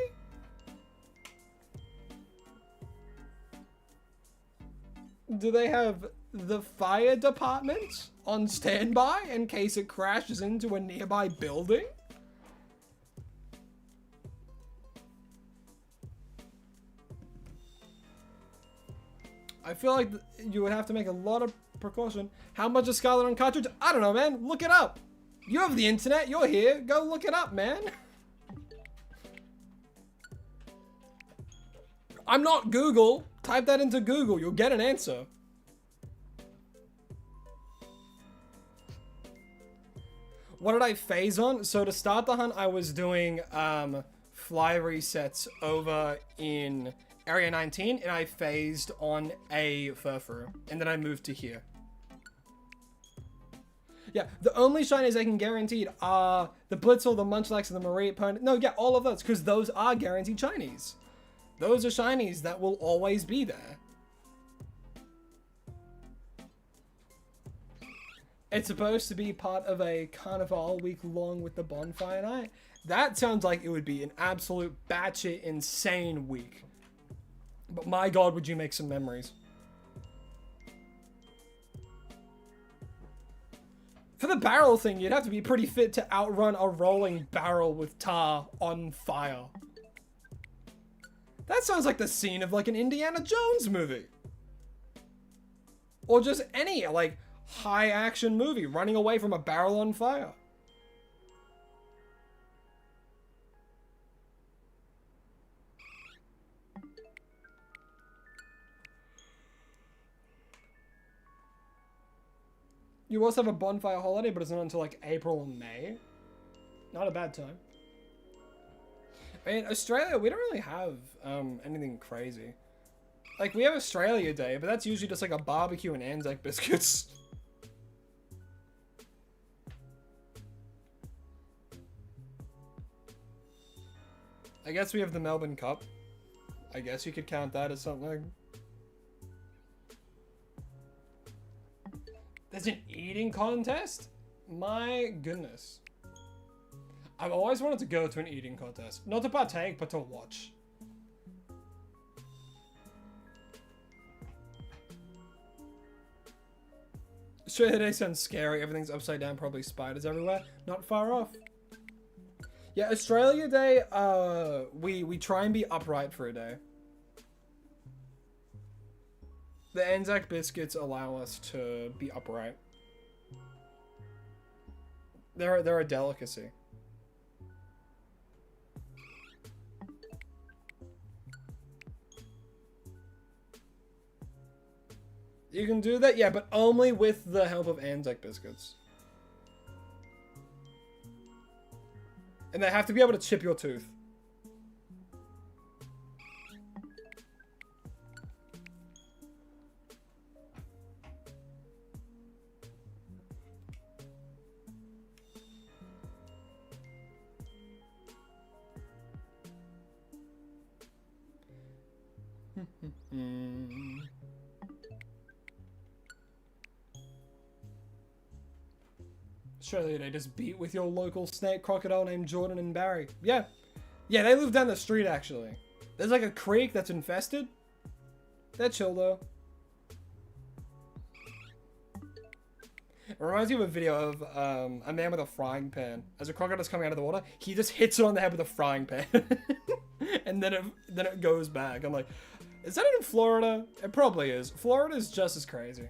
Do they have the fire department on standby in case it crashes into a nearby building? I feel like you would have to make a lot of precaution. How much is Scarlet on cartridge? I don't know, man. Look it up. You have the internet. You're here. Go look it up, man. I'm not Google. Type that into Google. You'll get an answer. What did I phase on? So to start the hunt, I was doing fly resets over in Area 19, and I phased on a Furfuru, and then I moved to here. Yeah, the only shinies I can guarantee are the Blitzel, the Munchlax, and the Marie opponent. No, yeah, all of those, because those are guaranteed shinies. Those are shinies that will always be there. It's supposed to be part of a carnival week long with the bonfire night. That sounds like it would be an absolute batshit insane week. But my god, would you make some memories. For the barrel thing, you'd have to be pretty fit to outrun a rolling barrel with tar on fire. That sounds like the scene of like an Indiana Jones movie. Or just any like high action movie running away from a barrel on fire. You also have a bonfire holiday, but it's not until like April or May. Not a bad time. I mean, Australia, we don't really have anything crazy. Like, we have Australia Day, but that's usually just like a barbecue and Anzac biscuits. I guess we have the Melbourne Cup. I guess you could count that as something. There's an eating contest? My goodness. I've always wanted to go to an eating contest. Not to partake, but to watch. Australia Day sounds scary. Everything's upside down, probably spiders everywhere. Not far off. Yeah, Australia Day, we try and be upright for a day. The Anzac biscuits allow us to be upright. They're a delicacy. You can do that, yeah, but only with the help of Anzac biscuits. And they have to be able to chip your tooth. Australia Day, just beat with your local snake crocodile named Jordan and Barry. Yeah. Yeah, they live down the street, actually. There's like a creek that's infested. They're chill, though. It reminds me of a video of a man with a frying pan. As a crocodile's coming out of the water, he just hits it on the head with a frying pan. And then it goes back. I'm like, is that in Florida? It probably is. Florida's just as crazy.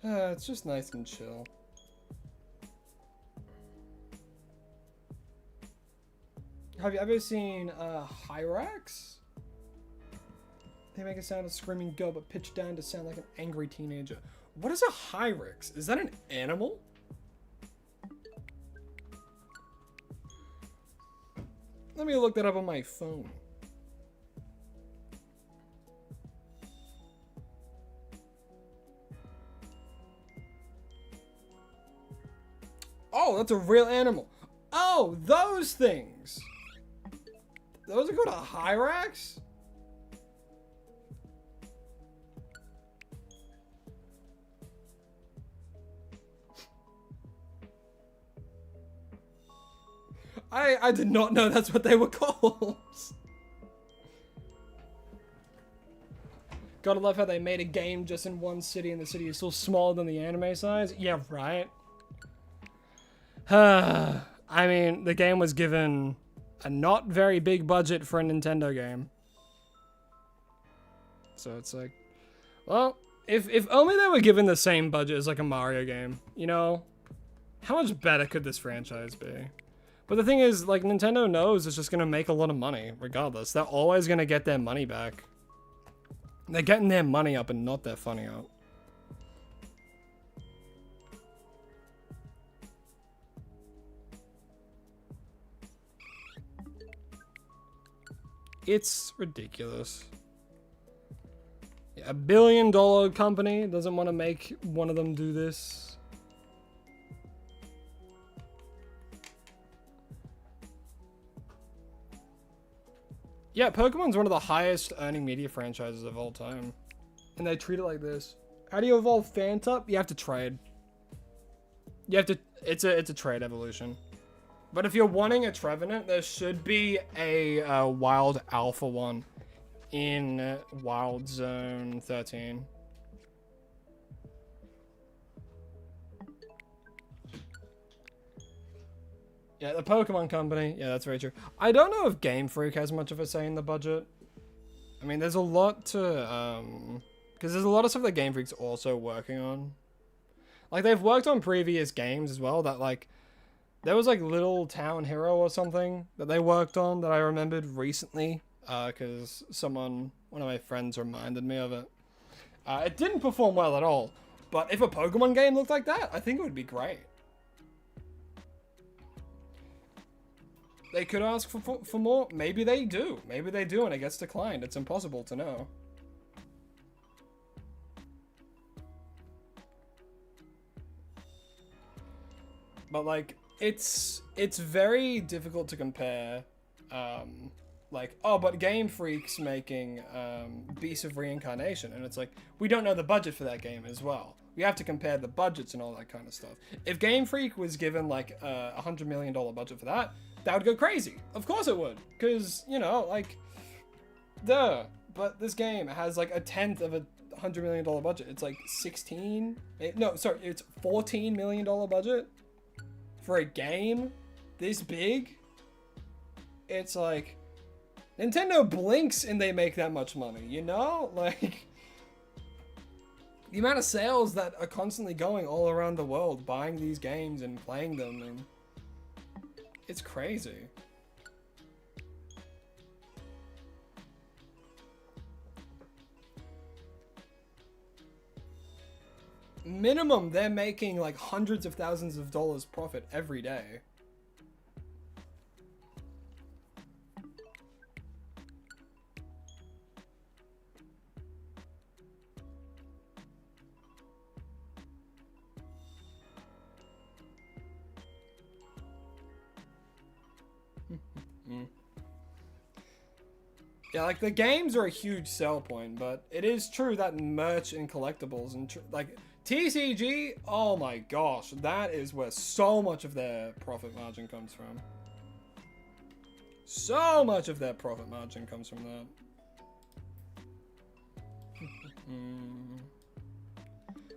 It's just nice and chill. Have you ever seen Hyrax? They make a sound of screaming go, but pitch down to sound like an angry teenager. What is a Hyrax? Is that an animal? Let me look that up on my phone. Oh, that's a real animal. Oh, those things. Those are called a Hyrax? I did not know that's what they were called. Gotta love how they made a game just in one city and the city is still smaller than the anime size. Yeah, right. I mean, the game was given a not very big budget for a Nintendo game. So it's like, well, if only they were given the same budget as like a Mario game, you know? How much better could this franchise be? But the thing is, like, Nintendo knows it's just gonna make a lot of money, regardless. They're always gonna get their money back. They're getting their money up and not their funny out. It's ridiculous. Yeah, $1 billion company doesn't want to make one of them do this. Yeah, Pokemon's one of the highest earning media franchises of all time. And they treat it like this. How do you evolve Phantup? You have to trade. You have to, it's a trade evolution. But if you're wanting a Trevenant, there should be a wild alpha one in Wild Zone 13. Yeah, the Pokemon Company. Yeah, that's very true. I don't know if Game Freak has much of a say in the budget. I mean, there's a lot to, because there's a lot of stuff that Game Freak's also working on. Like, they've worked on previous games as well that, like, there was, like, Little Town Hero or something that they worked on that I remembered recently, because one of my friends reminded me of it. It didn't perform well at all, but if a Pokemon game looked like that, I think it would be great. They could ask for more. Maybe they do. Maybe they do and it gets declined. It's impossible to know. But, like, it's very difficult to compare, like, oh, but Game Freak's making Beast of Reincarnation, and it's like, we don't know the budget for that game as well. We have to compare the budgets and all that kind of stuff. If Game Freak was given, like, a $100 million budget for that, that would go crazy. Of course it would, because, you know, like, duh. But this game has, like, 1/10 of a $100 million budget. It's, like, it's $14 million budget for a game this big. It's like, Nintendo blinks and they make that much money, you know? Like, the amount of sales that are constantly going all around the world buying these games and playing them, and it's crazy. Minimum, they're making like hundreds of thousands of dollars profit every day. Yeah, like, the games are a huge sell point, but it is true that merch and collectibles and like TCG, oh my gosh, that is where so much of their profit margin comes from. So much of their profit margin comes from that.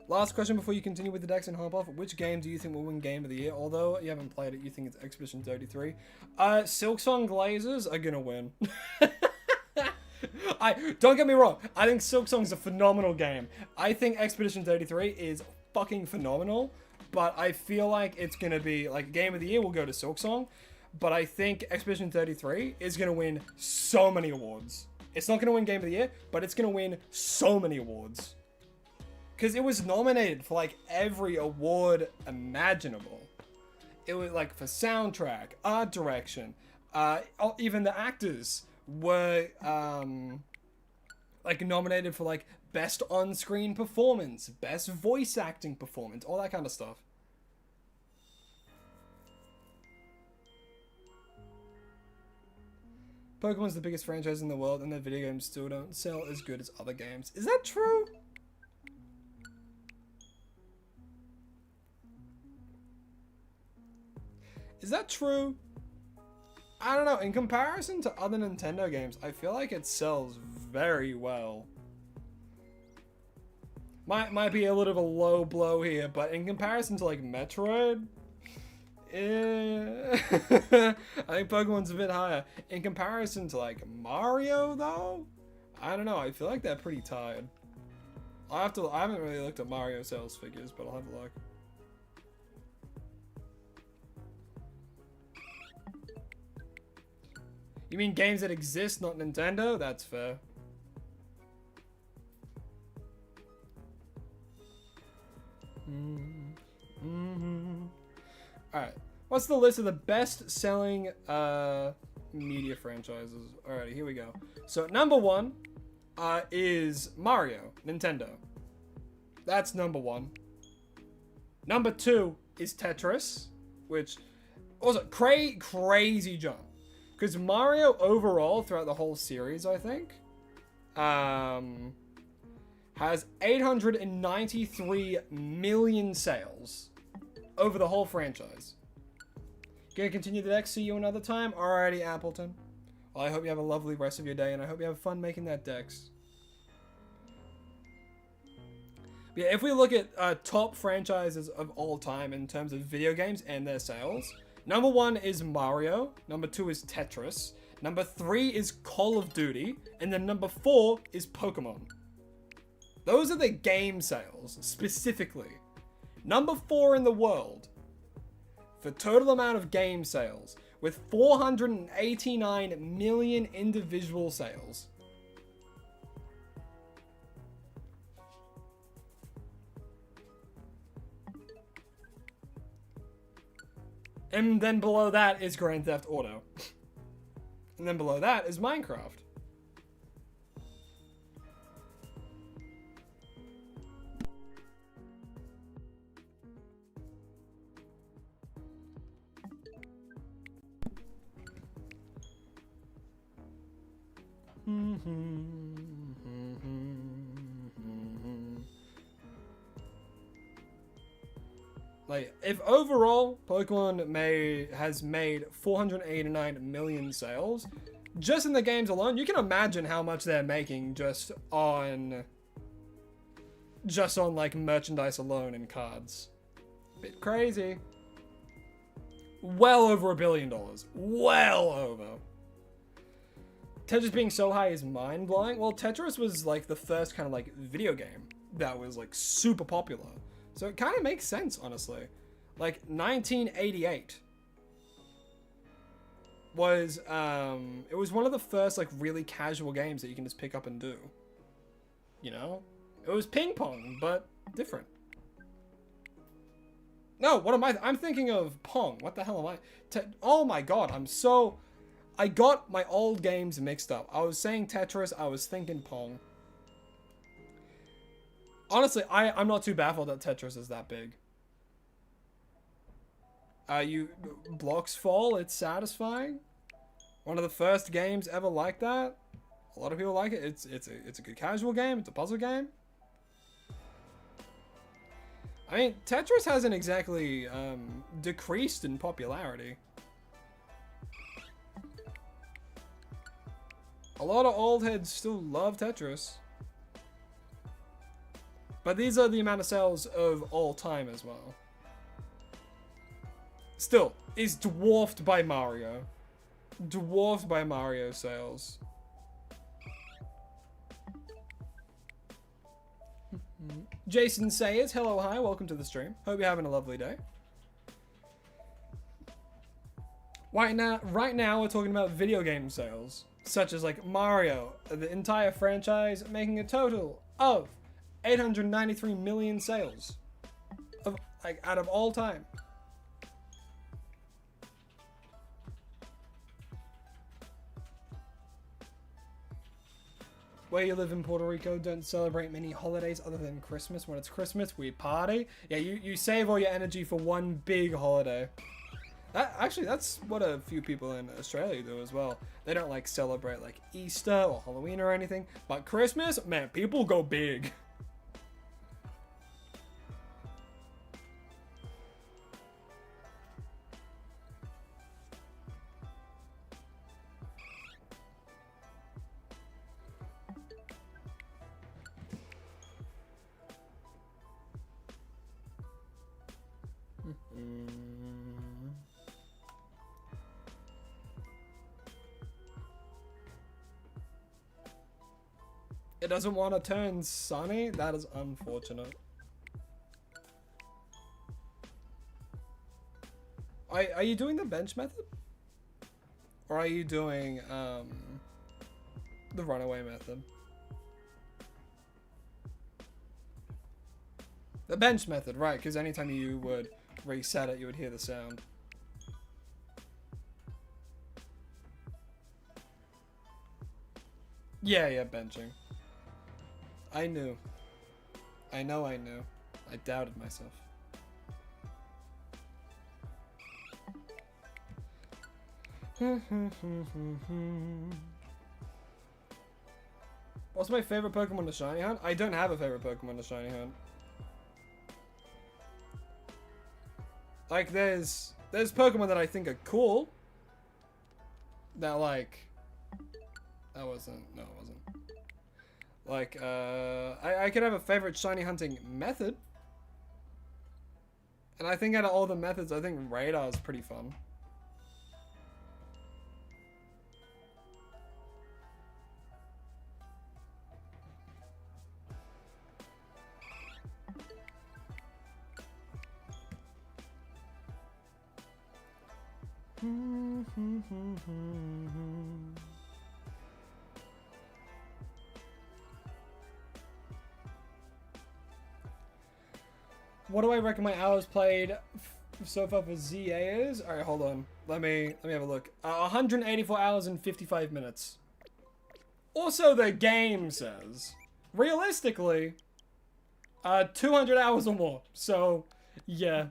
Last question before you continue with the decks and hop off. Which game do you think will win Game of the Year? Although you haven't played it, you think it's Expedition 33. Silksong Glazers are gonna win. Don't get me wrong, I think Silksong's a phenomenal game. I think Expedition 33 is fucking phenomenal, but I feel like it's gonna be, like, Game of the Year will go to Silksong, but I think Expedition 33 is gonna win so many awards. It's not gonna win Game of the Year, but it's gonna win so many awards. Because it was nominated for, like, every award imaginable. It was, like, for soundtrack, art direction, even the actors were, like, nominated for, like, best on-screen performance, best voice acting performance, all that kind of stuff. Pokemon's the biggest franchise in the world, and their video games still don't sell as good as other games. Is that true? Is that true? I don't know. In comparison to other Nintendo games, I feel like it sells very well. Might be a little bit of a low blow here, but in comparison to, like, Metroid, I think Pokemon's a bit higher. In comparison to, like, Mario, though, I don't know. I feel like they're pretty tied. I haven't really looked at Mario sales figures, but I'll have a look. You mean games that exist, not Nintendo? That's fair. Alright. What's the list of the best-selling media franchises. Alrighty, here we go. So number 1 is Mario, Nintendo. That's number 1. Number 2 is Tetris, which also crazy jump. Because Mario overall throughout the whole series, I think, has 893 million sales over the whole franchise. Gonna continue the deck, see you another time. Alrighty, Appleton. Well, I hope you have a lovely rest of your day, and I hope you have fun making that dex. But yeah, if we look at top franchises of all time in terms of video games and their sales, number 1 is Mario, number 2 is Tetris, number 3 is Call of Duty, and then number 4 is Pokemon. Those are the game sales, specifically. Number 4 in the world for total amount of game sales, with 489 million individual sales. And then below that is Grand Theft Auto. And then below that is Minecraft. Like, if overall Pokemon has made 489 million sales, just in the games alone, you can imagine how much they're making just on like merchandise alone and cards. Bit crazy. Well over $1 billion. Well over. Tetris being so high is mind-blowing. Well, Tetris was like the first kind of like video game that was like super popular. So it kind of makes sense, honestly. Like 1988 was it was one of the first like really casual games that you can just pick up and do. You know? It was ping pong, but different. No, what am I? I'm thinking of Pong. What the hell am I? Oh my god, I got my old games mixed up. I was saying Tetris, I was thinking Pong. Honestly, I'm not too baffled that Tetris is that big. Blocks fall, it's satisfying. One of the first games ever like that. A lot of people like it. It's a good casual game, it's a puzzle game. I mean, Tetris hasn't exactly decreased in popularity. A lot of old heads still love Tetris. But these are the amount of sales of all time as well. Still, is dwarfed by Mario. Dwarfed by Mario sales. Jason Sayers, hello, hi, welcome to the stream. Hope you're having a lovely day. Right now we're talking about video game sales, such as like Mario, the entire franchise making a total of 893 million sales of like out of all time. Where you live in Puerto Rico, don't celebrate many holidays other than Christmas. When it's Christmas, we party. Yeah, you save all your energy for one big holiday. Actually, that's what a few people in Australia do as well. They don't like celebrate like Easter or Halloween or anything, but Christmas, man, people go big. It doesn't want to turn sunny? That is unfortunate. Are you doing the bench method? Or are you doing the runaway method? The bench method, right, because anytime you would reset it, you would hear the sound. Yeah, benching. I knew. I know I knew. I doubted myself. What's my favorite Pokemon to shiny hunt? I don't have a favorite Pokemon to shiny hunt. Like, there's Pokemon that I think are cool. That, like... That wasn't... No, it wasn't. Like, I could have a favorite shiny hunting method. And I think out of all the methods, I think Radar is pretty fun. What do I reckon my hours played so far for ZA is? Alright, hold on. Let me have a look. 184 hours and 55 minutes. Also, the game says, realistically, 200 hours or more. So, yeah.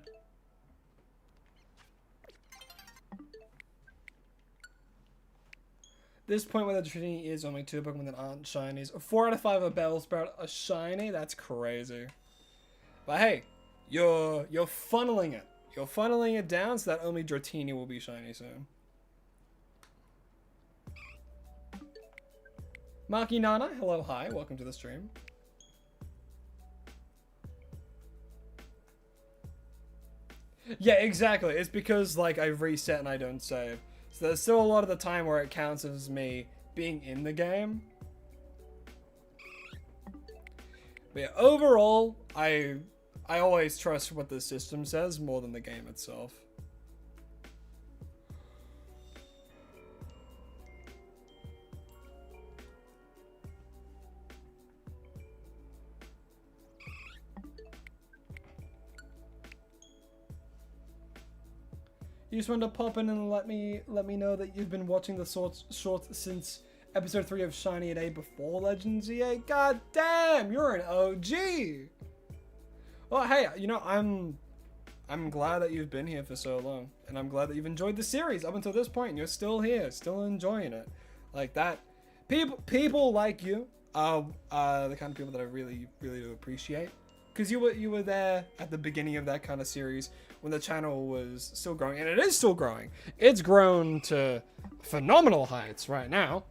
This point where the Trinity is only 2 Pokemon that aren't shinies. 4 out of 5 of Bellsprout are shiny. That's crazy. But hey, you're funneling it. You're funneling it down so that only Dratini will be shiny soon. Maki Nana, hello, hi, welcome to the stream. Yeah, exactly. It's because, like, I reset and I don't save. So there's still a lot of the time where it counts as me being in the game. But yeah, overall, I always trust what the system says more than the game itself. You just wanted to pop in and let me know that you've been watching the shorts since episode 3 of Shiny a Day before Legends EA. God damn, you're an OG. Well, hey, you know, I'm glad that you've been here for so long, and I'm glad that you've enjoyed the series up until this point. And you're still here, still enjoying it, like that. People like you are the kind of people that I really do appreciate, because you were there at the beginning of that kind of series when the channel was still growing, and it is still growing. It's grown to phenomenal heights right now.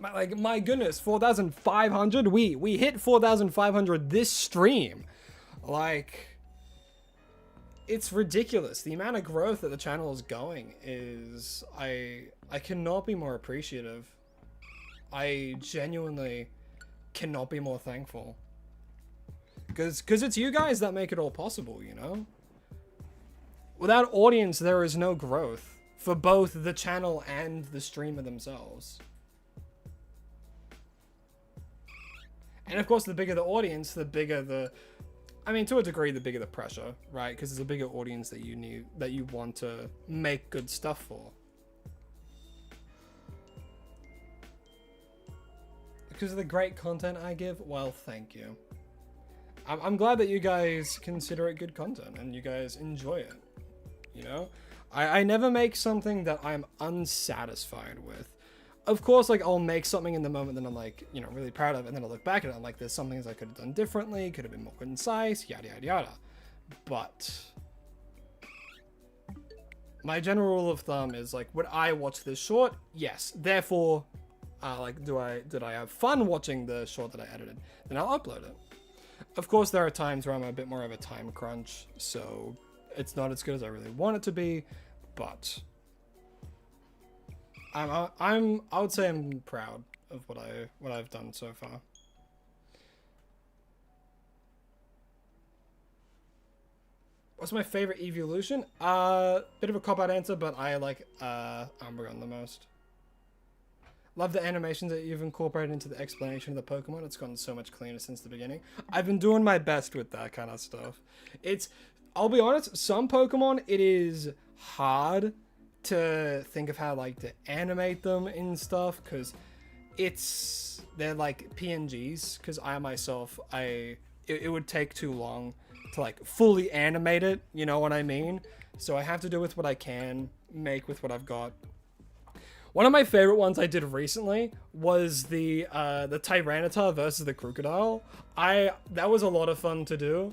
Like, my goodness, 4,500. We hit 4,500 this stream. Like, it's ridiculous. The amount of growth that the channel is going is, I cannot be more appreciative. I genuinely cannot be more thankful. Because it's you guys that make it all possible, you know? Without audience, there is no growth for both the channel and the streamer themselves. And of course, the bigger the audience, the bigger the... I mean, to a degree, the bigger the pressure, right? Because there's a bigger audience that you want to make good stuff for. Because of the great content I give, well, thank you. I'm glad that you guys consider it good content and you guys enjoy it. You know, I never make something that I'm unsatisfied with. Of course, like, I'll make something in the moment that I'm, like, you know, really proud of, and then I'll look back at it and, like, there's some things I could have done differently, could have been more concise, yada yada yada. But my general rule of thumb is, like, would I watch this short? Yes. Therefore, like, did I have fun watching the short that I edited? Then I'll upload it. Of course, there are times where I'm a bit more of a time crunch, so it's not as good as I really want it to be, but I would say I'm proud of what I've done so far. What's my favorite evolution? Bit of a cop-out answer, but I like Umbreon the most. Love the animations that you've incorporated into the explanation of the Pokemon. It's gotten so much cleaner since the beginning. I've been doing my best with that kind of stuff. I'll be honest, some Pokemon, it is hard to think of how, like, to animate them and stuff, because they're like PNGs, because I myself, it would take too long to like fully animate it, you know what I mean? So I have to do with what I can make with what I've got. One of my favorite ones I did recently was the Tyranitar versus the Crocodile. That was a lot of fun to do,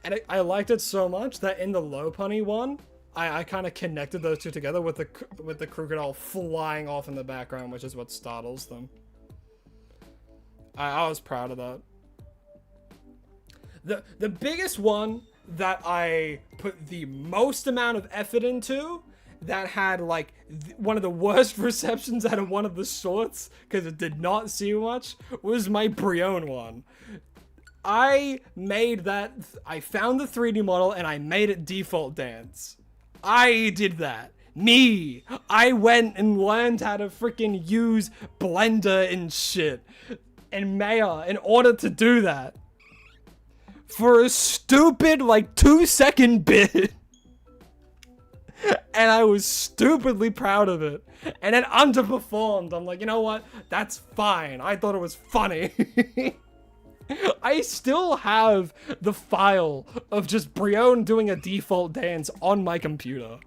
and I liked it so much that in the Lopunny one, I kind of connected those two together with the Crocodile flying off in the background, which is what startles them. I was proud of that. The biggest one that I put the most amount of effort into, that had like one of the worst receptions out of one of the sorts, because it did not see much, was my Brion one. I made that, I found the 3D model and I made it default dance. I did that. Me. I went and learned how to freaking use Blender and shit and Maya in order to do that. For a stupid like 2-second bit. And I was stupidly proud of it. And it underperformed. I'm like, you know what? That's fine. I thought it was funny. I still have the file of just Brion doing a default dance on my computer.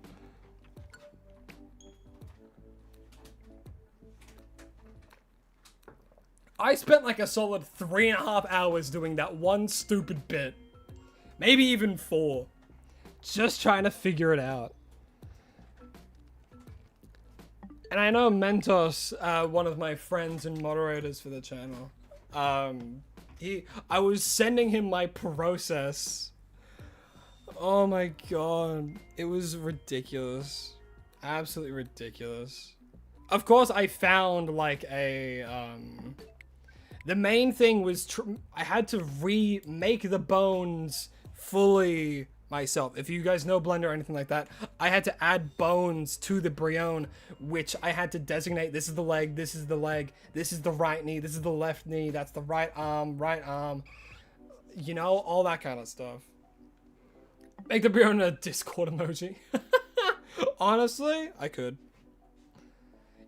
I spent like a solid 3.5 hours doing that one stupid bit. Maybe even 4. Just trying to figure it out. And I know Mentos, one of my friends and moderators for the channel, I was sending him my process. Oh my god. It was ridiculous. Absolutely ridiculous. Of course, I found like a, the main thing was I had to remake the bones fully myself. If you guys know Blender or anything like that, I had to add bones to the Brion, which I had to designate. This is the leg, this is the leg, this is the right knee, this is the left knee, that's the right arm, you know, all that kind of stuff. Make the Brion a Discord emoji. Honestly, I could.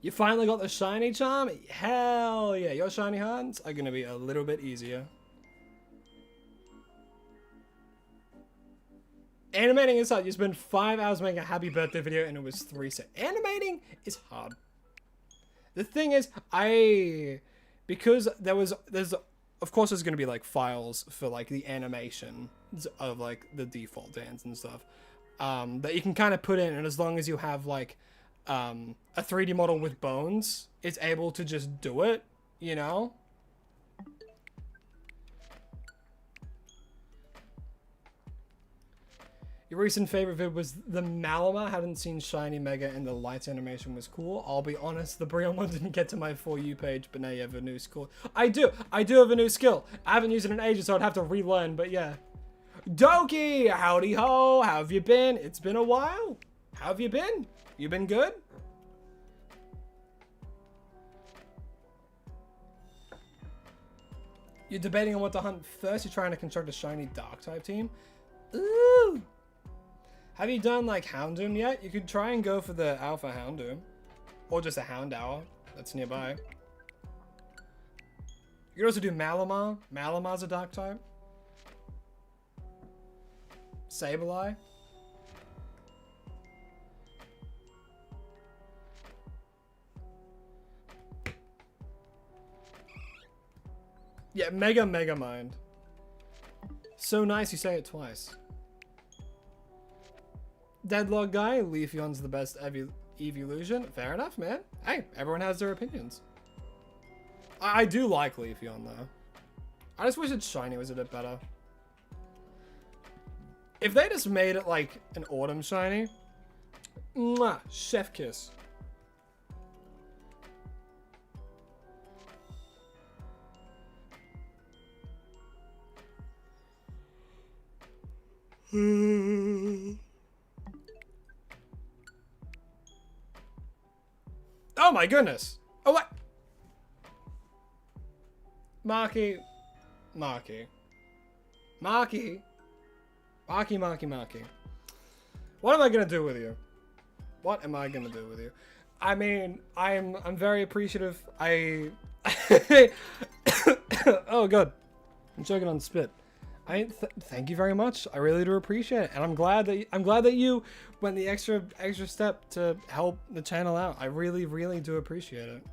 You finally got the shiny charm? Hell yeah, your shiny hands are gonna be a little bit easier. Animating is hard. You spent 5 hours making a happy birthday video and it was 3 seconds. Animating is hard. The thing is, because there's, of course there's going to be like files for like the animation of like the default dance and stuff, that you can kind of put in, and as long as you have like, a 3D model with bones, it's able to just do it, you know? Your recent favorite vid was the Malama. I haven't seen Shiny Mega, and the lights animation was cool. I'll be honest, the Brion one didn't get to my For You page, but now you have a new skill. I do have a new skill. I haven't used it in ages, so I'd have to relearn, but yeah. Doki, howdy ho, how have you been? It's been a while. How have you been? You been good? You're debating on what to hunt first. You're trying to construct a shiny dark type team. Ooh. Have you done like Houndoom yet? You could try and go for the Alpha Houndoom. Or just a Houndour that's nearby. You could also do Malamar. Malamar's a dark type. Sableye. Yeah, Mega Mind. So nice you say it twice. Deadlock guy, Leafeon's the best evolution. Fair enough, man. Hey, everyone has their opinions. I do like Leafeon though. I just wish its shiny was a bit better. If they just made it like an autumn shiny, mwah, chef kiss. Oh my goodness. Oh, what? Marky. What am I gonna do with you? What am I gonna do with you? I mean, I'm very appreciative. Oh god, I'm choking on spit. Thank you very much. I really do appreciate it, and I'm glad that you went the extra step to help the channel out. I really do appreciate it.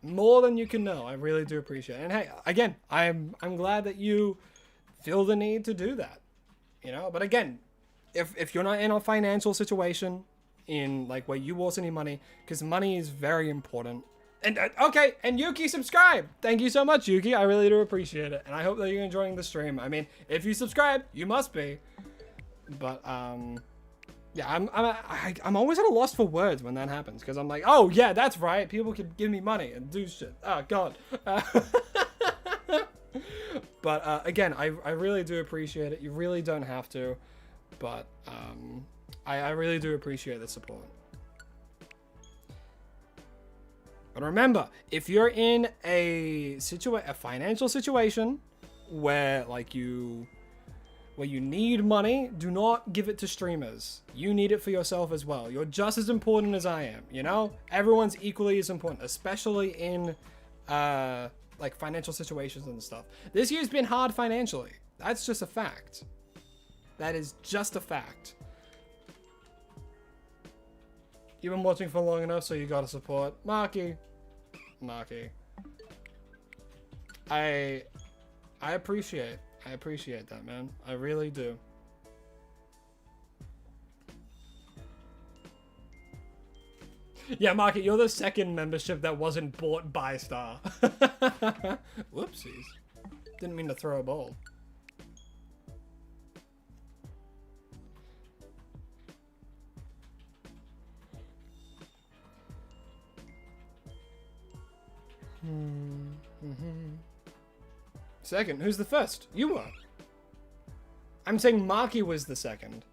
More than you can know. I really do appreciate it. And hey, again, I'm glad that you feel the need to do that. You know, but again, if you're not in a financial situation in like where you also need money, because money is very important. And okay, and Yuki, subscribe. Thank you so much, Yuki. I really do appreciate it, and I hope that you're enjoying the stream. I mean, if you subscribe, you must be. But yeah, I'm always at a loss for words when that happens, because I'm like, oh yeah, that's right. People could give me money and do shit. Oh god. But again, I really do appreciate it. You really don't have to, but I really do appreciate the support. But remember, if you're in a financial situation where like you need money, do not give it to streamers. You need it for yourself as well. You're just as important as I am, you know? Everyone's equally as important, especially in like financial situations and stuff. This year's been hard financially. That's just a fact. That is just a fact. You've been watching for long enough, so you gotta support. Marky. I appreciate that, man. I really do. Yeah, Marky, you're the second membership that wasn't bought by Star. Whoopsies. Didn't mean to throw a ball. Second? Who's the first? You were. I'm saying Marky was the second.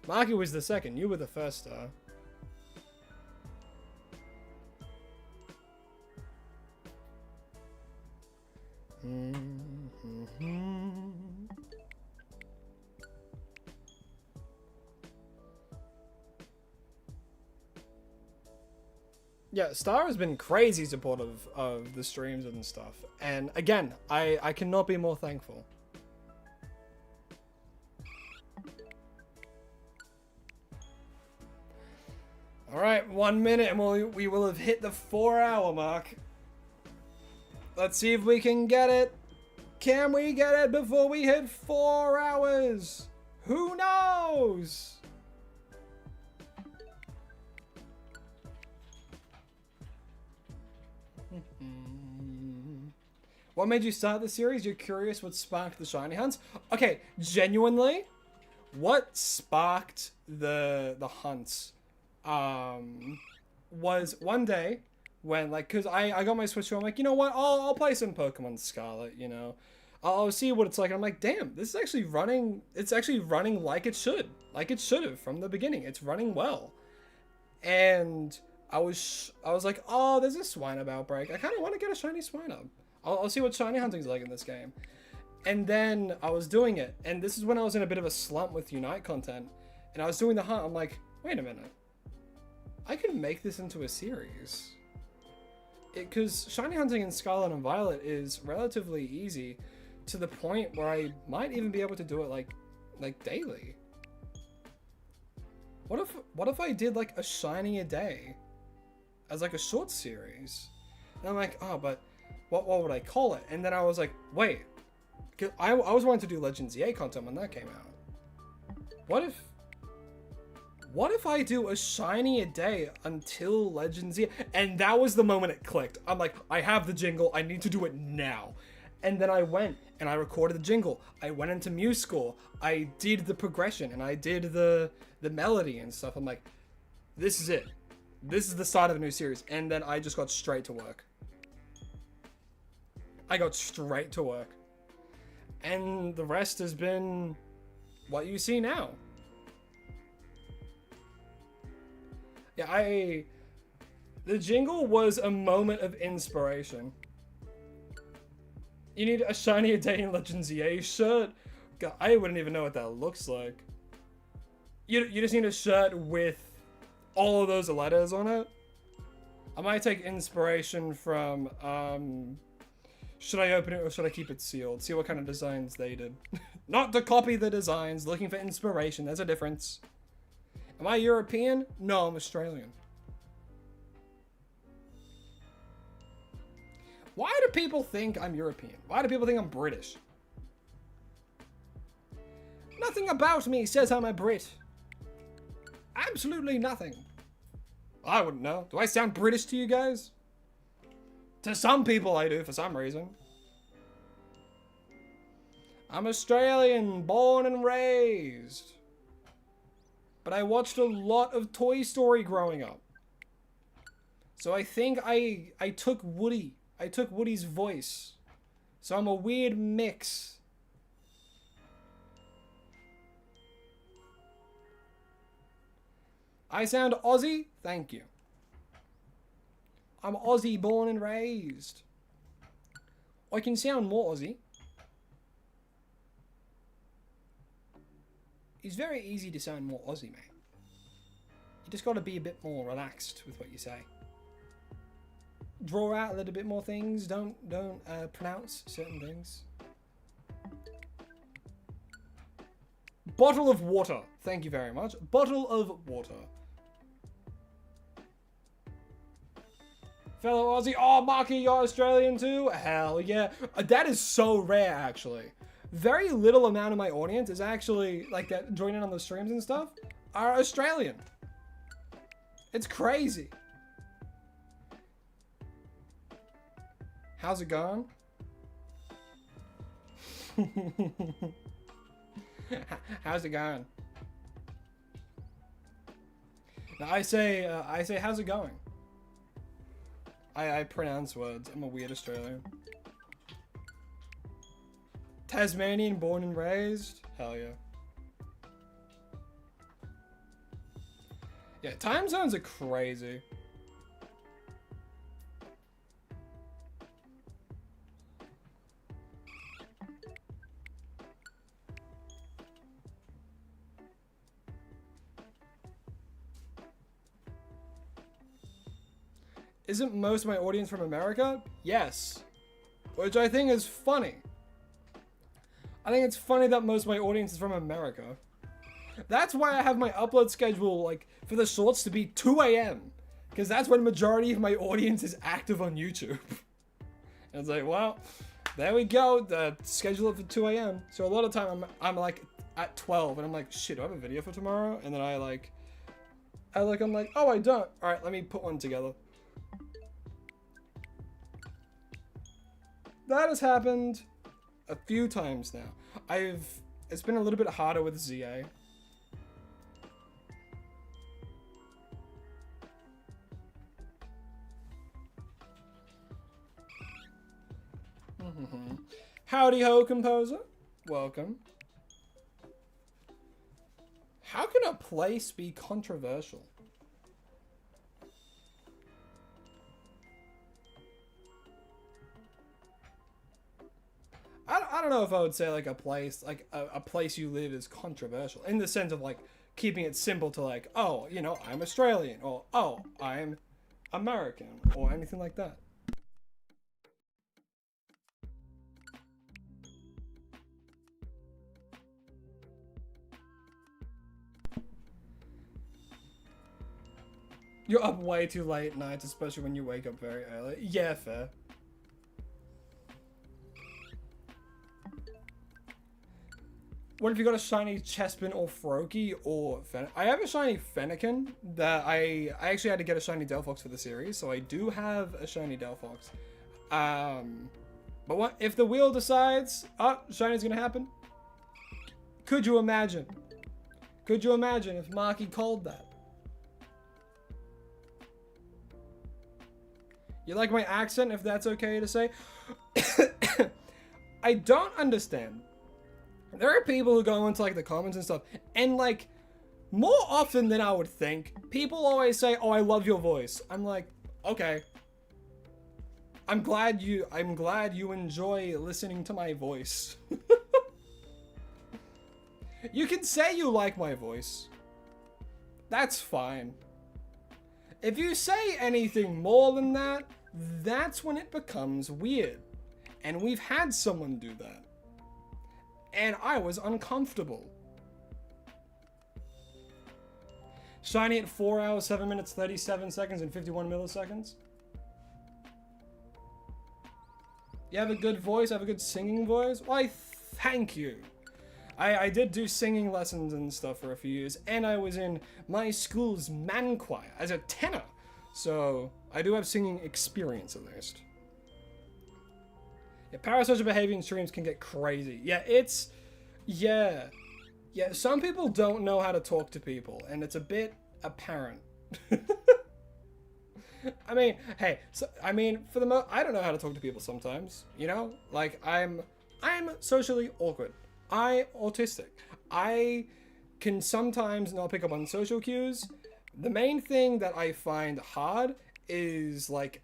Marky was the second. You were the first, Star. Yeah, Star has been crazy supportive of the streams and stuff. And again, I cannot be more thankful. Alright, 1 minute and we will have hit the 4-hour mark. Let's see if we can get it. Can we get it before we hit 4 hours? Who knows? What made you start the series? You're curious what sparked the shiny hunts? Okay, genuinely, what sparked the hunts was one day when, like, cause I got my Switch 2, I'm like, you know what, I'll play some Pokemon Scarlet, you know, I'll see what it's like. And I'm like, damn, this is actually running, it's actually running like it should have from the beginning. It's running well. And I was like, oh, there's a Swinub outbreak. I kind of want to get a shiny Swinub. I'll see what shiny hunting's like in this game. And then I was doing it, and this is when I was in a bit of a slump with Unite content, and I was doing the hunt. I'm like, wait a minute, I could make this into a series. Because shiny hunting in Scarlet and Violet is relatively easy, to the point where I might even be able to do it like daily. What if I did like a shiny a day as like a short series? And I'm like, oh, but what would I call it? And then I was like, wait, 'cause I was wanting to do Legends EA content when that came out. What if I do a shiny a day until Legends EA? And that was the moment it clicked. I'm like, I have the jingle, I need to do it now. And then I went and I recorded the jingle. I went into MuseScore. I did the progression and I did the melody and stuff. I'm like, this is it. This is the start of a new series. And then I just got straight to work. I got straight to work. And the rest has been what you see now. Yeah, the jingle was a moment of inspiration. You need a shiny Dating Legends EA shirt? God, I wouldn't even know what that looks like. You just need a shirt with all of those letters on it. I might take inspiration from, should I open it or should I keep it sealed? See what kind of designs they did. Not to copy the designs, looking for inspiration. There's a difference. Am I European? No, I'm Australian. Why do people think I'm European? Why do people think I'm British? Nothing about me says I'm a Brit. Absolutely nothing. I wouldn't know. Do I sound British to you guys? To some people I do, for some reason. I'm Australian, born and raised. But I watched a lot of Toy Story growing up. So I think I took Woody. I took Woody's voice. So I'm a weird mix. I sound Aussie? Thank you. I'm Aussie born and raised. I can sound more Aussie. It's very easy to sound more Aussie, mate. You just gotta be a bit more relaxed with what you say. Draw out a little bit more things. Don't pronounce certain things. Bottle of water. Thank you very much. Bottle of water. Fellow Aussie. Oh, Marky, you're Australian too? Hell yeah. That is so rare, actually. Very little amount of my audience is actually, like, that joining on the streams and stuff, are Australian. It's crazy. How's it going? How's it going? Now I say, how's it going? I pronounce words. I'm a weird Australian. Tasmanian, born and raised? Hell yeah. Yeah, time zones are crazy. Isn't most of my audience from America? Yes. Which I think is funny. I think it's funny that most of my audience is from America. That's why I have my upload schedule, like, for the shorts to be 2 a.m. Because that's when the majority of my audience is active on YouTube. And it's like, well, there we go. Schedule it for 2 a.m. So a lot of time I'm like at 12 and I'm like, shit, do I have a video for tomorrow? And then I'm like, oh, I don't. All right, let me put one together. That has happened a few times now. It's been a little bit harder with ZA. Howdy ho, composer. Welcome. How can a place be controversial? I don't know if I would say like a place you live is controversial in the sense of like keeping it simple to like, oh, you know, I'm Australian, or oh, I'm American, or anything like that. You're up way too late nights, especially when you wake up very early. Yeah, fair. What if you got a shiny Chespin or Froakie or I have a shiny Fennekin that I actually had to get a shiny Delphox for the series, so I do have a shiny Delphox. But what if the wheel decides, oh, shiny's gonna happen? Could you imagine? Could you imagine if Marky called that? You like my accent, if that's okay to say? I don't understand. There are people who go into like the comments and stuff, and like more often than I would think, people always say, oh, I love your voice. I'm like, okay. I'm glad you enjoy listening to my voice. You can say you like my voice. That's fine. If you say anything more than that, that's when it becomes weird. And we've had someone do that. And I was uncomfortable. Shiny at 4 hours, 7 minutes, 37 seconds, and 51 milliseconds. You have a good voice, I have a good singing voice. Why, thank you. I did do singing lessons and stuff for a few years, and I was in my school's man choir as a tenor. So, I do have singing experience at least. Yeah, parasocial behavior in streams can get crazy. Yeah, yeah, some people don't know how to talk to people, and it's a bit apparent. I mean, hey, I don't know how to talk to people sometimes, you know? Like, I'm socially awkward. Autistic. I can sometimes not pick up on social cues. The main thing that I find hard is, like,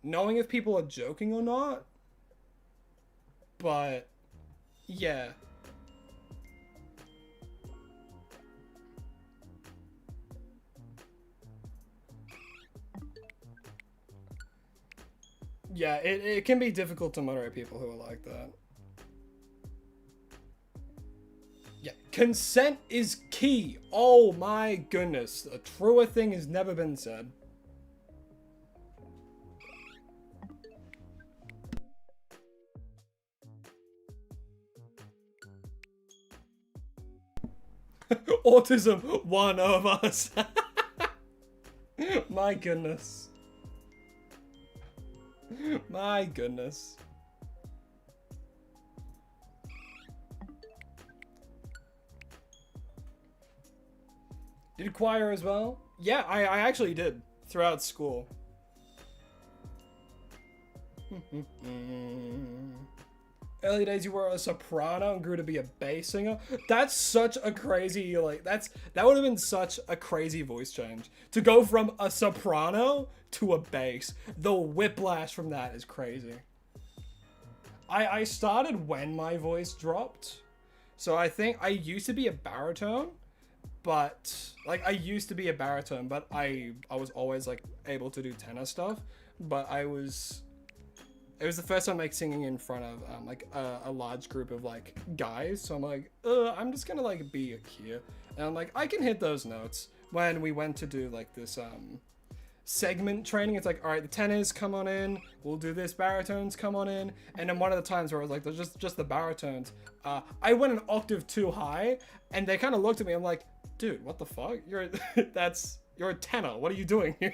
knowing if people are joking or not. But, yeah. Yeah, it can be difficult to moderate people who are like that. Yeah, consent is key. Oh my goodness. A truer thing has never been said. Autism, one of us. My goodness. My goodness. Did choir as well? Yeah, I actually did throughout school. Early days you were a soprano and grew to be a bass singer. That's such a crazy, like, that would have been such a crazy voice change. To go from a soprano to a bass. The whiplash from that is crazy. I started when my voice dropped. So I think I used to be a baritone. But, like, I used to be a baritone, but I was always, like, able to do tenor stuff. But it was the first time, like, singing in front of, like, a large group of, like, guys. So I'm like, I'm just gonna, like, be here. And I'm like, I can hit those notes. When we went to do, like, this, segment training, it's like, all right, the tenors come on in, we'll do this, baritones come on in. And then one of the times where I was like, there's just the baritones, I went an octave too high, and they kind of looked at me. I'm like, dude, what the fuck? You're a tenor. What are you doing here?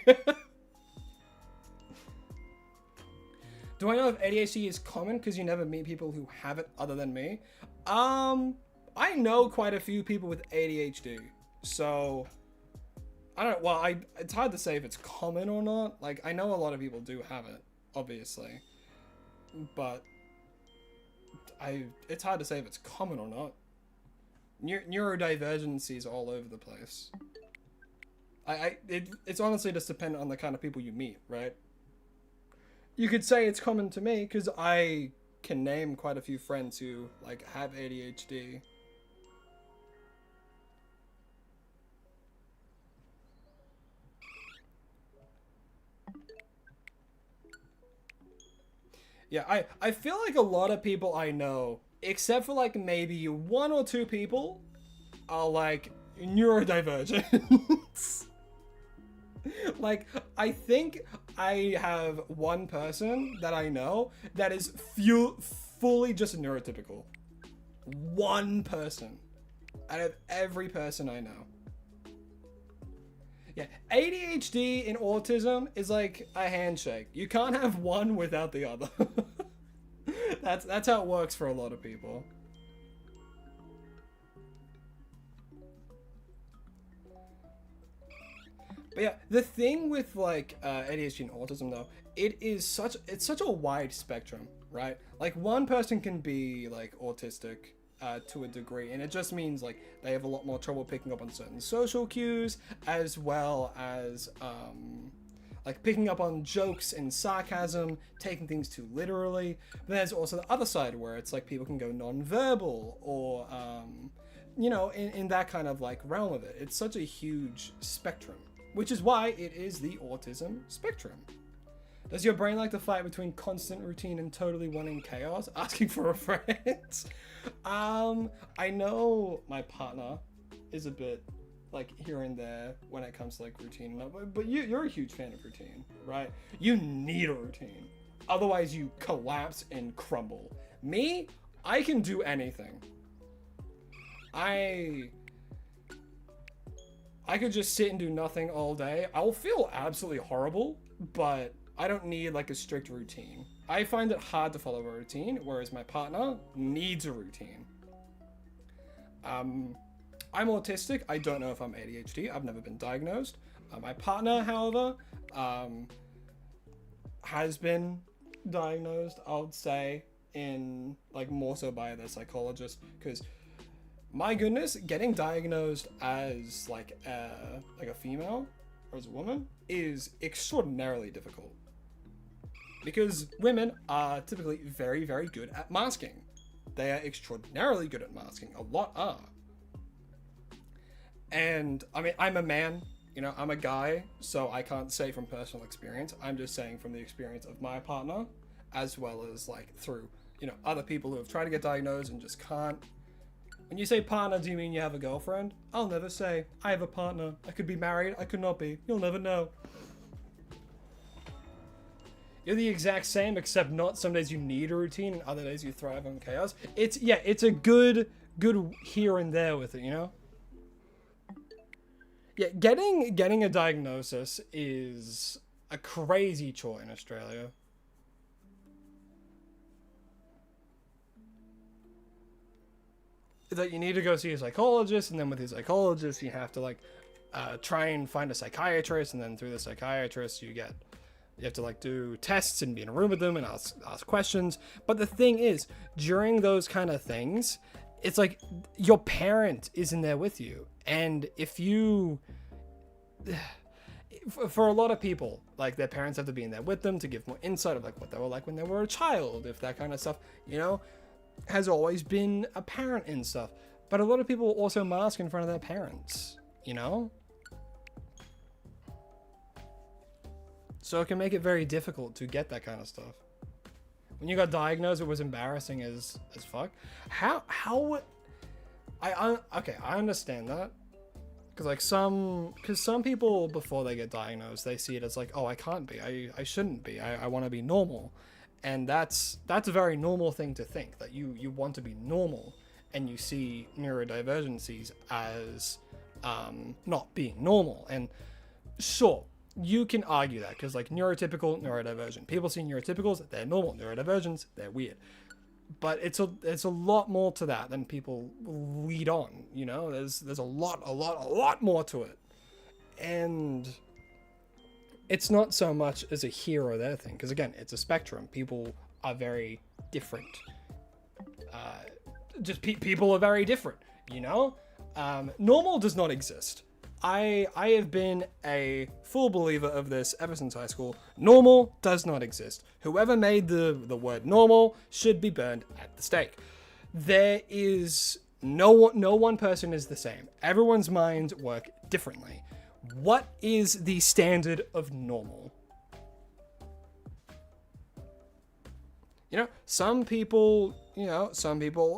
Do I know if ADHD is common because you never meet people who have it other than me? I know quite a few people with ADHD, so I don't know. Well, it's hard to say if it's common or not. Like, I know a lot of people do have it, obviously, but it's hard to say if it's common or not. Neurodivergencies all over the place. It's honestly just dependent on the kind of people you meet, right? You could say it's common to me because I can name quite a few friends who, like, have ADHD. Yeah, I feel like a lot of people I know, except for, like, maybe 1 or 2 people, are, like, neurodivergent. Like, I think I have one person that I know that is fully just neurotypical. One person out of every person I know. Yeah, ADHD and autism is like a handshake. You can't have one without the other. That's how it works for a lot of people. But yeah, the thing with, like, ADHD and autism, though, it's such a wide spectrum, right? Like, one person can be, like, autistic to a degree, and it just means, like, they have a lot more trouble picking up on certain social cues, as well as like picking up on jokes and sarcasm, taking things too literally. But there's also the other side where it's like people can go non-verbal or, you know, in that kind of like realm of it. It's such a huge spectrum, which is why it is the autism spectrum. Does your brain like to fight between constant routine and totally wanting chaos? Asking for a friend? I know my partner is a bit like here and there when it comes to like routine, but you're a huge fan of routine, right? You need a routine, otherwise you collapse and crumble. Me, I can do anything. I could just sit and do nothing all day. I'll feel absolutely horrible, but I don't need like a strict routine. I find it hard to follow a routine, whereas my partner needs a routine. I'm autistic. I don't know if I'm ADHD. I've never been diagnosed. My partner, however, has been diagnosed, I would say, in like more so by the psychologist, because my goodness, getting diagnosed as like a female or as a woman is extraordinarily difficult, because women are typically very, very good at masking. They are extraordinarily good at masking. A lot are. And I mean, I'm a man, you know, I'm a guy, so I can't say from personal experience. I'm just saying from the experience of my partner, as well as like through, you know, other people who have tried to get diagnosed and just can't. When you say partner, do you mean you have a girlfriend? I'll never say. I have a partner. I could be married. I could not be. You'll never know. You're the exact same, except not some days you need a routine and other days you thrive on chaos. It's a good here and there with it, you know? Yeah, getting a diagnosis is a crazy chore in Australia. That you need to go see a psychologist, and then with your psychologist you have to like try and find a psychiatrist, and then through the psychiatrist you have to like do tests and be in a room with them and ask questions. But the thing is, during those kind of things, it's like your parent isn't there with you, and if you, for a lot of people, like their parents have to be in there with them to give more insight of like what they were like when they were a child, if that kind of stuff, you know, has always been apparent and stuff. But a lot of people also mask in front of their parents, you know? So it can make it very difficult to get that kind of stuff. When you got diagnosed, it was embarrassing as fuck. How okay, I understand that. Because some people before they get diagnosed, they see it as like, oh, I can't be, I shouldn't be, I want to be normal. And that's a very normal thing to think, that you want to be normal, and you see neurodivergencies as not being normal. And sure, you can argue that, because like neurotypical, neurodivergent. People see neurotypicals, they're normal. Neurodivergents, they're weird. But it's a lot more to that than people lead on, you know? There's a lot more to it. And it's not so much as a here or there thing, because again, it's a spectrum. People are very different. People are very different, you know? Normal does not exist. I have been a full believer of this ever since high school. Normal does not exist. Whoever made the word normal should be burned at the stake. There is no one person is the same. Everyone's minds work differently. What is the standard of normal? You know, some people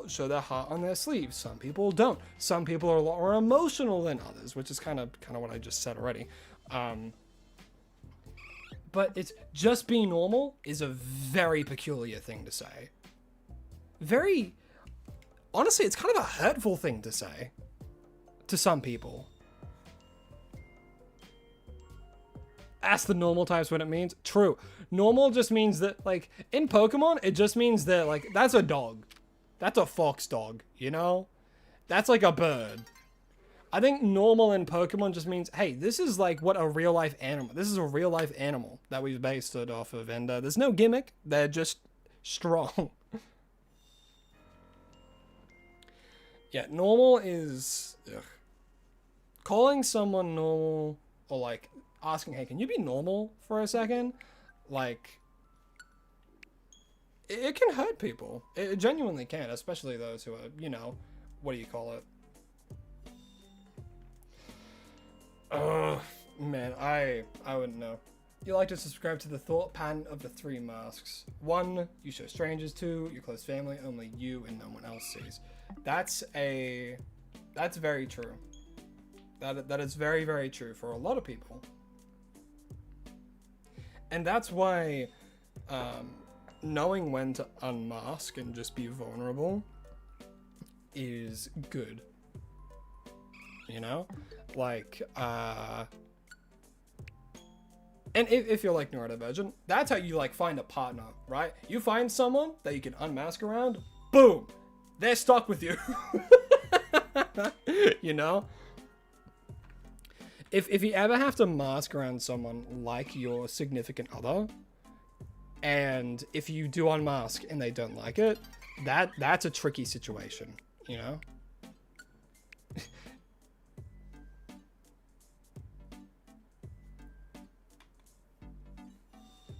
show their heart on their sleeves. Some people don't. Some people are a lot more emotional than others, which is kind of what I just said already. But it's just being normal is a very peculiar thing to say. Honestly, it's kind of a hurtful thing to say to some people. Ask the normal types what it means. True. Normal just means that, like, in Pokemon, it just means that, like, that's a dog. That's a fox dog, you know? That's like a bird. I think normal in Pokemon just means, hey, this is like what a real life animal. This is a real life animal that we've based it off of, and there's no gimmick. They're just strong. Yeah, normal is... Ugh. Calling someone normal, or like asking, hey, can you be normal for a second? Like, it can hurt people. It genuinely can, especially those who are, you know, what do you call it? Man, I wouldn't know. You like to subscribe to the thought pattern of the 3 masks. 1, you show strangers. 2, your close family, only you and no one else sees. That's very true. That is very, very true for a lot of people. And that's why knowing when to unmask and just be vulnerable is good. You know? Like, and if you're like neurodivergent, that's how you like find a partner, right? You find someone that you can unmask around, boom, they're stuck with you. You know? If you ever have to mask around someone like your significant other, and if you do unmask and they don't like it, that's a tricky situation, you know?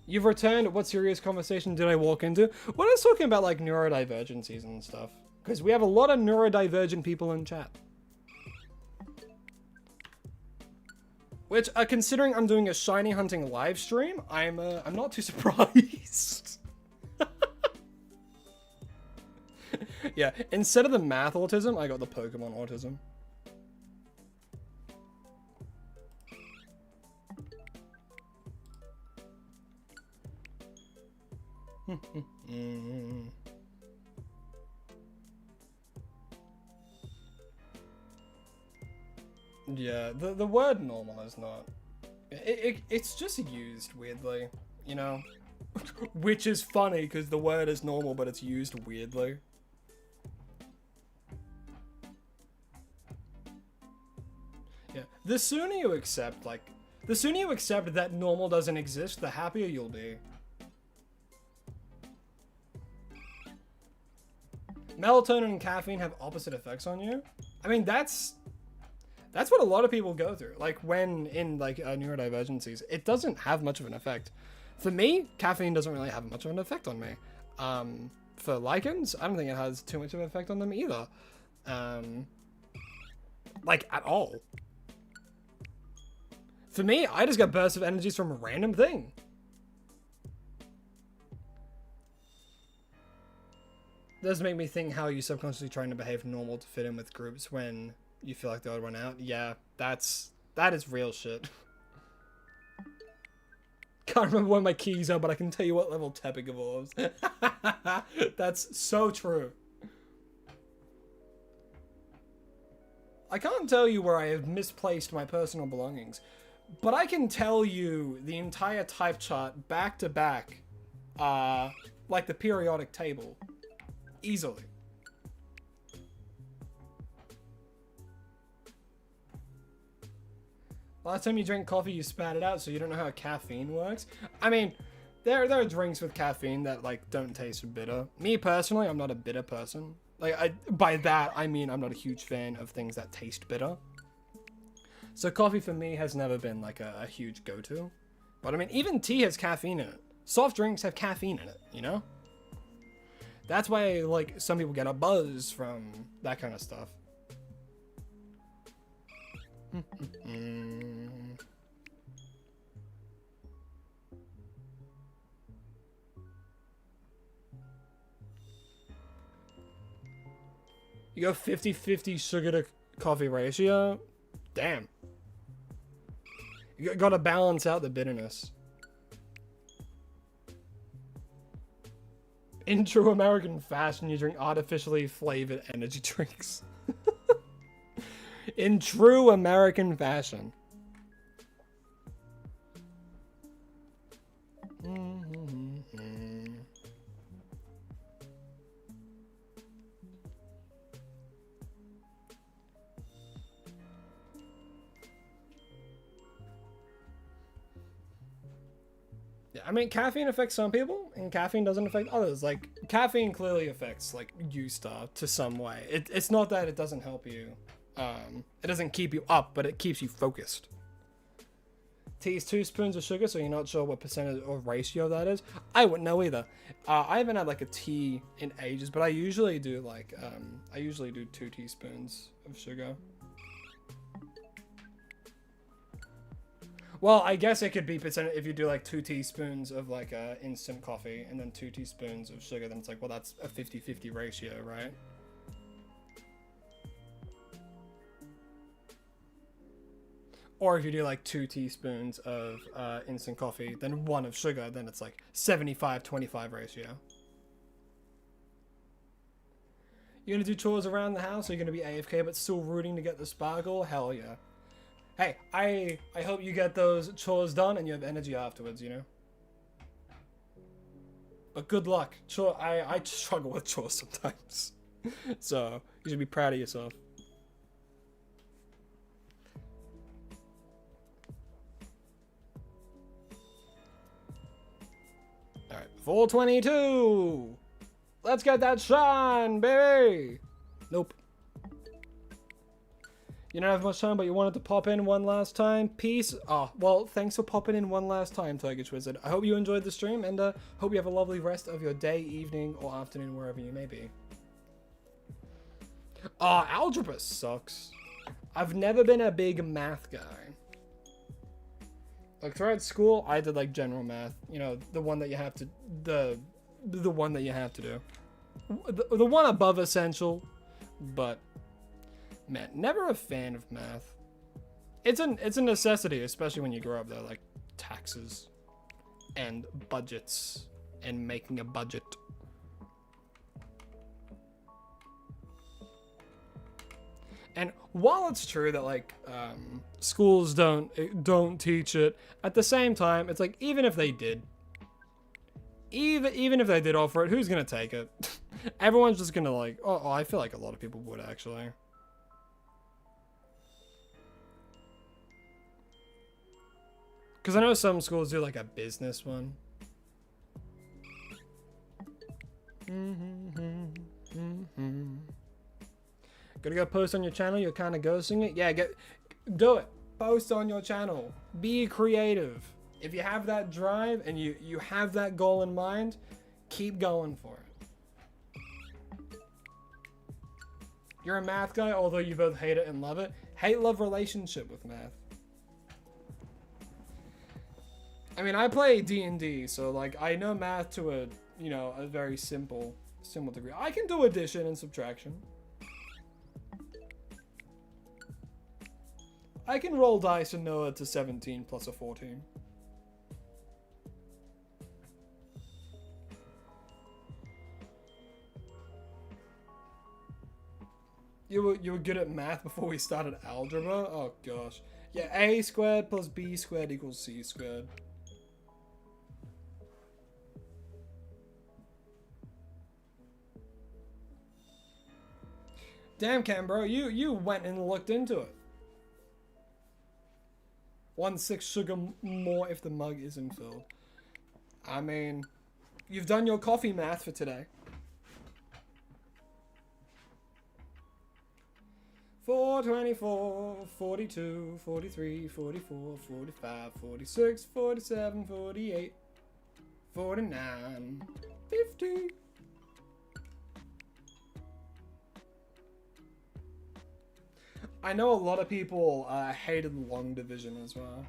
You've returned. What serious conversation did I walk into? Well, I was talking about like neurodivergencies and stuff, because we have a lot of neurodivergent people in chat. Which, considering I'm doing a shiny hunting live stream, I'm not too surprised. Yeah, instead of the math autism, I got the Pokemon autism. Yeah, the word normal is not. It's just used weirdly, you know? Which is funny because the word is normal, but it's used weirdly. Yeah, the sooner you accept that normal doesn't exist, the happier you'll be. Melatonin and caffeine have opposite effects on you. I mean, that's what a lot of people go through. Like when in like neurodivergencies, it doesn't have much of an effect. For me, caffeine doesn't really have much of an effect on me. For lichens, I don't think it has too much of an effect on them either. Like at all. For me, I just get bursts of energies from a random thing. Does make me think, how are you subconsciously trying to behave normal to fit in with groups when you feel like the odd one out? Yeah, that is real shit. Can't remember what my keys are, but I can tell you what level Tepic evolves. That's so true. I can't tell you where I have misplaced my personal belongings, but I can tell you the entire type chart back to back, like the periodic table. Easily. Last time you drank coffee, you spat it out, so you don't know how caffeine works? I mean, there are drinks with caffeine that, like, don't taste bitter. Me, personally, I'm not a bitter person. Like, by that, I mean I'm not a huge fan of things that taste bitter. So coffee, for me, has never been, like, a huge go-to. But, I mean, even tea has caffeine in it. Soft drinks have caffeine in it, you know? That's why, like, some people get a buzz from that kind of stuff. You go 50-50 sugar to coffee ratio? Damn. You gotta balance out the bitterness. In true American fashion, you drink artificially flavored energy drinks. In true American fashion. Yeah, I mean, caffeine affects some people, and caffeine doesn't affect others. Like, caffeine clearly affects, like, you star to some way. It's not that it doesn't help you. It doesn't keep you up, but it keeps you focused. Tea is 2 spoons of sugar, so you're not sure what percentage or ratio that is. I wouldn't know either. I haven't had like a tea in ages, but I usually do like, I usually do 2 teaspoons of sugar. Well, I guess it could be percent if you do like 2 teaspoons of like instant coffee and then 2 teaspoons of sugar, then it's like, well, that's a 50-50 ratio, right? Or if you do like 2 teaspoons of instant coffee, then 1 of sugar, then it's like 75-25 ratio. You're gonna do chores around the house, or you're gonna be AFK but still rooting to get the sparkle? Hell yeah. Hey, I hope you get those chores done and you have energy afterwards, you know? But good luck. I struggle with chores sometimes. So, you should be proud of yourself. Alright, 422! Let's get that shine, baby! Nope. You don't have much time, but you wanted to pop in one last time. Peace. Oh, well, thanks for popping in one last time, Turkish Wizard. I hope you enjoyed the stream, and hope you have a lovely rest of your day, evening, or afternoon, wherever you may be. Algebra sucks. I've never been a big math guy. Like, throughout school, I did, like, general math. You know, the one that you have to... The one that you have to do. The one above essential, but... Man, never a fan of math. It's a necessity, especially when you grow up, though, like taxes and budgets and making a budget. And while it's true that like schools don't teach it, at the same time, it's like even if they did, even if they did offer it, who's gonna take it? Everyone's just gonna like, oh, I feel like a lot of people would actually. Because I know some schools do like a business one. Gonna go post on your channel, you're kind of ghosting it? Yeah, do it. Post on your channel. Be creative. If you have that drive and you have that goal in mind, keep going for it. You're a math guy, although you both hate it and love it. Hate-love relationship with math. I mean, I play D&D, so like I know math to a, you know, a very simple degree. I can do addition and subtraction. I can roll dice and know it's a 17 plus a 14. You were good at math before we started algebra? Oh gosh. Yeah, a squared plus b squared equals c squared. Damn, Cam, bro, you went and looked into it. 1/6 sugar more if the mug isn't filled. I mean, you've done your coffee math for today. 4, 24, 42, 43, 44, 45, 46, 47, 48, 49, 50. I know a lot of people hated long division as well.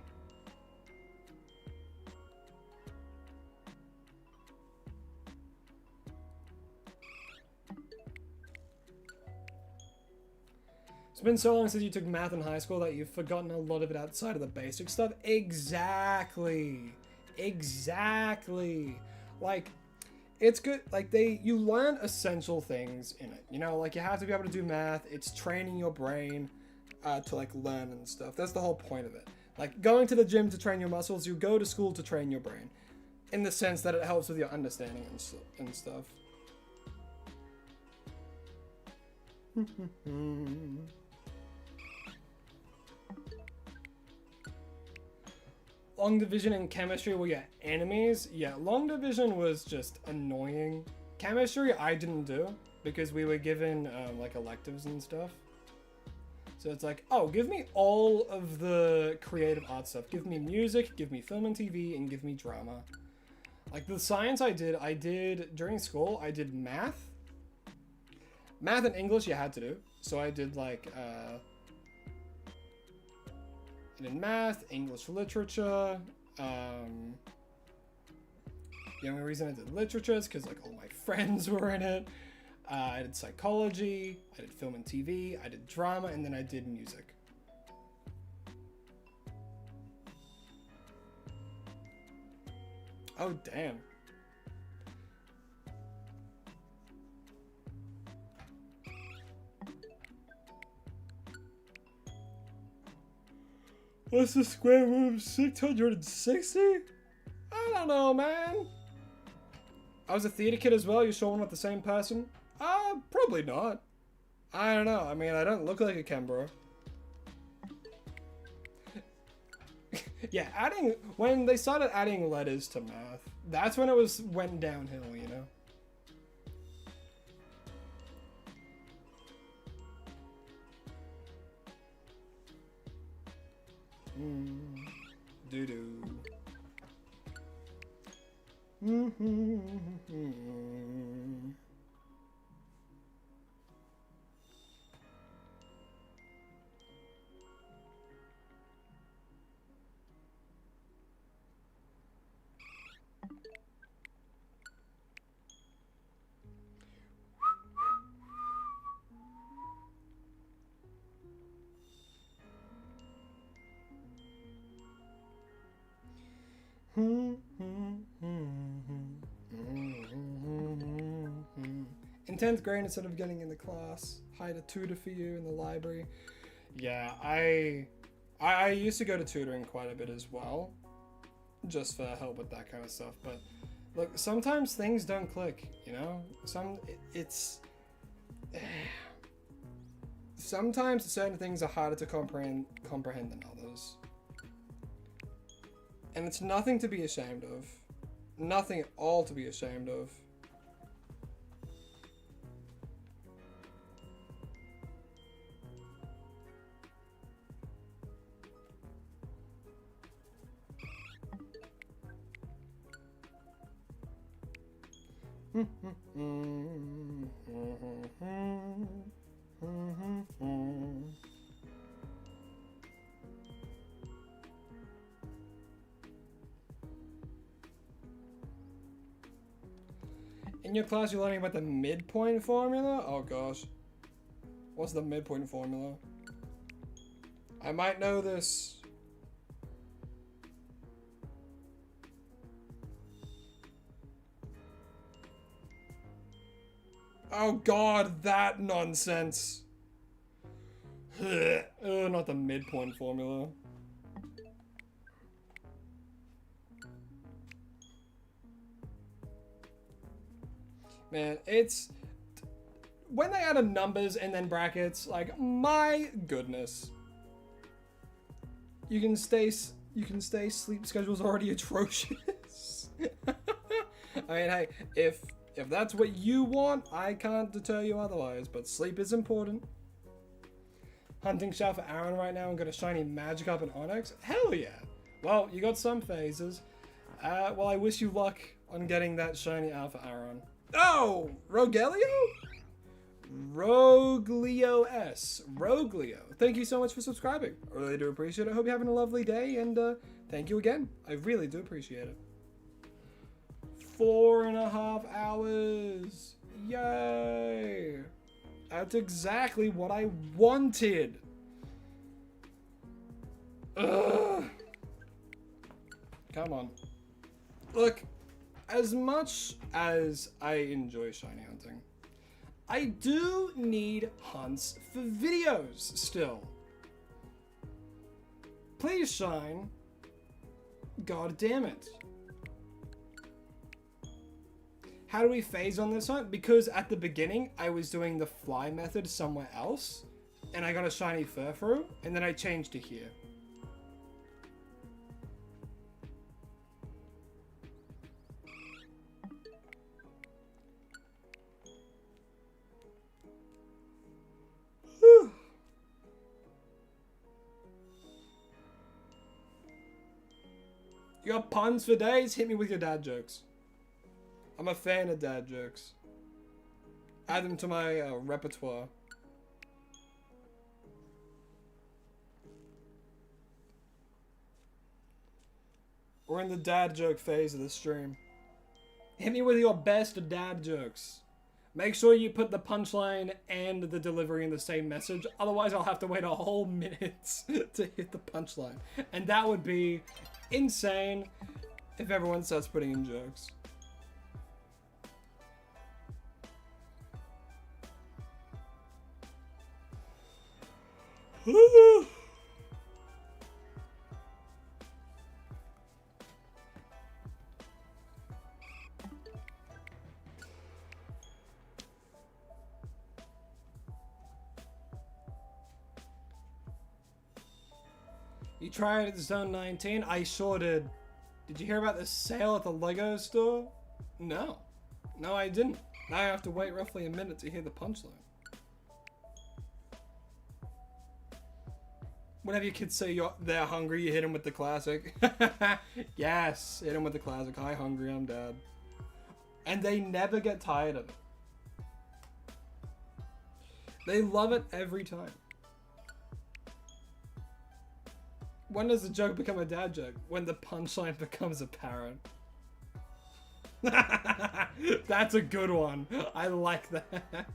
It's been so long since you took math in high school that you've forgotten a lot of it outside of the basic stuff. Exactly. Exactly. Like, it's good, like you learn essential things in it. You know, like you have to be able to do math. It's training your brain to like learn and stuff. That's the whole point of it. Like going to the gym to train your muscles, you go to school to train your brain. In the sense that it helps with your understanding and stuff. Long division in chemistry were your enemies? Yeah, long division was just annoying. Chemistry I didn't do because we were given like electives and stuff. So it's like, oh, give me all of the creative art stuff. Give me music, give me film and TV, and give me drama. Like the science I did during school, I did math. Math and English you had to do. So I did like, I did math, English literature. The only reason I did literature is because like all my friends were in it. I did psychology, I did film and TV, I did drama, and then I did music. Oh, damn. What's the square root of 660? I don't know, man. I was a theater kid as well. You sure we're not the same person? Probably not. I don't know. I mean, I don't look like a Canberra. Yeah, when they started adding letters to math, that's when it went downhill, you know? Doo-doo. In 10th grade, instead of getting in the class, hired a tutor for you in the library. Yeah, I used to go to tutoring quite a bit as well, just for help with that kind of stuff. But look, sometimes things don't click, you know? Sometimes certain things are harder to comprehend than others. And it's nothing to be ashamed of. Nothing at all to be ashamed of. In your class, you're learning about the midpoint formula? Oh gosh. What's the midpoint formula? I might know this. Oh god, that nonsense. Not the midpoint formula. Man, it's... when they added numbers and then brackets, like, my goodness. You can stay, sleep schedule's already atrocious. I mean, hey, if that's what you want, I can't deter you otherwise, but sleep is important. Hunting shell for Aaron right now and got a shiny Magikarp and Onyx? Hell yeah. Well, you got some phases. Well, I wish you luck on getting that shiny Alpha Aaron. Oh! Rogelio? Roglio S. Roglio. Thank you so much for subscribing. I really do appreciate it. I hope you're having a lovely day, and thank you again. I really do appreciate it. 4.5 hours. Yay. That's exactly what I wanted. Ugh. Come on. Look, as much as I enjoy shiny hunting, I do need hunts for videos still. Please shine. God damn it. How do we phase on this one? Because at the beginning, I was doing the fly method somewhere else, and I got a shiny Furfrou, and then I changed to here. You got puns for days? Hit me with your dad jokes. I'm a fan of dad jokes. Add them to my repertoire. We're in the dad joke phase of the stream. Hit me with your best dad jokes. Make sure you put the punchline and the delivery in the same message. Otherwise, I'll have to wait a whole minute to hit the punchline. And that would be insane if everyone starts putting in jokes. You tried it at Zone 19? I sure did. Did you hear about the sale at the Lego store? No. No, I didn't. Now I have to wait roughly a minute to hear the punchline. Whenever your kids say they're hungry, you hit them with the classic. Yes, hit them with the classic. Hi, hungry, I'm dad. And they never get tired of it. They love it every time. When does the joke become a dad joke? When the punchline becomes apparent. That's a good one. I like that.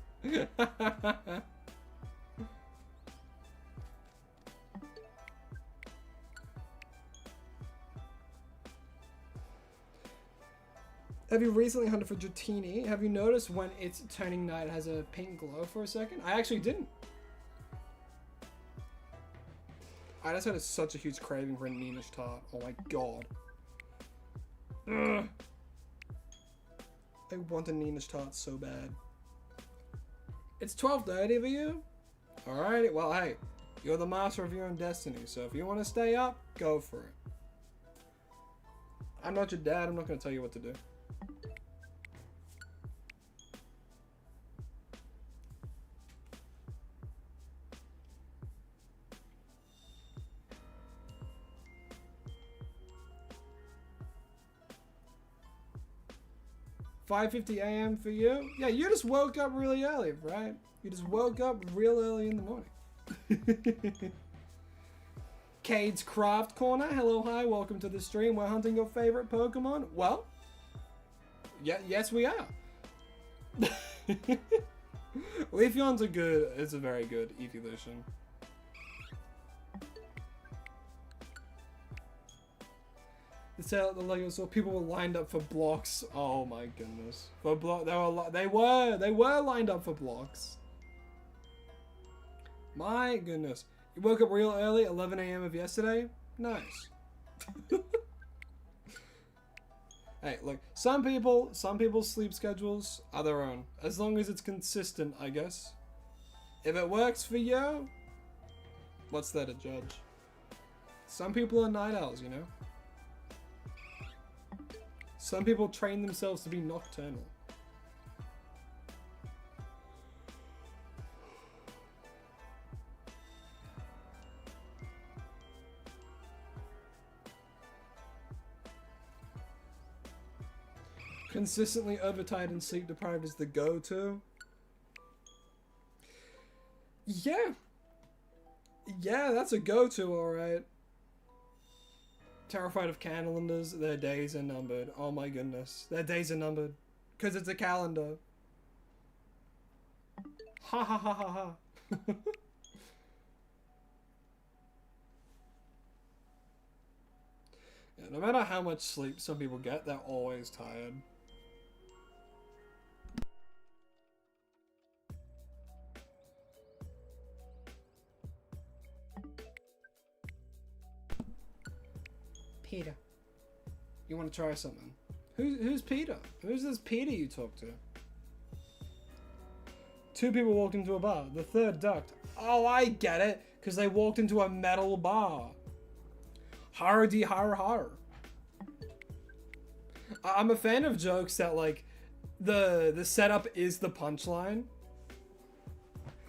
Have you recently hunted for Dratini? Have you noticed when it's turning night it has a pink glow for a second? I actually didn't. I just had such a huge craving for a Ninish tart. Oh my god. Ugh. I want a Ninish tart so bad. It's 12:30 for you? Alright, well hey, you're the master of your own destiny, so if you want to stay up, go for it. I'm not your dad, I'm not going to tell you what to do. $5:50 a.m. for you? Yeah, you just woke up really early, right? You just woke up real early in the morning. Cade's Craft Corner. Hello, hi, welcome to the stream. We're hunting your favorite Pokemon. Well, yeah, yes we are. Leafeon's it's a very good evolution. The sale at the Lego store, people were lined up for blocks. Oh my goodness. For they were lined up for blocks. My goodness. You woke up real early, 11 a.m. of yesterday? Nice. Hey, look, some people's sleep schedules are their own. As long as it's consistent, I guess. If it works for you, what's there to judge? Some people are night owls, you know? Some people train themselves to be nocturnal. Consistently overtired and sleep deprived is the go-to. Yeah. Yeah, that's a go-to, alright. Terrified of calendars, their days are numbered. Oh my goodness. Their days are numbered. Because it's a calendar. Ha ha ha ha ha. Yeah, no matter how much sleep some people get, they're always tired. Peter. You want to try something? Who's Peter? Who's this Peter you talk to? Two people walked into a bar. The third ducked. Oh, I get it. Because they walked into a metal bar. Har-de har. I'm a fan of jokes that like the setup is the punchline.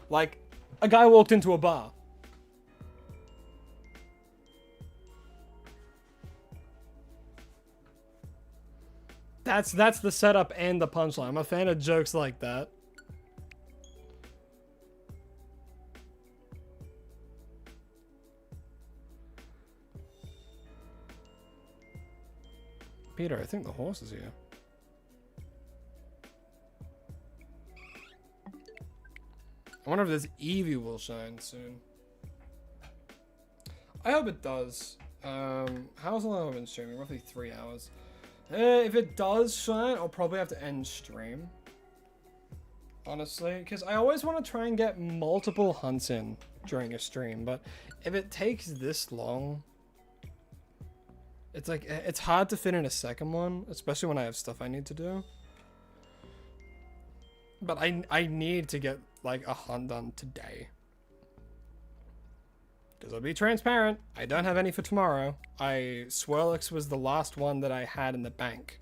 Like a guy walked into a bar. That's the setup and the punchline. I'm a fan of jokes like that. Peter, I think the horse is here. I wonder if this Eevee will shine soon. I hope it does. How long have I been streaming? Roughly 3 hours. If it does shine, I'll probably have to end stream. Honestly, because I always want to try and get multiple hunts in during a stream, but if it takes this long, it's like, it's hard to fit in a second one, especially when I have stuff I need to do. But I need to get like a hunt done today. Because I'll be transparent, I don't have any for tomorrow. Swirlix was the last one that I had in the bank.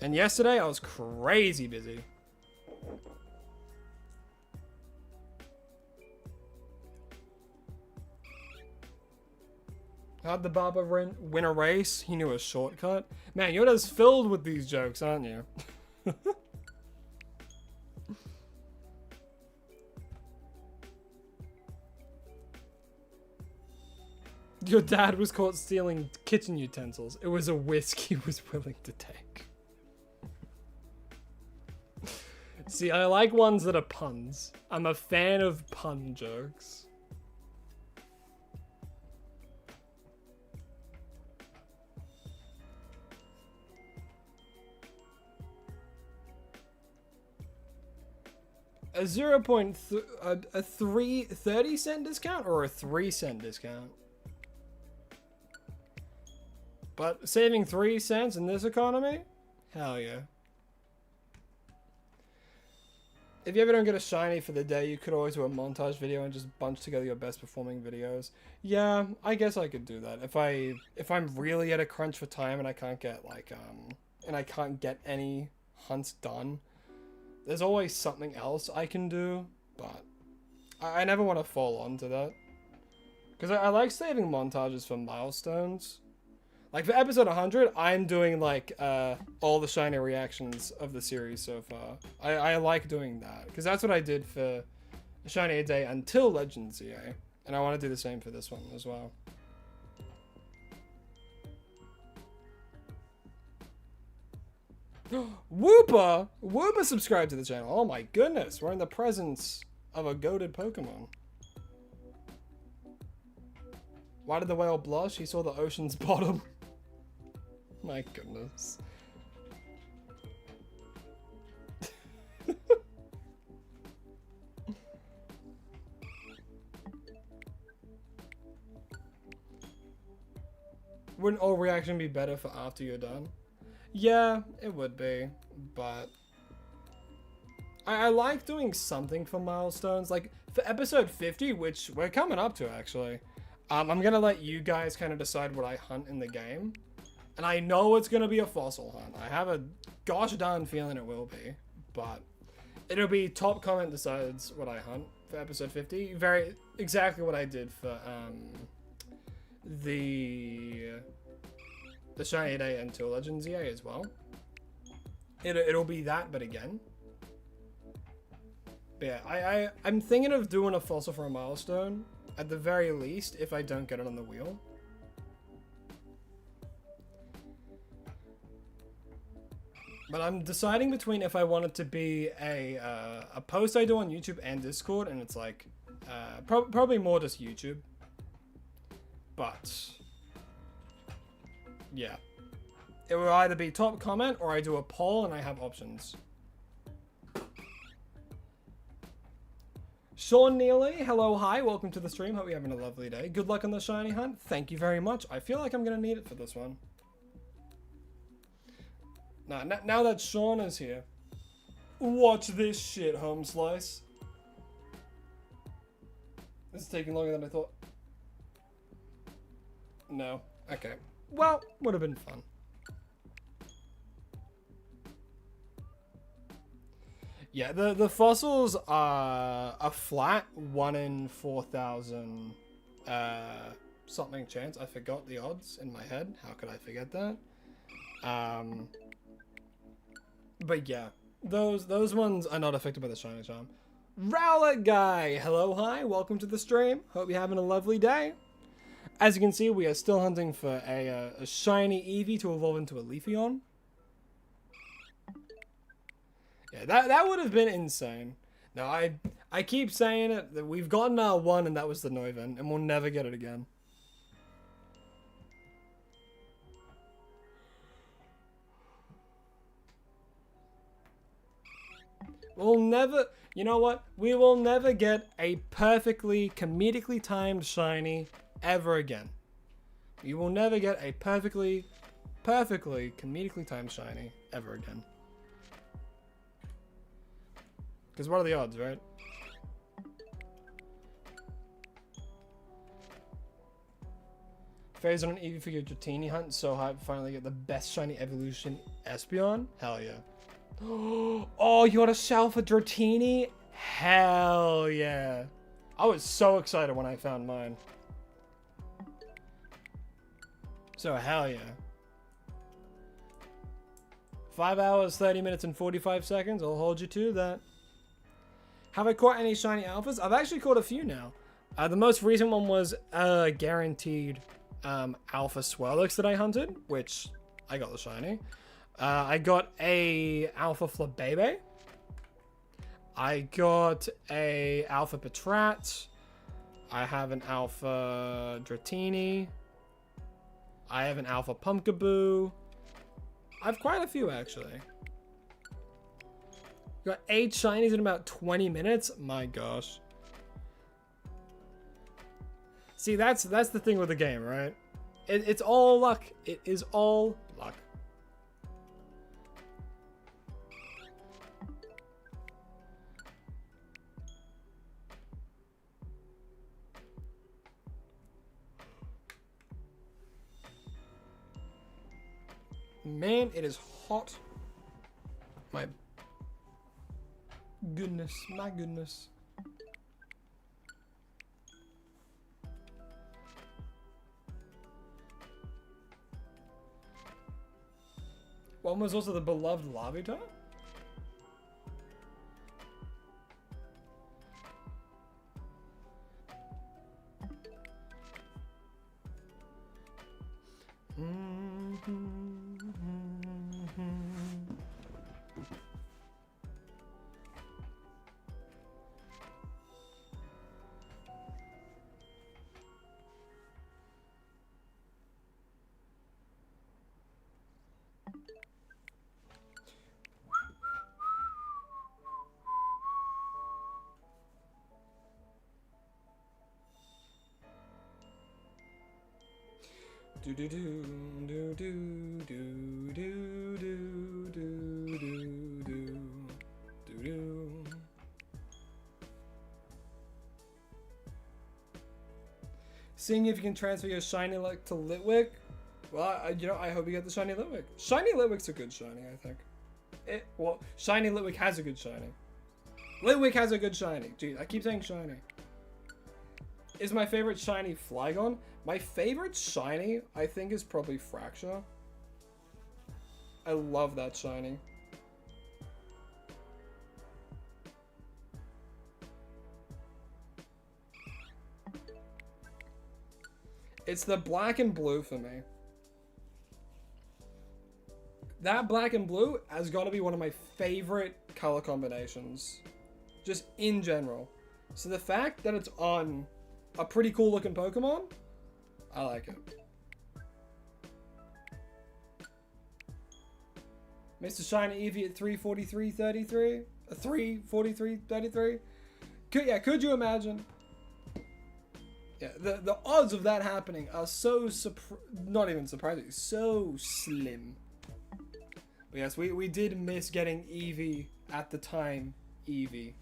And yesterday I was crazy busy. How'd the barber win a race? He knew a shortcut. Man, you're just filled with these jokes, aren't you? Your dad was caught stealing kitchen utensils. It was a risk he was willing to take. See, I like ones that are puns. I'm a fan of pun jokes. A 30 cent discount or a 3 cent discount? But saving 3 cents in this economy? Hell yeah. If you ever don't get a shiny for the day, you could always do a montage video and just bunch together your best performing videos. Yeah, I guess I could do that. If I'm really at a crunch for time and I can't get like and I can't get any hunts done, there's always something else I can do, but I never want to fall onto that. Because I like saving montages for milestones. Like for episode 100, I'm doing like all the shiny reactions of the series so far. I like doing that because that's what I did for Shiny a Day until Legends EA, and I want to do the same for this one as well. Wooper! Wooper subscribed to the channel. Oh my goodness, we're in the presence of a goated Pokemon. Why did the whale blush? He saw the ocean's bottom. My goodness. Wouldn't all reaction be better for after you're done? Yeah, it would be, but I like doing something for milestones. Like for episode 50, which we're coming up to actually, I'm gonna let you guys kind of decide what I hunt in the game. And I know it's gonna be a fossil hunt. I have a gosh darn feeling it will be, but it'll be top comment decides what I hunt for episode 50. Very exactly what I did for the Shiny Day until Legends EA as well. It'll be that, but again. But yeah, I'm thinking of doing a fossil for a milestone at the very least if I don't get it on the wheel. But I'm deciding between if I want it to be a post I do on YouTube and Discord, and it's like probably more just YouTube. But yeah, it will either be top comment or I do a poll and I have options. Sean Neely, hello, hi, welcome to the stream. Hope you're having a lovely day. Good luck on the shiny hunt. Thank you very much. I feel like I'm gonna need it for this one. Now that Sean is here, watch this shit, home slice. This is taking longer than I thought. No. Okay. Well, would have been fun. Yeah, the fossils are a flat 1 in 4,000 something chance. I forgot the odds in my head. How could I forget that? But yeah, those ones are not affected by the shiny charm. Rowlet guy, hello, hi, welcome to the stream. Hope you're having a lovely day. As you can see, we are still hunting for a shiny Eevee to evolve into a Leafeon. Yeah, that would have been insane. No, I keep saying it, that we've gotten our one, and that was the Noivern, and we'll never get it again. We'll never, you know what? We will never get a perfectly comedically timed shiny ever again. You will never get a perfectly comedically timed shiny ever again. Because what are the odds, right? Phase on an Eevee for your Dratini hunt, so high finally get the best shiny evolution Espeon? Hell yeah. Oh, you got a shell for Dratini? Hell yeah. I was so excited when I found mine. So hell yeah. 5 hours, 30 minutes, and 45 seconds. I'll hold you to that. Have I caught any shiny alphas? I've actually caught a few now. The most recent one was guaranteed alpha Swirlix that I hunted, which I got the shiny. I got a alpha Flabebe. I got a alpha Patrat. I have an alpha Dratini. I have an alpha Pumpkaboo. I have quite a few actually. Got 8 shinies in about 20 minutes. My gosh. See, that's the thing with the game, right? It's all luck. It is all luck. Man, it is hot. My goodness, my goodness. One was also the beloved Larvitar? Do do do do do do do do do do do do. Seeing if you can transfer your shiny luck to Litwick. Well, I hope you get the shiny Litwick. Shiny Litwick's a good shiny, I think. Well, shiny Litwick has a good shiny. Litwick has a good shiny. Geez, I keep saying shiny. Is my favorite shiny Flygon? My favorite shiny, I think, is probably Fracture. I love that shiny. It's the black and blue for me. That black and blue has got to be one of my favorite color combinations. Just in general. So the fact that it's on a pretty cool looking Pokemon, I like it. Mr. Shiny Eevee at 343.33? 343.33? Could you imagine? Yeah, the odds of that happening are so not even surprising, so slim. But yes, we did miss getting Eevee at the time, Eevee.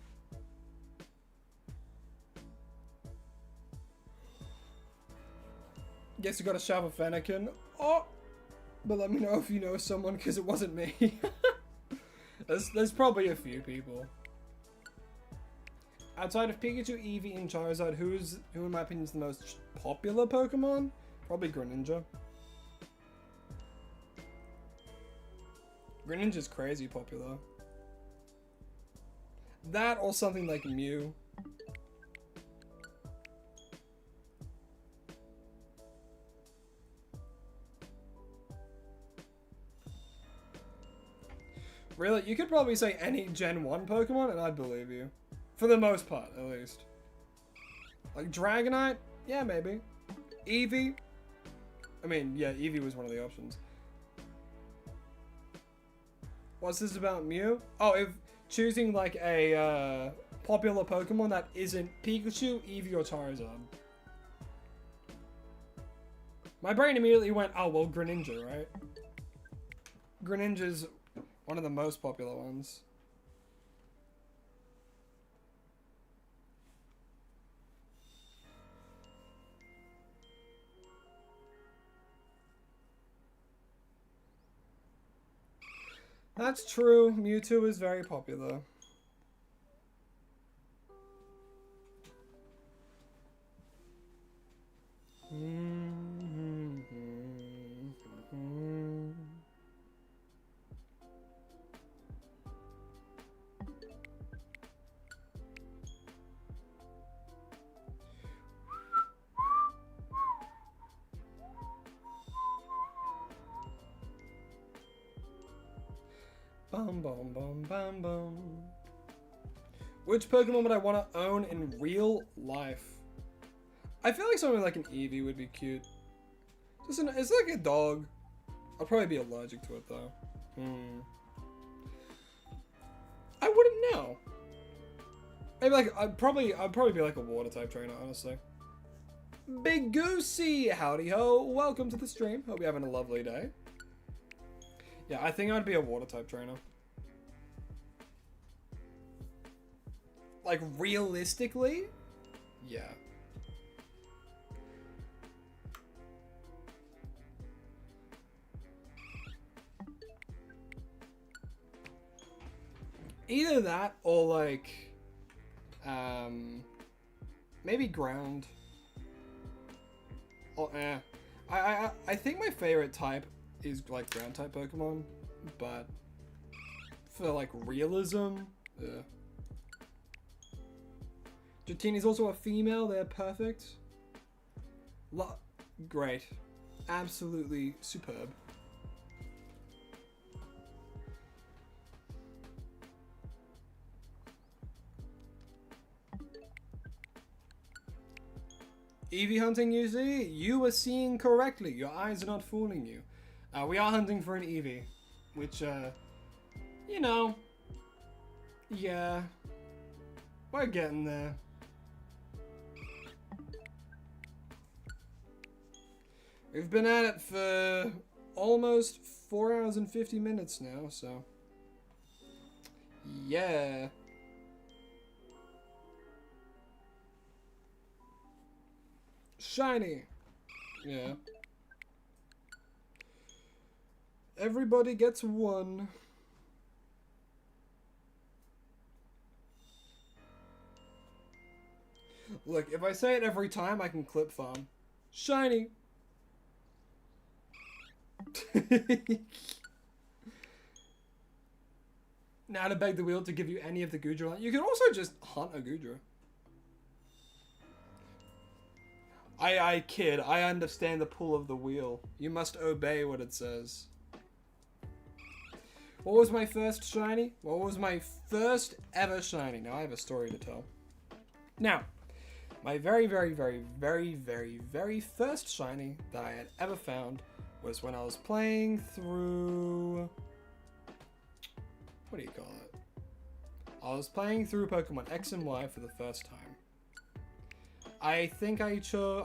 Guess you got a shout for Fennekin. Oh! But let me know if you know someone, because it wasn't me. there's probably a few people. Outside of Pikachu, Eevee, and Charizard, who in my opinion is the most popular Pokemon? Probably Greninja. Greninja's crazy popular. That or something like Mew. Really? You could probably say any Gen 1 Pokemon and I'd believe you. For the most part, at least. Like Dragonite? Yeah, maybe. Eevee? I mean, yeah, Eevee was one of the options. What's this about Mew? Oh, if choosing like a popular Pokemon that isn't Pikachu, Eevee, or Charizard. My brain immediately went, oh, well, Greninja, right? Greninja's one of the most popular ones. That's true. Mewtwo is very popular. Bum bum bum bum bum. Which Pokemon would I want to own in real life? I feel like something like an Eevee would be cute. It's like a dog. I'll probably be allergic to it though. I wouldn't know. Maybe like I'd probably be like a water type trainer, honestly. Big Goosey, howdy ho! Welcome to the stream. Hope you're having a lovely day. Yeah, I think I'd be a water type trainer. Like, realistically? Yeah. Either that or like, maybe ground. Oh, I think my favorite type is like ground type Pokemon, but for like realism, yeah. Dratini's also a female, they're perfect. Great. Absolutely superb. Eevee hunting, you see? You were seeing correctly. Your eyes are not fooling you. We are hunting for an Eevee, which, you know, yeah, we're getting there. We've been at it for almost 4 hours and 50 minutes now, so yeah. Shiny. Yeah. Everybody gets one. Look, if I say it every time, I can clip farm. Shiny. Now to beg the wheel to give you any of the Goodra. You can also just hunt a Goodra. I kid. I understand the pull of the wheel. You must obey what it says. What was my first shiny? What was my first ever shiny? Now I have a story to tell. Now, my very, very, very, very, very, very first shiny that I had ever found was when I was playing through... What do you call it? I was playing through Pokemon X and Y for the first time. I think I chose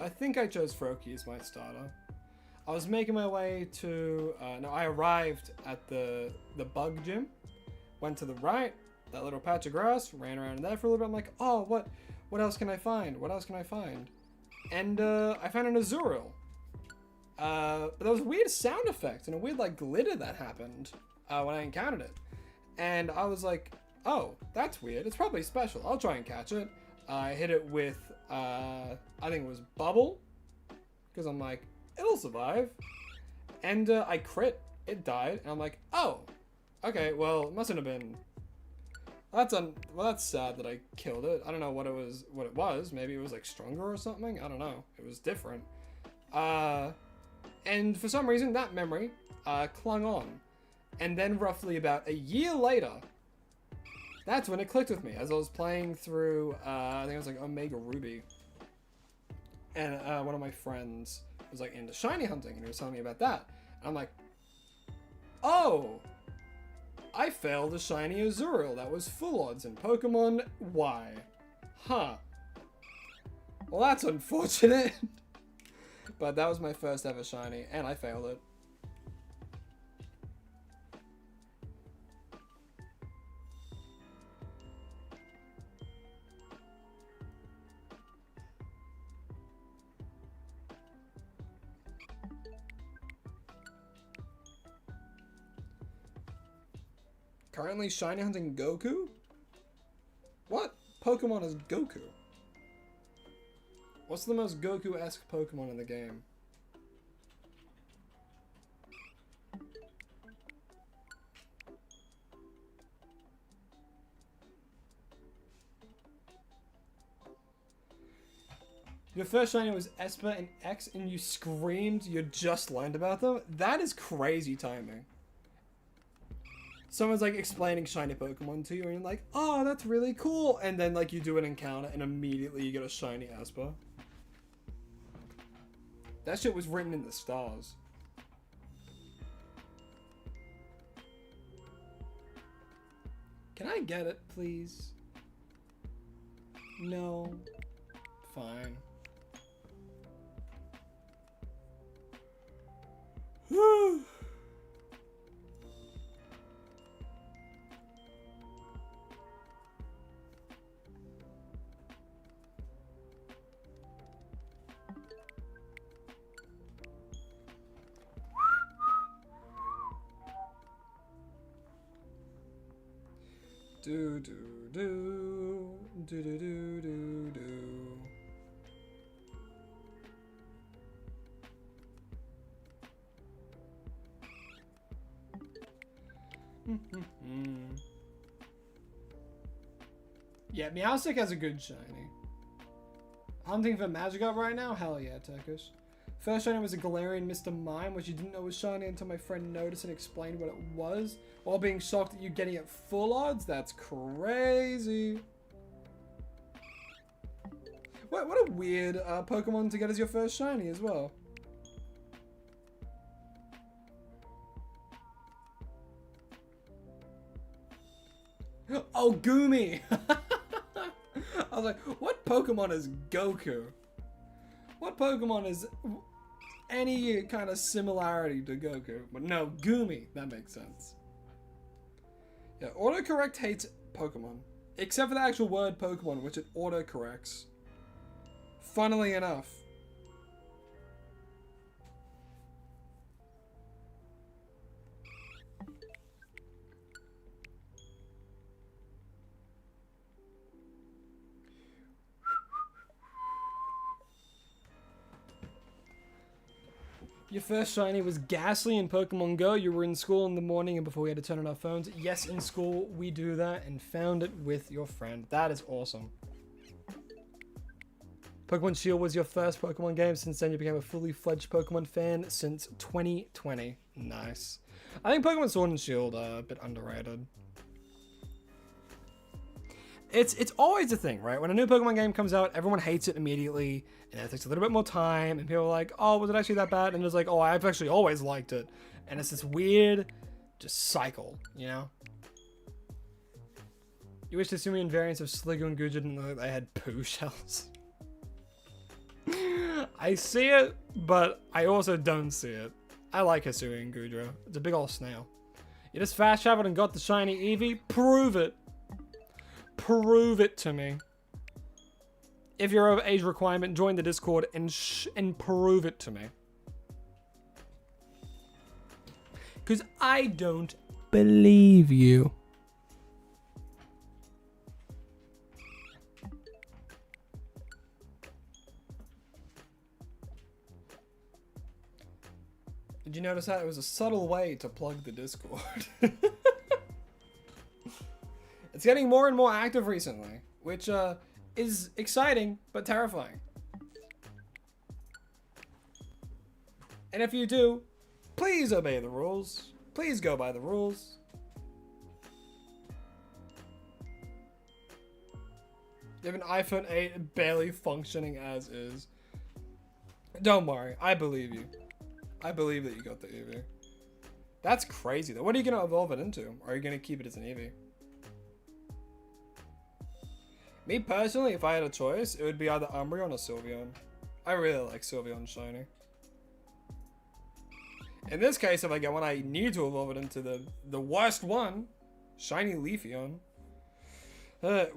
Froakie as my starter. I was making my way to... no, I arrived at the bug gym. Went to the right, that little patch of grass, ran around there for a little bit. I'm like, oh, what else can I find? What else can I find? And I found an Azurill. But there was a weird sound effect and a weird like glitter that happened when I encountered it. And I was like, oh, that's weird. It's probably special. I'll try and catch it. I hit it with, I think it was Bubble, because I'm like, it'll survive. And I crit, it died, and I'm like, oh, okay, well, it mustn't have been. Well, that's sad that I killed it. I don't know what it was. Maybe it was like stronger or something. I don't know. It was different. And for some reason, that memory clung on. And then roughly about a year later, that's when it clicked with me. As I was playing through, I think it was like Omega Ruby. And one of my friends was like into shiny hunting, and he was telling me about that. And I'm like, oh, I failed a shiny Azurill that was full odds in Pokemon Y. Huh. Well, that's unfortunate. But that was my first ever shiny, and I failed it. Currently shiny hunting Goku? What Pokemon is Goku? What's the most Goku-esque Pokemon in the game? Your first shiny was Esper and X, and you screamed you just learned about them? That is crazy timing. Someone's like explaining shiny Pokemon to you, and you're like, oh, that's really cool. And then like you do an encounter, and immediately you get a shiny Esper. That shit was written in the stars. Can I get it, please? No. Fine. Whew. Do do do do do do do do. Yeah, Meowstic has a good shiny. Hunting for Magikarp right now? Hell yeah, Turkish. First shiny was a Galarian Mr. Mime, which you didn't know was shiny until my friend noticed and explained what it was, while being shocked at you getting it full odds. That's crazy. What a weird Pokemon to get as your first shiny as well. Oh, Goomy! I was like, what Pokemon is Goku? What Pokemon is any kind of similarity to Goku? But no, Goomy. That makes sense. Yeah, autocorrect hates Pokemon. Except for the actual word Pokemon, which it autocorrects. Funnily enough. Your first shiny was Ghastly in Pokemon Go. You were in school in the morning and before we had to turn on our phones. Yes, in school we do that and found it with your friend. That is awesome. Pokemon Shield was your first Pokemon game. Since then you became a fully fledged Pokemon fan since 2020. Nice. I think Pokemon Sword and Shield are a bit underrated. It's always a thing, right? When a new Pokemon game comes out, everyone hates it immediately, and it takes a little bit more time, and people are like, oh, was it actually that bad? And it's like, oh, I've actually always liked it. And it's this weird, just cycle, you know? You wish the Simian variants of Sliggoo and Goodra didn't look like they had poo shells. I see it, but I also don't see it. I like Hisui and Goodra. It's a big old snail. You just fast traveled and got the shiny Eevee? Prove it. Prove it to me. If you're over age requirement, join the Discord and prove it to me. Because I don't believe you. Did you notice that? It was a subtle way to plug the Discord. It's getting more and more active recently, which is exciting but terrifying. And if you do, please obey the rules. Please go by the rules. You have an iPhone 8 barely functioning as is. Don't worry, I believe you. I believe that you got the Eevee. That's crazy though. What are you gonna evolve it into? Or are you gonna keep it as an Eevee? Me personally, if I had a choice, it would be either Umbreon or Sylveon. I really like Sylveon Shiny. In this case, if I get one, I need to evolve it into the worst one, Shiny Leafeon.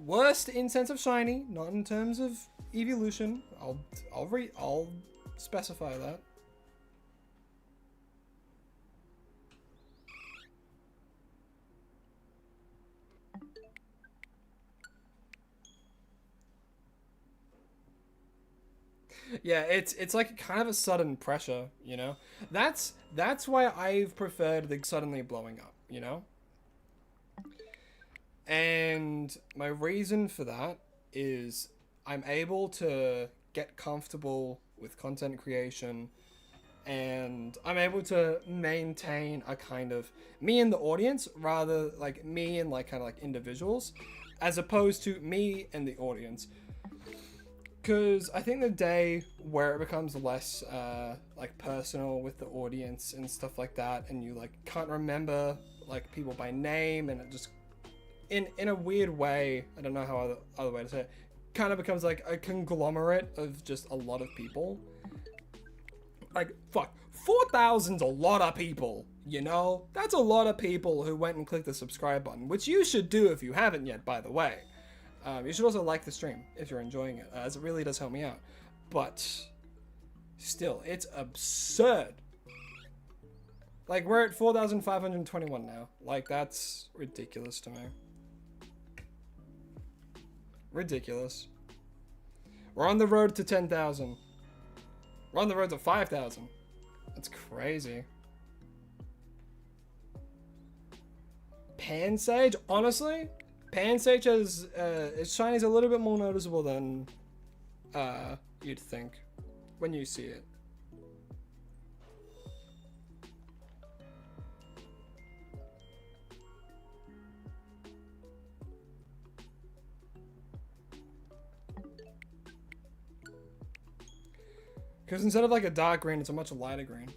Worst in sense of shiny, not in terms of evolution. I'll specify that. Yeah, it's like kind of a sudden pressure, you know? That's why I've preferred the suddenly blowing up, you know? And my reason for that is I'm able to get comfortable with content creation, and I'm able to maintain a kind of me in the audience, rather like me and like kind of like individuals, as opposed to me and the audience. Because I think the day where it becomes less like personal with the audience and stuff like that, and you like can't remember like people by name, and it just in a weird way, I don't know how other way to say it, kind of becomes like a conglomerate of just a lot of people. Like, fuck, 4,000's a lot of people, you know? That's a lot of people who went and clicked the subscribe button, which you should do if you haven't yet, by the way. You should also like the stream if you're enjoying it, as it really does help me out. But still, it's absurd. Like, we're at 4,521 now. Like, that's ridiculous to me. Ridiculous. We're on the road to 10,000. We're on the road to 5,000. That's crazy. Pansage, honestly, Pansage has its shiny is a little bit more noticeable than you'd think when you see it. Because instead of like a dark green, it's a much lighter green.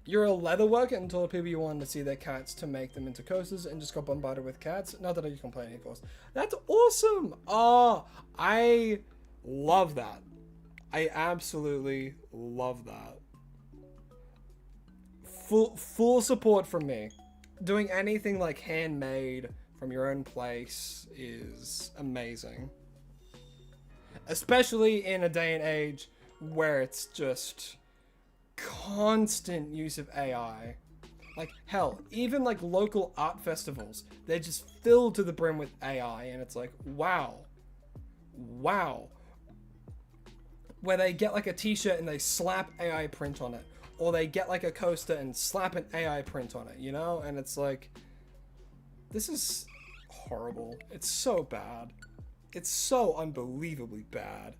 You're a leatherworker and told people you wanted to see their cats to make them into coasters and just got bombarded with cats. Not that I complain, of course. That's awesome! Oh, I love that. I absolutely love that. Full support from me. Doing anything like handmade from your own place is amazing. Especially in a day and age where it's just constant use of AI. Like, hell, even like local art festivals, they're just filled to the brim with AI, and it's like, wow. Wow. Where they get like a t-shirt and they slap AI print on it. Or they get like a coaster and slap an AI print on it, you know? And it's like, this is horrible. It's so bad. It's so unbelievably bad.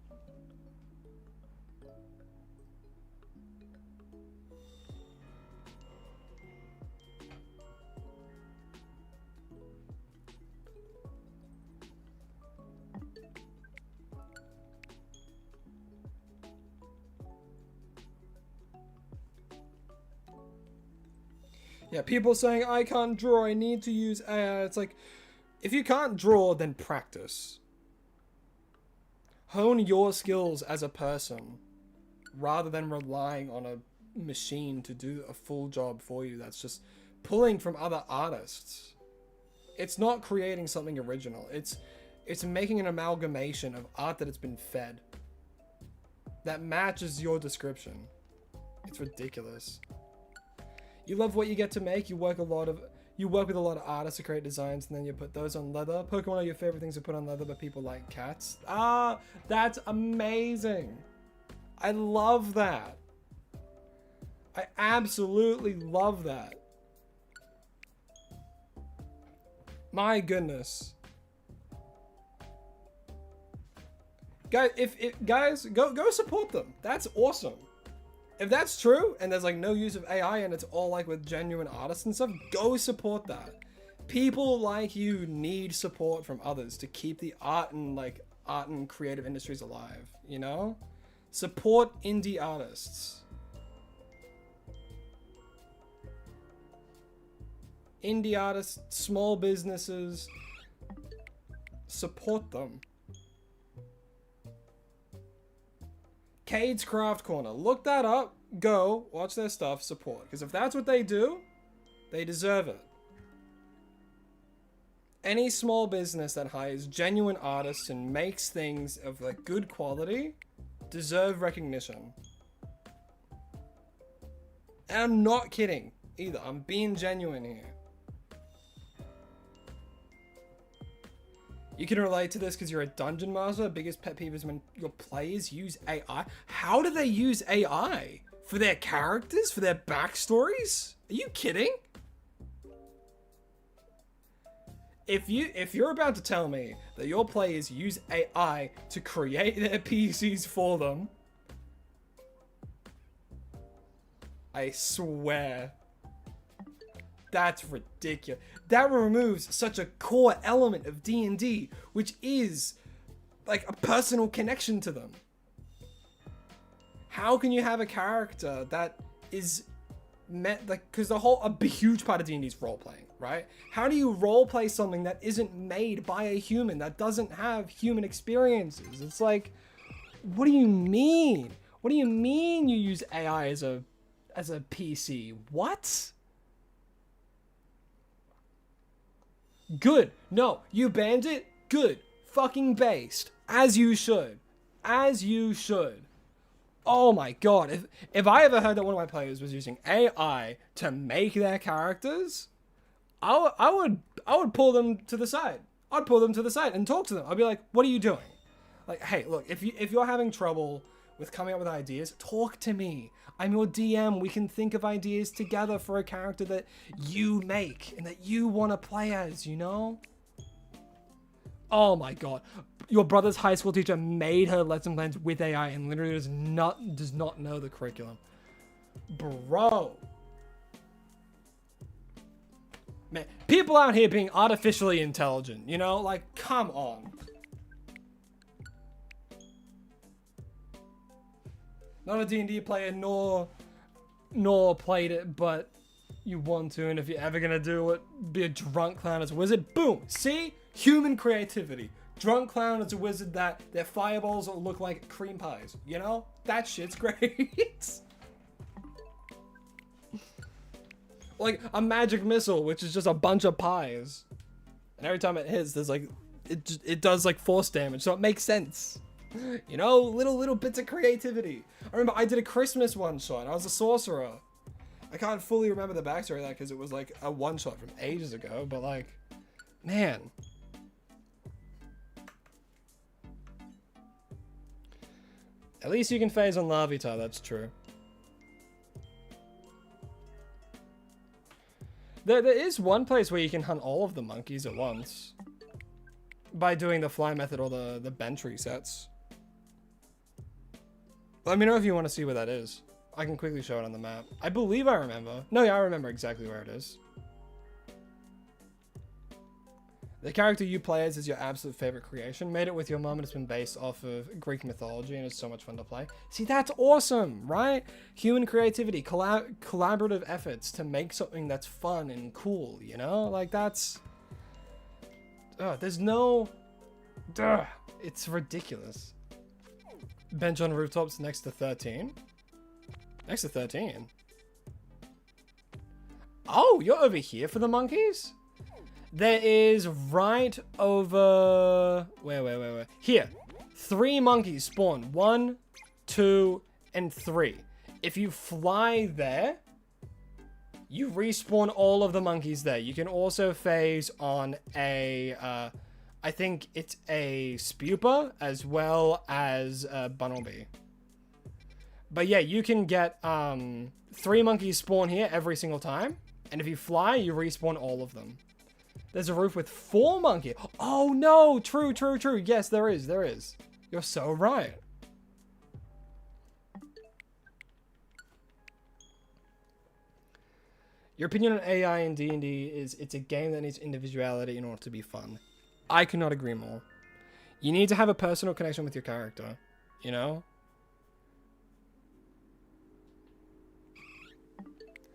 Yeah, people saying, I can't draw, I need to use AI. It's like, if you can't draw, then practice. Hone your skills as a person, rather than relying on a machine to do a full job for you that's just pulling from other artists. It's not creating something original. It's making an amalgamation of art that it's been fed that matches your description. It's ridiculous. You love what you get to make. You work with a lot of artists to create designs, and then you put those on leather. Pokemon are your favorite things to put on leather, but people like cats. Ah, that's amazing. I love that. I absolutely love that. My goodness. Guys, guys go support them. That's awesome. If that's true and there's like no use of AI and it's all like with genuine artists and stuff, go support that. People like you need support from others to keep the art and creative industries alive, you know? Support indie artists. Indie artists, small businesses, support them. Cade's Craft Corner. Look that up. Go watch their stuff. Support. Because if that's what they do, they deserve it. Any small business that hires genuine artists and makes things of like good quality deserve recognition. And I'm not kidding either. I'm being genuine here. You can relate to this because you're a dungeon master. Biggest pet peeve is when your players use AI. How do they use AI? For their characters? For their backstories? Are you kidding? If you're about to tell me that your players use AI to create their PCs for them, I swear, that's ridiculous. That removes such a core element of D&D, which is like a personal connection to them. How can you have a character that is meant like, because a huge part of D&D is role playing, right? How do you role play something that isn't made by a human, that doesn't have human experiences? It's like, what do you mean? What do you mean you use AI as a PC? What? Good. No, you banned it? Good. Fucking based. As you should. As you should. Oh my god. If I ever heard that one of my players was using AI to make their characters, I would pull them to the side. I'd pull them to the side and talk to them. I'd be like, what are you doing? Like, hey, look, if you're having trouble with coming up with ideas, talk to me. I'm your DM. We can think of ideas together for a character that you make and that you want to play as, you know? Oh my god. Your brother's high school teacher made her lesson plans with AI and literally does not know the curriculum. Bro. Man, people out here being artificially intelligent, you know? Like, come on. Not a D&D player, nor played it, but you want to, and if you're ever gonna do it, be a drunk clown as a wizard. Boom! See? Human creativity. Drunk clown as a wizard that their fireballs look like cream pies. You know? That shit's great. Like a magic missile, which is just a bunch of pies. And every time it hits, there's like, it does like force damage, so it makes sense. You know, little bits of creativity. I remember I did a Christmas one-shot. I was a sorcerer. I can't fully remember the backstory of that because it was like a one-shot from ages ago, but like, man. At least you can phase on Larvitar, that's true. There is one place where you can hunt all of the monkeys at once. By doing the fly method or the bench resets. Let me know if you want to see where that is. I can quickly show it on the map. I believe I remember. No, yeah, I remember exactly where it is. The character you play as is your absolute favorite creation. Made it with your mom and it's been based off of Greek mythology and it's so much fun to play. See, that's awesome, right? Human creativity, collaborative efforts to make something that's fun and cool, you know? Like that's... there's no... It's ridiculous. Bench on rooftops next to 13. Next to 13. Oh, you're over here for the monkeys? There is right over... Where? Here. 3 monkeys spawn. 1, 2, and 3. If you fly there, you respawn all of the monkeys there. You can also phase on a... I think it's a Spupa as well as a Bunnelby. But yeah, you can get 3 monkeys spawn here every single time. And if you fly, you respawn all of them. There's a roof with 4 monkeys. Oh no, true. Yes, there is. You're so right. Your opinion on AI in D&D is it's a game that needs individuality in order to be fun. I could not agree more. You need to have a personal connection with your character, you know?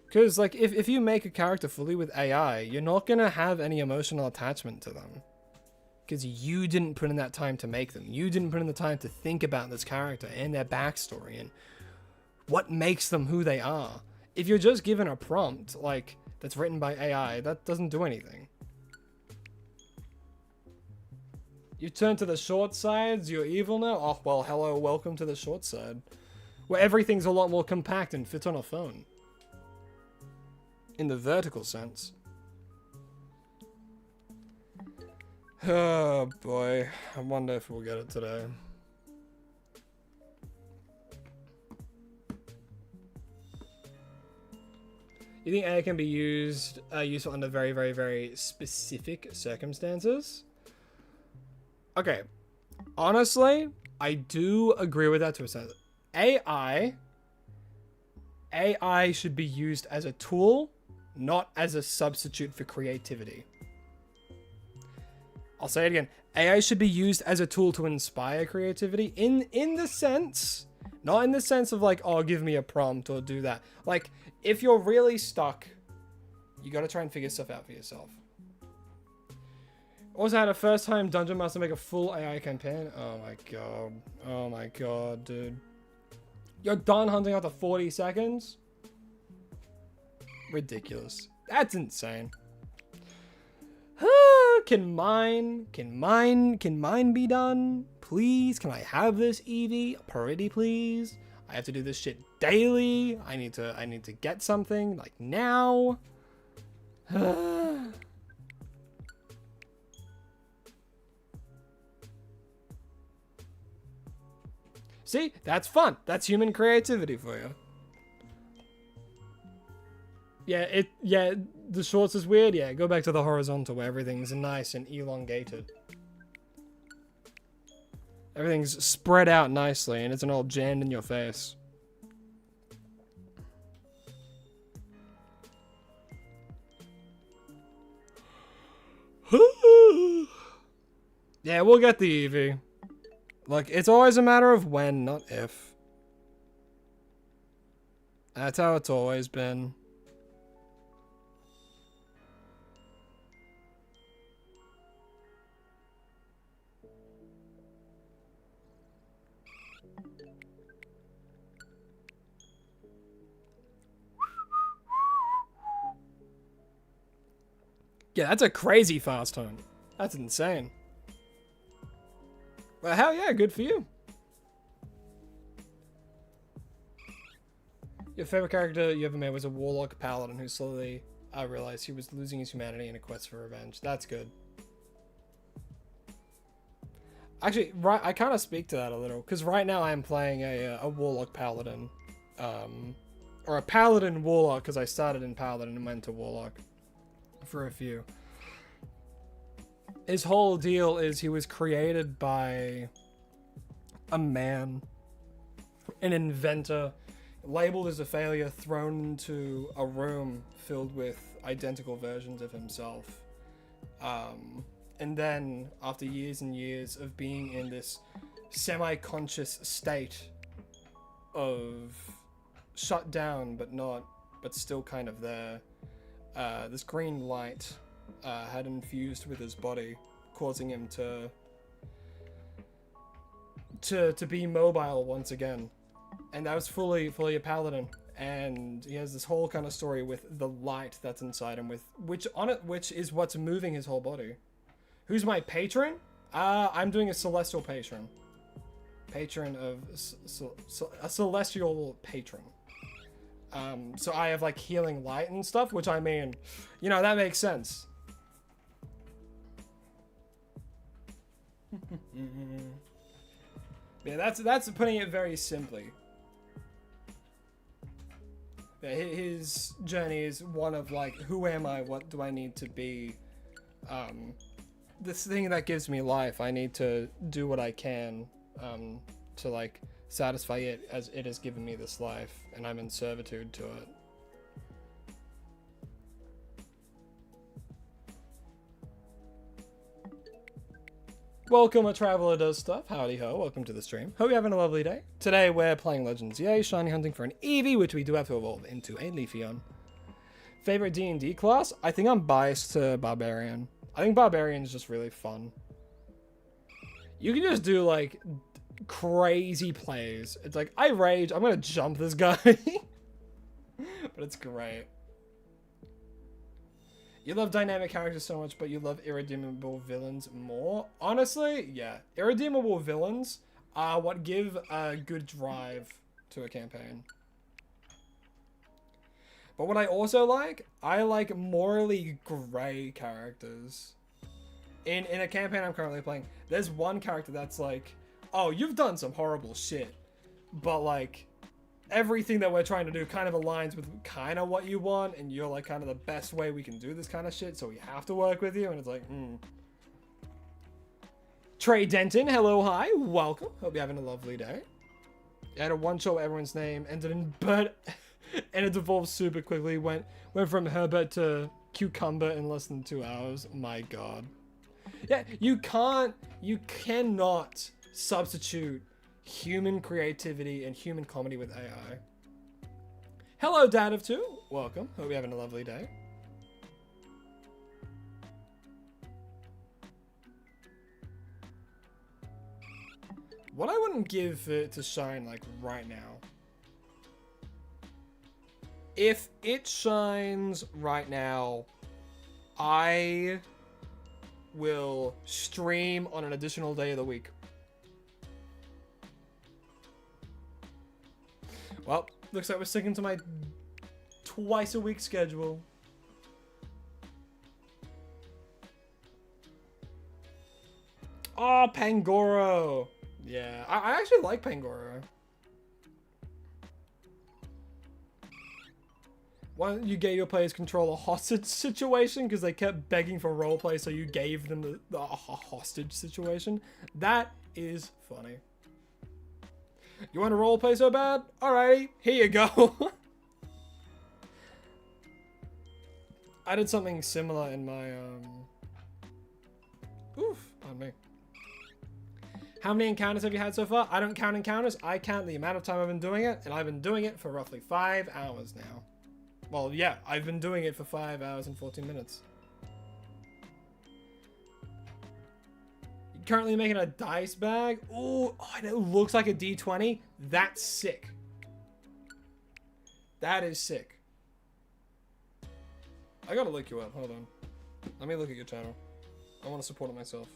Because, like, if you make a character fully with AI, you're not going to have any emotional attachment to them. Because you didn't put in that time to make them. You didn't put in the time to think about this character and their backstory and what makes them who they are. If you're just given a prompt, like, that's written by AI, that doesn't do anything. You turn to the short sides, you're evil now? Oh, well, hello, welcome to the short side. Where everything's a lot more compact and fits on a phone. In the vertical sense. Oh, boy. I wonder if we'll get it today. You think AI can be useful under very, very, very specific circumstances? Okay. Honestly, I do agree with that to a sense. AI should be used as a tool, not as a substitute for creativity. I'll say it again. AI should be used as a tool to inspire creativity in the sense, not in the sense of like, oh, give me a prompt or do that. Like, if you're really stuck, you got to try and figure stuff out for yourself. Also had a first-time Dungeon Master make a full AI campaign. Oh my god. Oh my god, dude. You're done hunting after 40 seconds? Ridiculous. That's insane. Can mine be done? Please, can I have this Eevee? Pretty please. I have to do this shit daily. I need to get something like now. See, that's fun. That's human creativity for you. Yeah, the shorts is weird. Yeah, go back to the horizontal where everything's nice and elongated. Everything's spread out nicely and it's an all jammed in your face. Yeah, we'll get the Eevee. Look, it's always a matter of when, not if. That's how it's always been. Yeah, that's a crazy fast tone. That's insane. Well, hell yeah, good for you. Your favorite character you ever made was a warlock paladin who slowly realized he was losing his humanity in a quest for revenge. That's good. Actually, right, I kind of speak to that a little, because right now I'm playing a warlock paladin. Or a paladin warlock, because I started in paladin and went to warlock for a few. His whole deal is he was created by a man, an inventor, labeled as a failure, thrown into a room filled with identical versions of himself. And then, after years and years of being in this semi-conscious state of shut down, but still kind of there, this green light had infused with his body, causing him to be mobile once again. And that was fully a paladin. And he has this whole kind of story with the light that's inside him, which is what's moving his whole body. Who's my patron? I'm doing a celestial patron. Patron of a celestial patron. So I have like healing light and stuff, which I mean, you know, that makes sense. Yeah, that's putting it very simply. his journey is one of like, who am I? What do I need to be? This thing that gives me life, I need to do what I can to like satisfy it, as it has given me this life, and I'm in servitude to it. Welcome, a traveler does stuff. Howdy ho, welcome to the stream. Hope you're having a lovely day. Today we're playing Legends. Yay, shiny hunting for an Eevee, which we do have to evolve into a Leafeon. Favorite D&D class? I think I'm biased to Barbarian. I think Barbarian is just really fun. You can just do like crazy plays. It's like, I rage, I'm gonna jump this guy. But it's great. You love dynamic characters so much, but you love irredeemable villains more. Honestly, yeah. Irredeemable villains are what give a good drive to a campaign. But what I also like, I like morally grey characters. In a campaign I'm currently playing, there's one character that's like, oh, you've done some horrible shit, but like, everything that we're trying to do kind of aligns with kind of what you want, and you're like kind of the best way we can do this kind of shit, so we have to work with you, and it's like, Trey Denton, hello, hi, welcome. Hope you're having a lovely day. I had a one-shot where everyone's name ended in Bert, and it evolved super quickly. Went from Herbert to Cucumber in less than 2 hours. My God. Yeah, you cannot substitute human creativity and human comedy with AI. Hello, Dad of Two. Welcome. Hope you're having a lovely day. What I wouldn't give it to shine like right now. If it shines right now, I will stream on an additional day of the week. Well, looks like we're sticking to my twice a week schedule. Oh, Pangoro. Yeah, I actually like Pangoro. Why don't you get your players control a hostage situation? Because they kept begging for roleplay, so you gave them the hostage situation. That is funny. You want to roleplay so bad? Alrighty, here you go. I did something similar in my, Oof, pardon me. How many encounters have you had so far? I don't count encounters. I count the amount of time I've been doing it, and I've been doing it for roughly 5 hours now. Well, yeah, I've been doing it for 5 hours and 14 minutes. Currently making a dice bag. Ooh, oh, and it looks like a D20. That's sick. That is sick. I gotta look you up. Hold on. Let me look at your channel. I want to support it myself.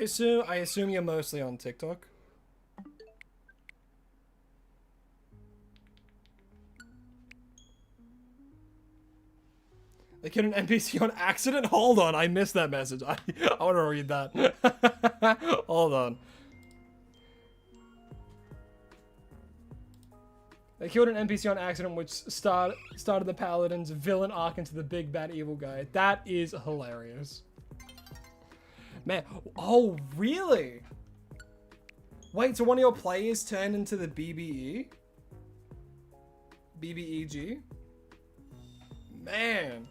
So I assume you're mostly on TikTok. They killed an NPC on accident? Hold on, I missed that message. I want to read that. Hold on. They killed an NPC on accident, which started the Paladin's villain arc into the big bad evil guy. That is hilarious. Man, oh, really? Wait, so one of your players turned into the BBE? BBEG? Man.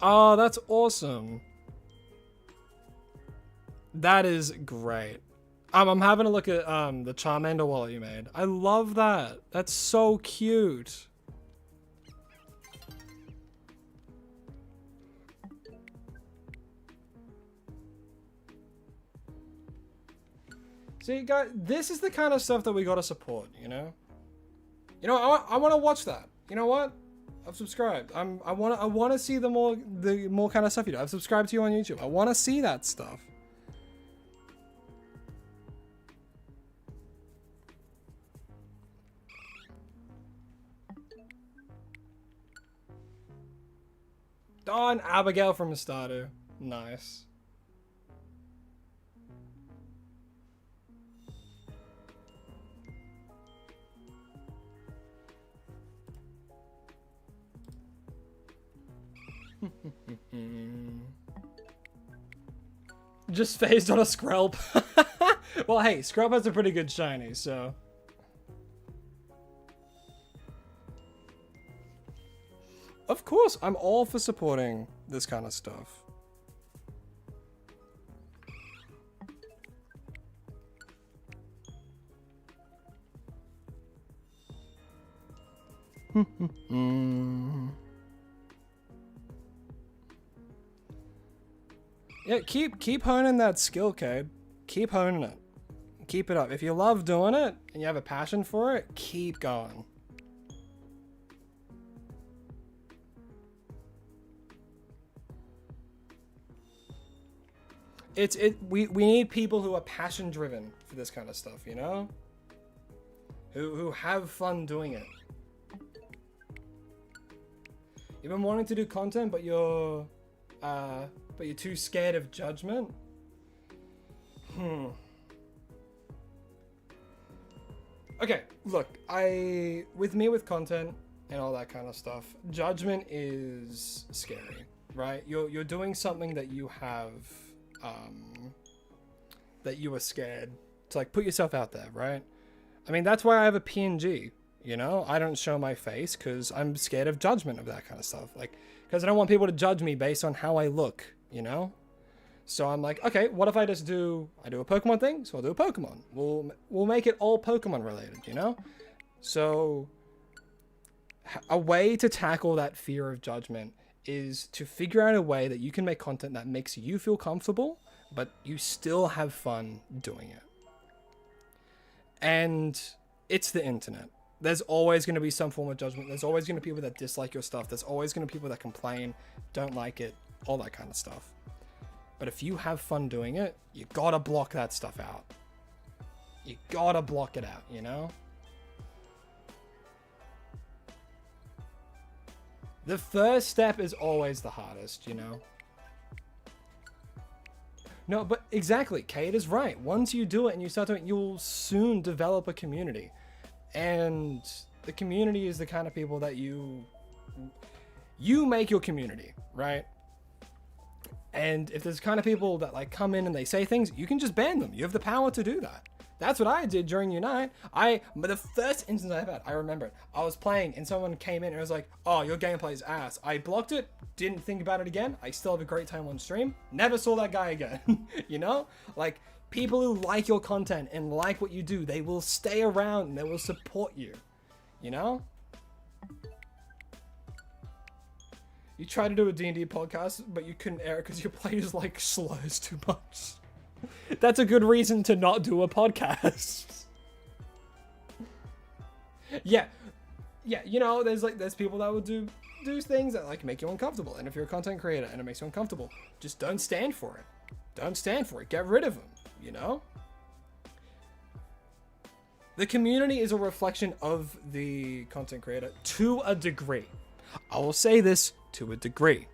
Oh, that's awesome. That is great. I'm having a look at the Charmander wallet you made. I love that. That's so cute. See, guys, this is the kind of stuff that we gotta support, you know? You know, I want to watch that. You know what? I've subscribed. I want to see the more kind of stuff you do. I've subscribed to you on YouTube. I want to see that stuff. Oh, and Abigail from Stardew. Nice. Just phased on a Skrelp. Well, hey, Skrelp has a pretty good shiny, so. Of course, I'm all for supporting this kind of stuff. Yeah, keep honing that skill, Cade. Keep honing it. Keep it up. If you love doing it and you have a passion for it, keep going. We need people who are passion driven for this kind of stuff, you know? Who have fun doing it. You've been wanting to do content, but you're too scared of judgment. Okay, look, with content and all that kind of stuff, judgment is scary, right? You're doing something that you have, that you are scared to, like, put yourself out there, right? I mean, that's why I have a PNG, you know? I don't show my face because I'm scared of judgment of that kind of stuff. Like, because I don't want people to judge me based on how I look, you know? So I'm like, okay, what if I do a Pokemon thing? So I'll do a Pokemon. We'll make it all Pokemon related, you know? So a way to tackle that fear of judgment is to figure out a way that you can make content that makes you feel comfortable, but you still have fun doing it. And it's the internet. There's always going to be some form of judgment. There's always going to be people that dislike your stuff. There's always going to be people that complain, don't like it, all that kind of stuff. But if you have fun doing it, you gotta block that stuff out. You gotta block it out, you know? The first step is always the hardest, you know? No, but exactly, Kate is right. Once you do it and you start doing it, you'll soon develop a community. And the community is the kind of people that you make your community, right? And if there's kind of people that, like, come in and they say things, you can just ban them. You have the power to do that. That's what I did during Unite. But the first instance I've had, I remember it. I was playing and someone came in and was like, oh, your gameplay is ass. I blocked it, didn't think about it again. I still have a great time on stream. Never saw that guy again. You know? Like, people who like your content and like what you do, they will stay around and they will support you. You know? You tried to do a D&D podcast, but you couldn't air it because your players like slurs too much. That's a good reason to not do a podcast. Yeah, you know, there's people that will do things that, like, make you uncomfortable. And if you're a content creator and it makes you uncomfortable, just don't stand for it. Don't stand for it. Get rid of them, you know? The community is a reflection of the content creator to a degree. I will say this, to a degree.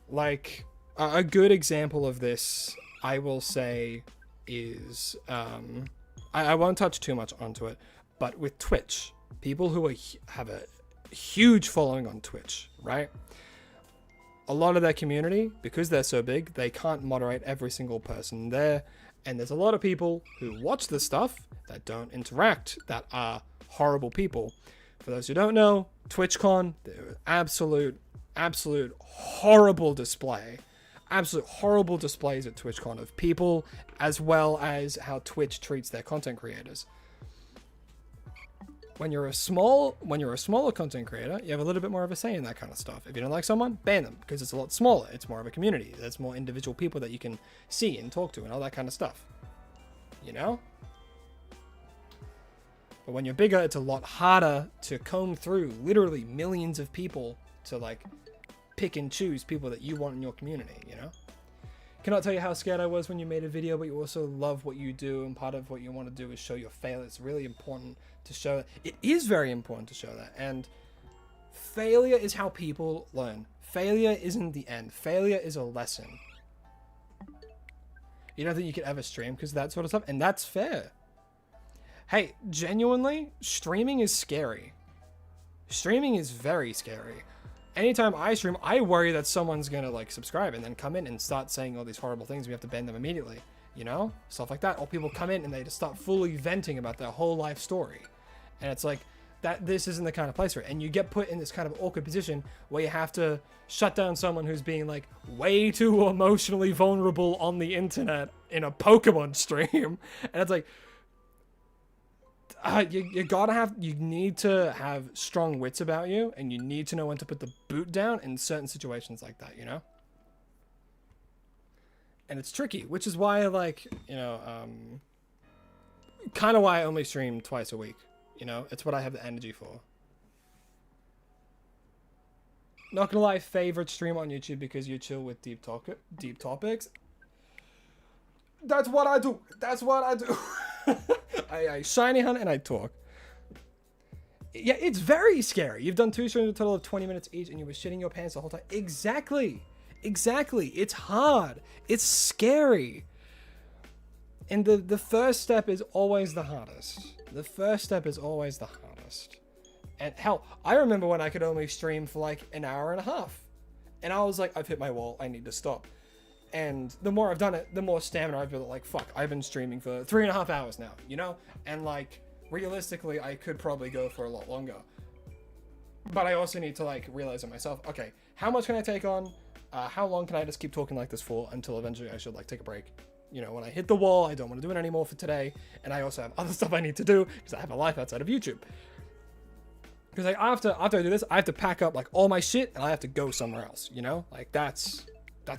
Like, a good example of this, I will say, is, I won't touch too much onto it, but with Twitch, people who have a huge following on Twitch, right? A lot of their community, because they're so big, they can't moderate every single person there, and there's a lot of people who watch this stuff that don't interact, that are horrible people. For those who don't know, TwitchCon, they're absolute horrible display absolute horrible displays at TwitchCon of people, as well as how Twitch treats their content creators. When you're a smaller content creator, you have a little bit more of a say in that kind of stuff. If you don't like someone, ban them, because it's a lot smaller. It's more of a community. There's more individual people that you can see and talk to and all that kind of stuff. You know? But when you're bigger, it's a lot harder to comb through literally millions of people to like pick and choose people that you want in your community, you know? Cannot tell you how scared I was when you made a video, but you also love what you do, and part of what you want to do is show your failure. It's really important to show that. It is very important to show that, and failure is how people learn. Failure isn't the end. Failure is a lesson. You don't think you could ever stream because of that sort of stuff, and that's fair. Hey, genuinely, streaming is scary. Streaming is very scary. Anytime I stream, I worry that someone's gonna like subscribe and then come in and start saying all these horrible things. We have to ban them immediately, you know, stuff like that. Or people come in and they just start fully venting about their whole life story, and it's like that. This isn't the kind of place for it. And you get put in this kind of awkward position where you have to shut down someone who's being like way too emotionally vulnerable on the internet in a Pokemon stream, and it's like. You need to have strong wits about you, and you need to know when to put the boot down in certain situations like that, you know? And it's tricky, which is why, like, you know, kind of why I only stream twice a week, you know? It's what I have the energy for. Not gonna lie, favorite stream on YouTube because you chill with deep topics. That's what I do. That's what I do. I shiny hunt and I talk. Yeah, it's very scary. You've done 2 streams a total of 20 minutes each, and you were shitting your pants the whole time. Exactly. It's hard. It's scary. And the first step is always the hardest. The first step is always the hardest. And hell, I remember when I could only stream for like an hour and a half. And I was like, I've hit my wall. I need to stop. And the more I've done it, the more stamina I've built. Like, fuck, I've been streaming for 3.5 hours now, you know? And like, realistically, I could probably go for a lot longer. But I also need to like realize it myself. Okay, how much can I take on? How long can I just keep talking like this for until eventually I should like take a break? You know, when I hit the wall, I don't want to do it anymore for today. And I also have other stuff I need to do because I have a life outside of YouTube. Because like after I do this, I have to pack up like all my shit and I have to go somewhere else, you know? Like that's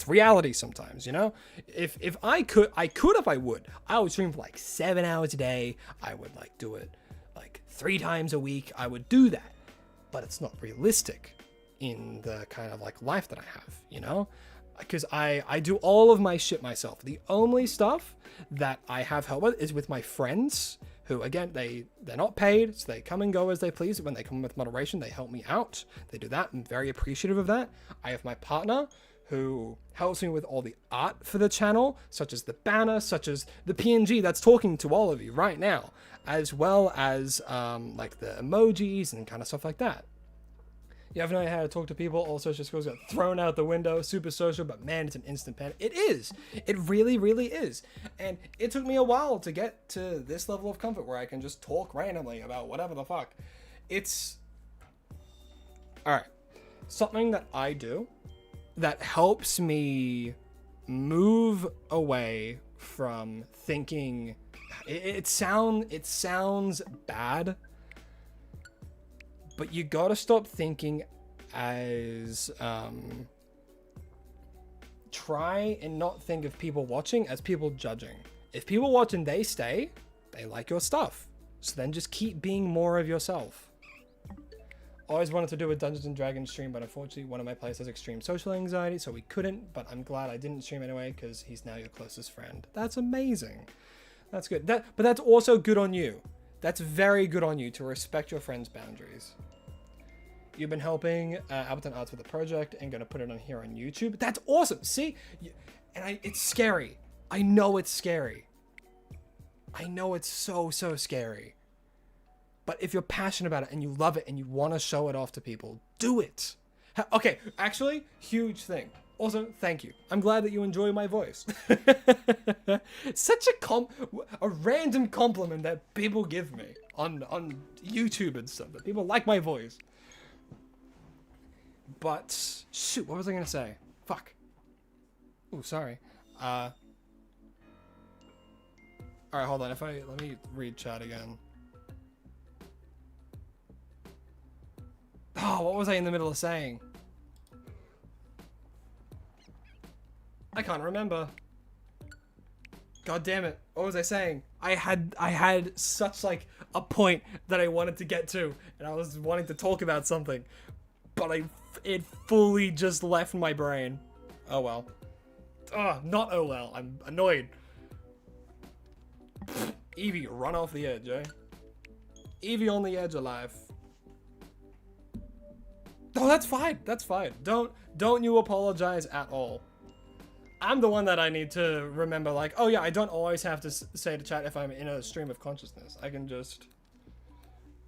reality sometimes, you know? If I could if I would. I would stream for like 7 hours a day. I would like do it like 3 times a week. I would do that. But it's not realistic in the kind of like life that I have, you know? Because I do all of my shit myself. The only stuff that I have help with is with my friends who, again, they're not paid, so they come and go as they please. When they come with moderation, they help me out. They do that. I'm very appreciative of that. I have my partner who helps me with all the art for the channel, such as the banner, such as the PNG that's talking to all of you right now, as well as like the emojis and kind of stuff like that. You have no idea how to talk to people. All social skills got thrown out the window. Super social, but man, it's an instant panic. It is. It really, really is. And it took me a while to get to this level of comfort where I can just talk randomly about whatever the fuck. It's... Alright. Something that I do that helps me move away from thinking... It sounds bad, but you gotta stop thinking as, try and not think of people watching as people judging. If people watch and they stay, they like your stuff. So then just keep being more of yourself. Always wanted to do a Dungeons and Dragons stream, but unfortunately one of my players has extreme social anxiety, so we couldn't, but I'm glad I didn't stream anyway, because he's now your closest friend. That's amazing. That's good. But that's also good on you. That's very good on you to respect your friends' boundaries. You've been helping Appleton Arts with the project and going to put it on here on YouTube. That's awesome. See? And it's scary. I know it's scary. I know it's so scary. But if you're passionate about it and you love it and you want to show it off to people, do it. Okay, actually, huge thing. Also, thank you. I'm glad that you enjoy my voice. Such a random compliment that people give me on YouTube and stuff. That people like my voice. But shoot, what was I gonna say? Fuck. Oh, sorry. All right, hold on. Let me read chat again. Oh, what was I in the middle of saying? I can't remember. God damn it. What was I saying? I had such like a point that I wanted to get to, and I was wanting to talk about something, but it fully just left my brain. Oh well. Not oh well. I'm annoyed. Evie, run off the edge, eh? Evie on the edge of life. Oh, that's fine. That's fine. Don't you apologize at all. I'm the one that I need to remember, like, oh yeah, I don't always have to say to chat if I'm in a stream of consciousness. I can just...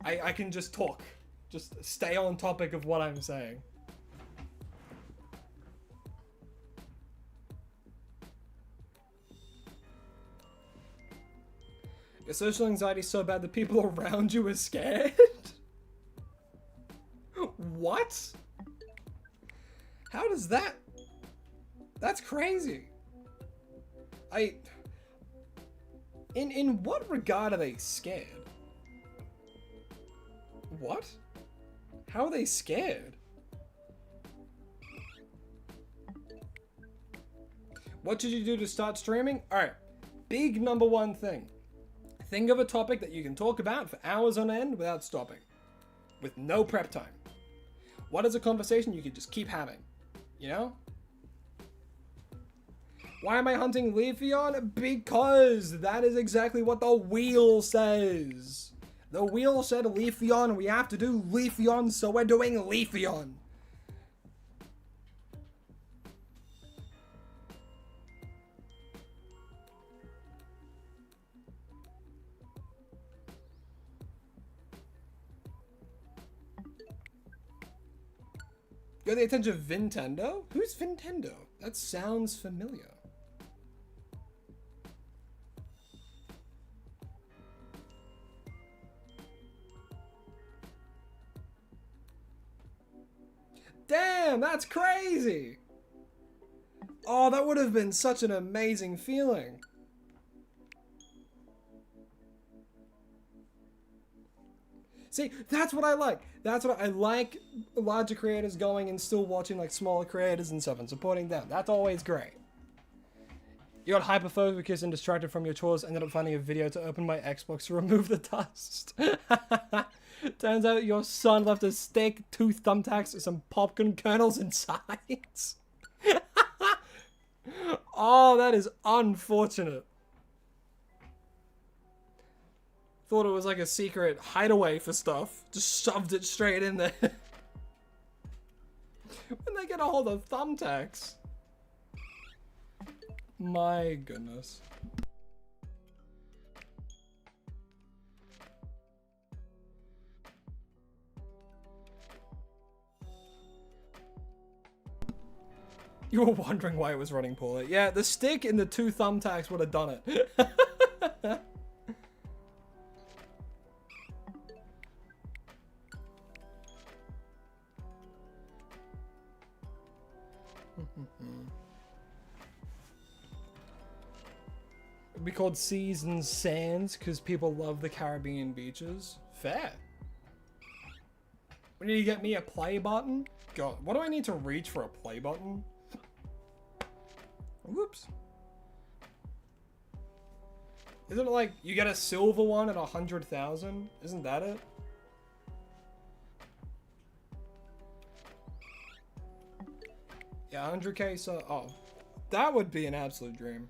I can just talk. Just stay on topic of what I'm saying. Your social anxiety is so bad that people around you are scared? What? How does that... That's crazy. In what regard are they scared? What? How are they scared? What should you do to start streaming? Alright, big number one thing. Think of a topic that you can talk about for hours on end without stopping. With no prep time. What is a conversation you can just keep having? You know? Why am I hunting Leafeon? Because that is exactly what the wheel says. The wheel said Leafeon, we have to do Leafeon, so we're doing Leafeon. Got the attention of Vintendo? Who's Vintendo? That sounds familiar. Damn, that's crazy! Oh, that would have been such an amazing feeling. See, that's what I like. That's what I like, larger creators going and still watching like smaller creators and stuff and supporting them. That's always great. You got hyperfocused and distracted from your chores, ended up finding a video to open my Xbox to remove the dust. Turns out your son left a steak, 2 thumbtacks, and some popcorn kernels inside. Oh, that is unfortunate. Thought it was like a secret hideaway for stuff. Just shoved it straight in there. When they get a hold of thumbtacks. My goodness. You were wondering why it was running poorly. Yeah, the stick and the 2 thumbtacks would have done it. It'd be called Seas and Sands because people love the Caribbean beaches. Fair. We need to get me a play button. God, what do I need to reach for a play button? Whoops. Isn't it like you get a silver one at 100,000? Isn't that it? Yeah, 100k. So, oh, that would be an absolute dream.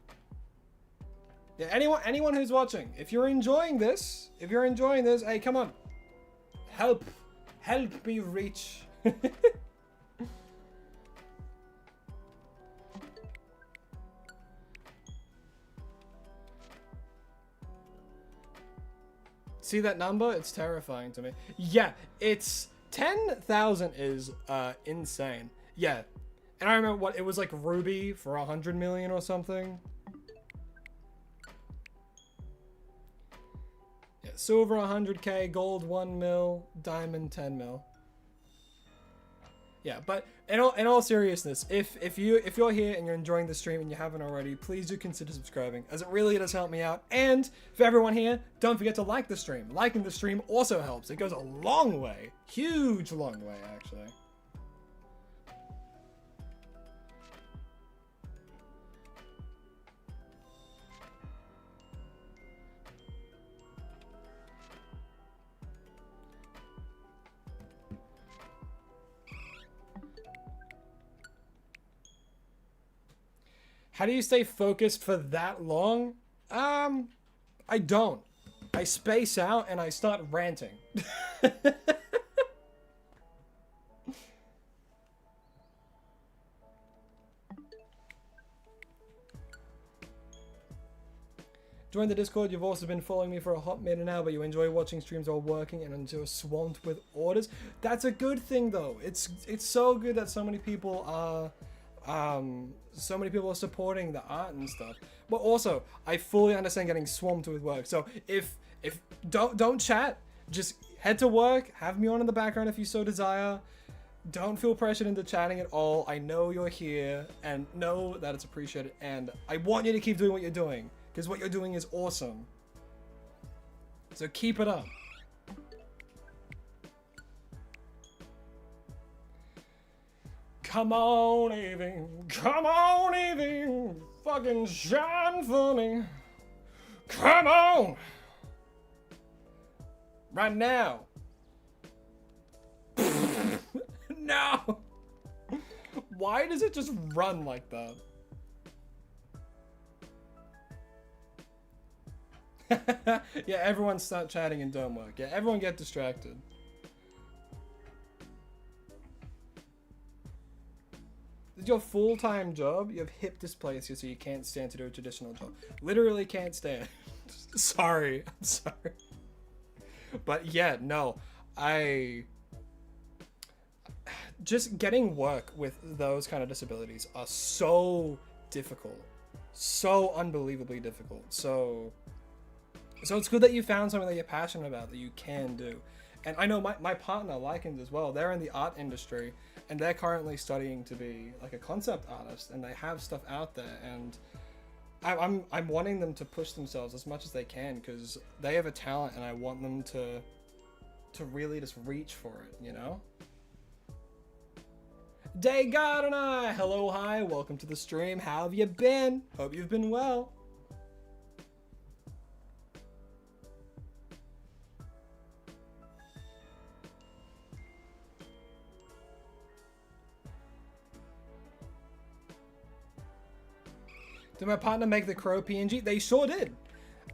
Yeah, anyone who's watching, if you're enjoying this, hey, come on, help me reach. See that number? It's terrifying to me. Yeah, it's 10,000 is insane. Yeah, and I remember what it was like Ruby for 100 million or something. Yeah, silver 100k, gold 1 mil, diamond 10 mil. Yeah, but in all seriousness, if you're here and you're enjoying the stream and you haven't already, please do consider subscribing, as it really does help me out. And for everyone here, don't forget to like the stream. Liking the stream also helps. It goes a long way, huge long way actually. How do you stay focused for that long? I don't. I space out and I start ranting. Join the Discord. You've also been following me for a hot minute now, but you enjoy watching streams while working and until swamped with orders. That's a good thing though. It's so good that so many people are supporting the art and stuff. But also, I fully understand getting swamped with work. So if don't chat, just head to work, have me on in the background if you so desire. Don't feel pressured into chatting at all. I know you're here and know that it's appreciated, and I want you to keep doing what you're doing, because what you're doing is awesome. So keep it up. Come on, Evie. Come on, Evie. Fucking shine for me. Come on. Right now. No. Why does it just run like that? Yeah, everyone start chatting and don't work. Yeah, everyone get distracted. This is your full-time job. You have hip dysplasia, so you can't stand to do a traditional job. Literally can't stand. Sorry. I'm sorry. But yeah, no. Just getting work with those kind of disabilities are so difficult. So unbelievably difficult. So it's good that you found something that you're passionate about that you can do. And I know my partner likens as well. They're in the art industry and they're currently studying to be like a concept artist, and they have stuff out there, and I'm wanting them to push themselves as much as they can, because they have a talent and I want them to really just reach for it, you know? Day God and I, hello, hi, welcome to the stream. How have you been? Hope you've been well. Did my partner make the crow PNG? They sure did.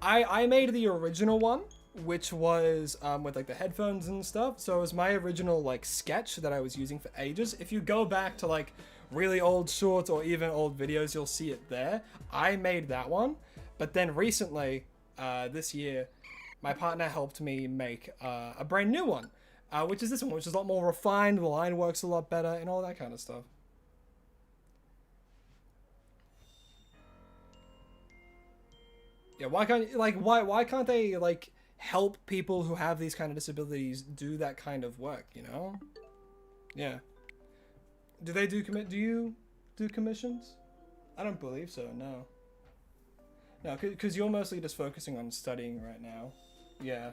I made the original one, which was with like the headphones and stuff. So it was my original like sketch that I was using for ages. If you go back to like really old shorts or even old videos, you'll see it there. I made that one, but then recently, this year, my partner helped me make a brand new one, which is this one, which is a lot more refined. The line works a lot better and all that kind of stuff. Yeah, why can't they like help people who have these kind of disabilities do that kind of work, you know? Yeah. Do you do commissions? I don't believe so, no. No, because you're mostly just focusing on studying right now. Yeah.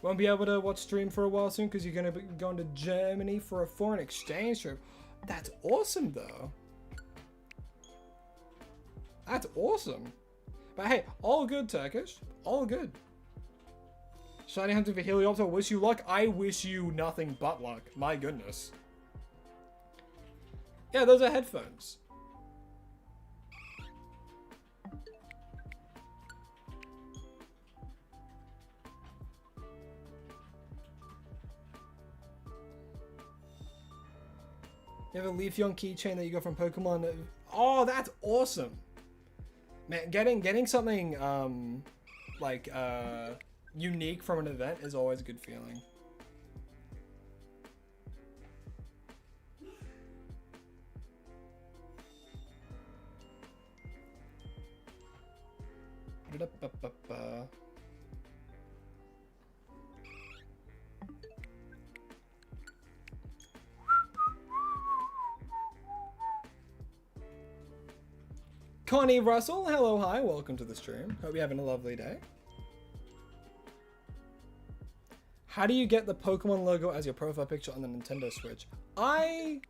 Won't be able to watch stream for a while soon because you're going to be going to Germany for a foreign exchange trip. That's awesome, though. That's awesome. But hey, all good, Turkish. All good. Shiny hunting for Heliopter. Wish you luck. I wish you nothing but luck. My goodness. Yeah, those are headphones. You have a Leafeon keychain that you got from Pokemon. Oh, that's awesome. Man, getting something like unique from an event is always a good feeling. Connie Russell, hello, hi, welcome to the stream. Hope you're having a lovely day. How do you get the Pokemon logo as your profile picture on the Nintendo Switch? Do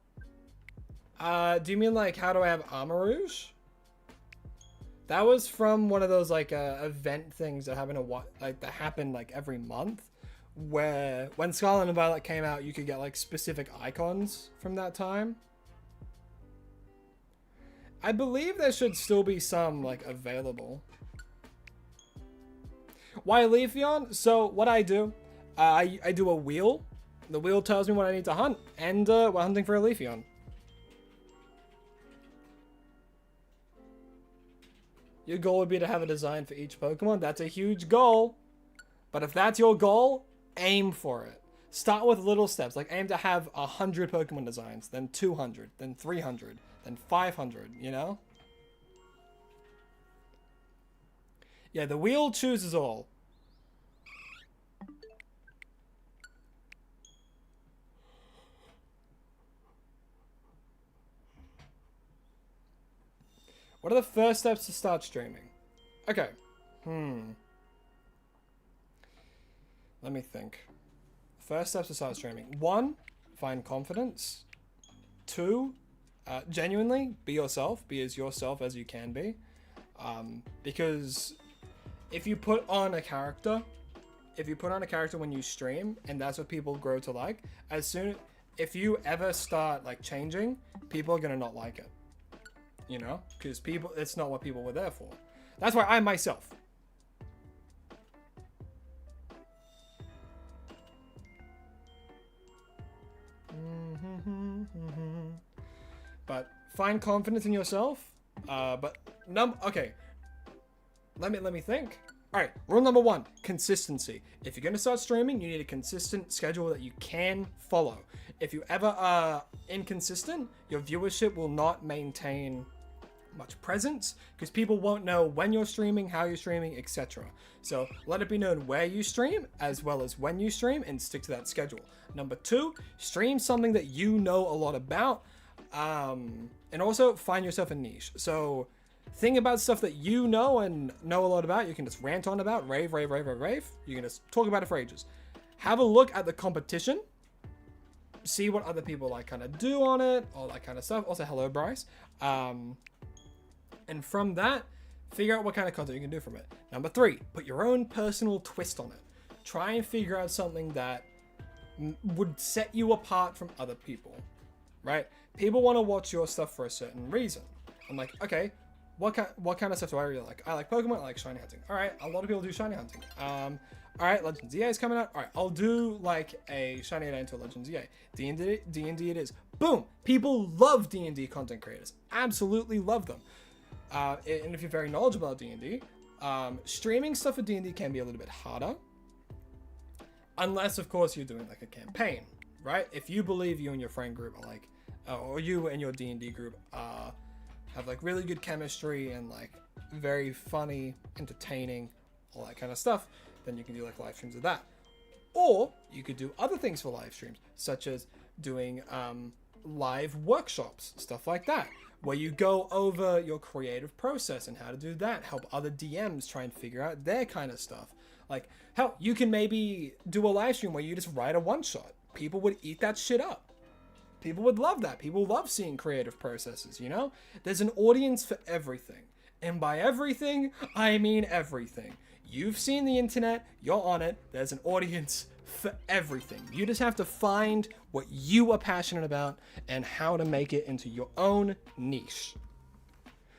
you mean like, how do I have Armarouge? That was from one of those like event things that happen like every month, where when Scarlet and Violet came out, you could get like specific icons from that time. I believe there should still be some like available. Why Leafeon? So what I do, I do a wheel. The wheel tells me what I need to hunt, and we're hunting for a Leafeon. Your goal would be to have a design for each Pokemon. That's a huge goal. But if that's your goal, aim for it. Start with little steps. Like aim to have 100 Pokemon designs, then 200, then 300, then 500, you know? Yeah, the wheel chooses all. What are the first steps to start streaming? Okay. Let me think. First steps to start streaming. 1, find confidence. 2, genuinely be yourself. Be as yourself as you can be. Because if you put on a character when you stream, and that's what people grow to like, if you ever start like changing, people are gonna not like it. You know, because it's not what people were there for. That's why I myself. But find confidence in yourself. Okay. Let me think. All right, rule number 1, consistency. If you're gonna start streaming, you need a consistent schedule that you can follow. If you ever are inconsistent, your viewership will not maintain much presence, because people won't know when you're streaming, how you're streaming, etc. So let it be known where you stream as well as when you stream, and stick to that schedule. Number 2, stream something that you know a lot about, and also find yourself a niche. So think about stuff that you know and know a lot about. You can just rant on about, rave. You can just talk about it for ages. Have a look at the competition, see what other people like kind of do on it, all that kind of stuff. Also, hello Bryce. And from that, figure out what kind of content you can do from it. Number 3, put your own personal twist on it. Try and figure out something that would set you apart from other people, right? People want to watch your stuff for a certain reason. I'm like, okay, what kind of stuff do I really like? I like Pokemon, I like shiny hunting. All right, a lot of people do shiny hunting. All right, Legends EA is coming out. All right, I'll do like a shiny add into a Legends EA. D&D it is. Boom! People love D&D content creators. Absolutely love them. And if you're very knowledgeable about D&D, streaming stuff for D&D can be a little bit harder. Unless, of course, you're doing like a campaign, right? If you believe you and your friend group are like, or you and your D&D group have like really good chemistry and like very funny, entertaining, all that kind of stuff, then you can do like live streams of that. Or you could do other things for live streams, such as doing live workshops, stuff like that, where you go over your creative process and how to do that, help other DMs try and figure out their kind of stuff. Like, hell, you can maybe do a live stream where you just write a one-shot. People would eat that shit up. People would love that. People love seeing creative processes, you know? There's an audience for everything. And by everything, I mean everything. You've seen the internet, you're on it, there's an audience for everything. You just have to find what you are passionate about and how to make it into your own niche.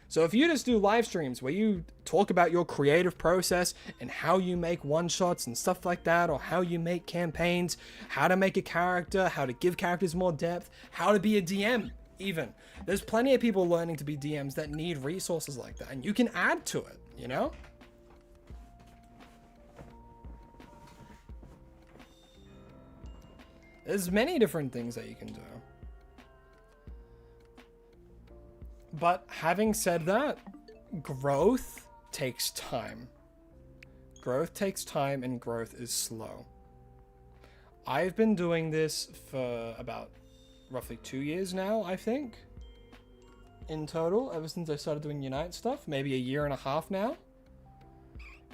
So if you just do live streams where you talk about your creative process and how you make one-shots and stuff like that, or how you make campaigns, how to make a character, how to give characters more depth, how to be a DM even. There's plenty of people learning to be DMs that need resources like that, and you can add to it, you know? There's many different things that you can do. But having said that, growth takes time. Growth takes time, and growth is slow. I've been doing this for about roughly 2 years now, I think. in total ever since I started doing Unite stuff. Maybe a year and a half now.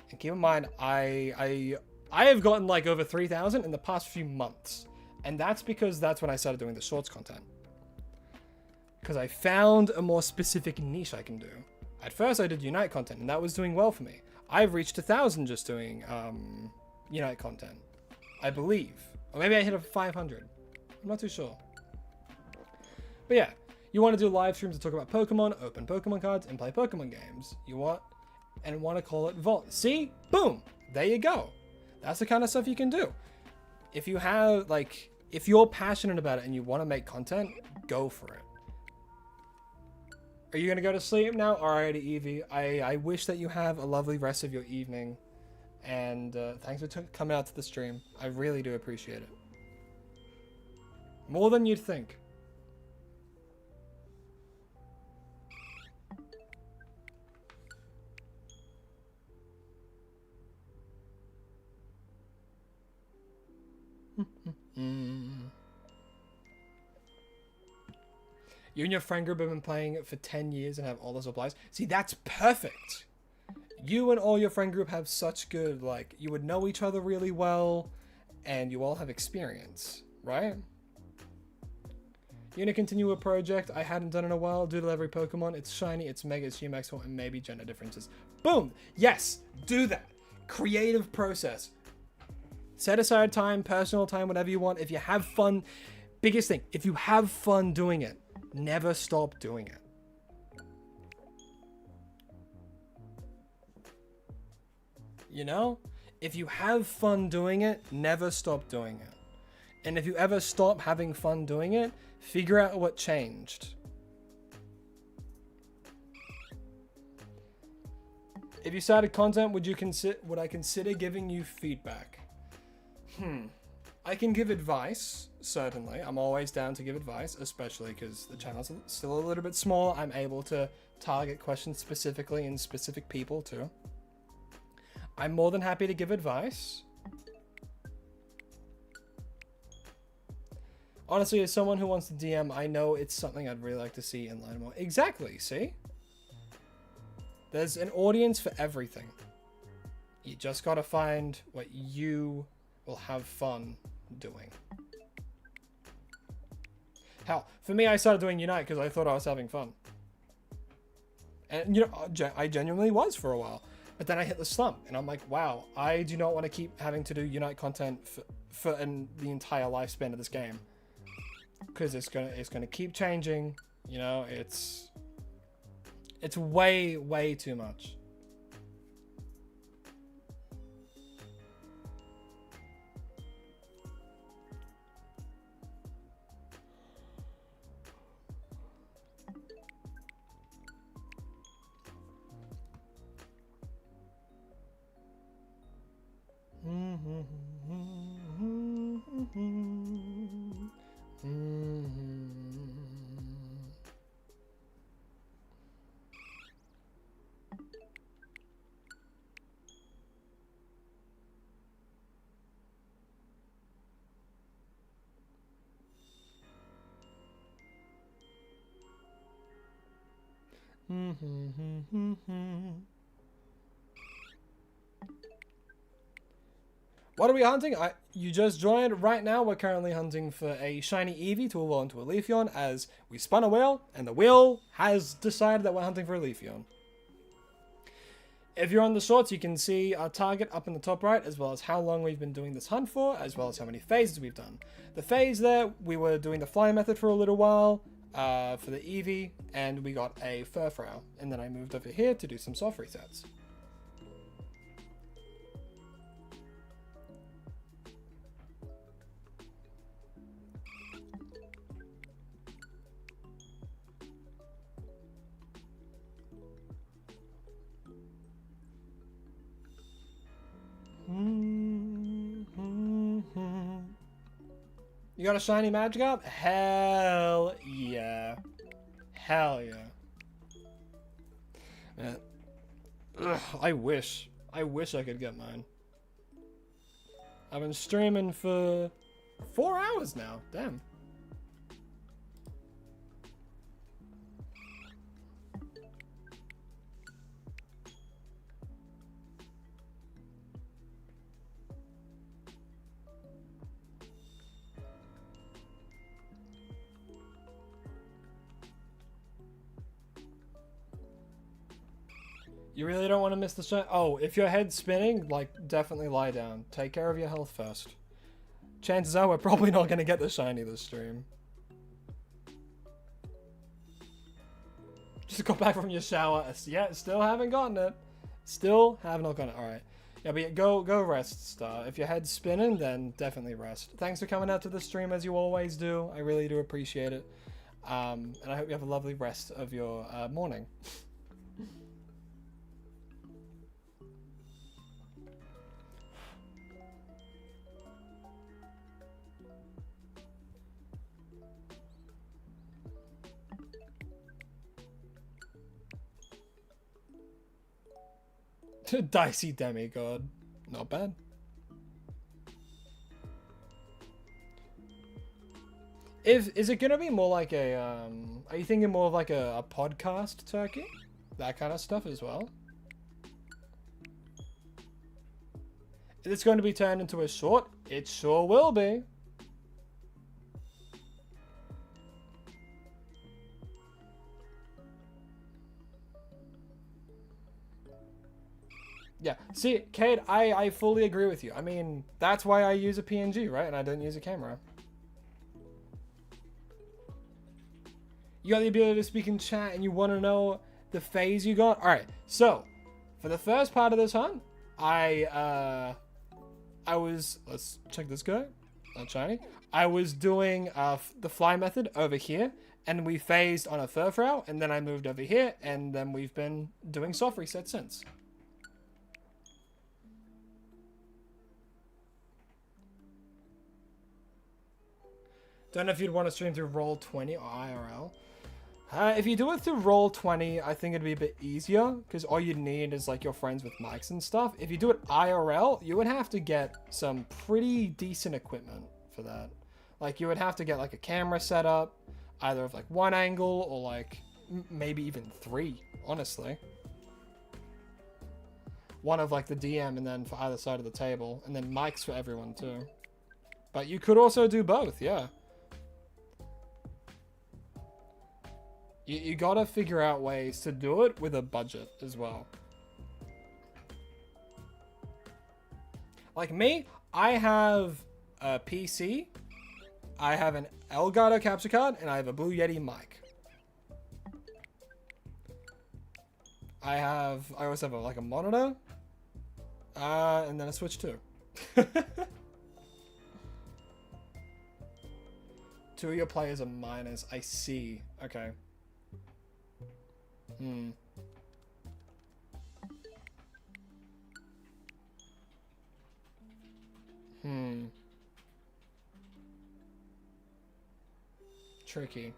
And keep in mind, I have gotten like over 3,000 in the past few months. And that's because that's when I started doing the shorts content. Because I found a more specific niche I can do. At first I did Unite content and that was doing well for me. I've reached 1,000 just doing Unite content, I believe. Or maybe I hit a 500. I'm not too sure. But yeah, you want to do live streams to talk about Pokemon, open Pokemon cards, and play Pokemon games. You want to call it Vault. See? Boom! There you go. That's the kind of stuff you can do. If you have, like, if you're passionate about it and you want to make content, go for it. Are you going to go to sleep now? Alrighty, Evie. I wish that you have a lovely rest of your evening. And thanks for coming out to the stream. I really do appreciate it. More than you'd think. You and your friend group have been playing it for 10 years and have all the supplies. See, that's perfect. You and all your friend group have such good, like, you would know each other really well, and you all have experience, right? You're gonna continue a project I hadn't done in a while, doodle every Pokemon. It's shiny, it's mega, it's GMX, and maybe gender differences. Boom! Yes! Do that! Creative process. Set aside time, personal time, whatever you want. If you have fun, biggest thing, if you have fun doing it, never stop doing it. You know? If you have fun doing it, never stop doing it. And if you ever stop having fun doing it, figure out what changed. If you started content, would I consider giving you feedback? I can give advice, certainly. I'm always down to give advice, especially because the channel's still a little bit small. I'm able to target questions specifically and specific people too. I'm more than happy to give advice. Honestly, as someone who wants to DM, I know it's something I'd really like to see in line more. Exactly, see? There's an audience for everything. You just gotta find what you will have fun doing. Hell, for me, I started doing Unite because I thought I was having fun. And, you know, I genuinely was for a while. But then I hit the slump, and I'm like, wow, I do not want to keep having to do Unite content for the entire lifespan of this game. Because it's gonna keep changing, you know, it's way too much. What are we hunting? You just joined. Right now, we're currently hunting for a shiny Eevee to evolve into a Leafeon, as we spun a wheel, and the wheel has decided that we're hunting for a Leafeon. If you're on the shorts, you can see our target up in the top right, as well as how long we've been doing this hunt for, as well as how many phases we've done. The phase there, we were doing the fly method for a little while, for the Eevee, and we got a Furfrou. And then I moved over here to do some soft resets. You got a shiny Magikarp? Hell yeah. Hell yeah. Man. Ugh, I wish I could get mine. I've been streaming for 4 hours now. Damn. You really don't want to miss the show. Oh, if your head's spinning, like, definitely lie down. Take care of your health first. Chances are we're probably not going to get the shiny this stream. Just got back from your shower. Yeah, still haven't gotten it. Still have not gotten it. Alright. Yeah, but yeah, go rest, Star. If your head's spinning, then definitely rest. Thanks for coming out to the stream as you always do. I really do appreciate it. And I hope you have a lovely rest of your morning. Dicey demigod. Not bad. Is it gonna be more like a are you thinking more of like a podcast turkey? That kind of stuff as well? It's going to be turned into a short? It sure will be. Yeah, see, Kate, I fully agree with you. I mean, that's why I use a PNG, right? And I don't use a camera. You got the ability to speak in chat and you want to know the phase you got? Alright, so, for the first part of this hunt, I was, let's check this guy, not shiny. I was doing the fly method over here, and we phased on a Furfrou, and then I moved over here, and then we've been doing soft reset since. Don't know if you'd want to stream through Roll20 or IRL. If you do it through Roll20, I think it'd be a bit easier, because all you'd need is like your friends with mics and stuff. If you do it IRL, you would have to get some pretty decent equipment for that. Like, you would have to get like a camera set up, either of like one angle or like maybe even three, honestly. One of like the DM and then for either side of the table, and then mics for everyone too. But you could also do both, yeah. You gotta figure out ways to do it with a budget as well. Like me, I have a PC, I have an Elgato capture card, and I have a Blue Yeti mic. I also have like a monitor, and then a Switch too. 2 of your players are minors, I see, okay. Tricky.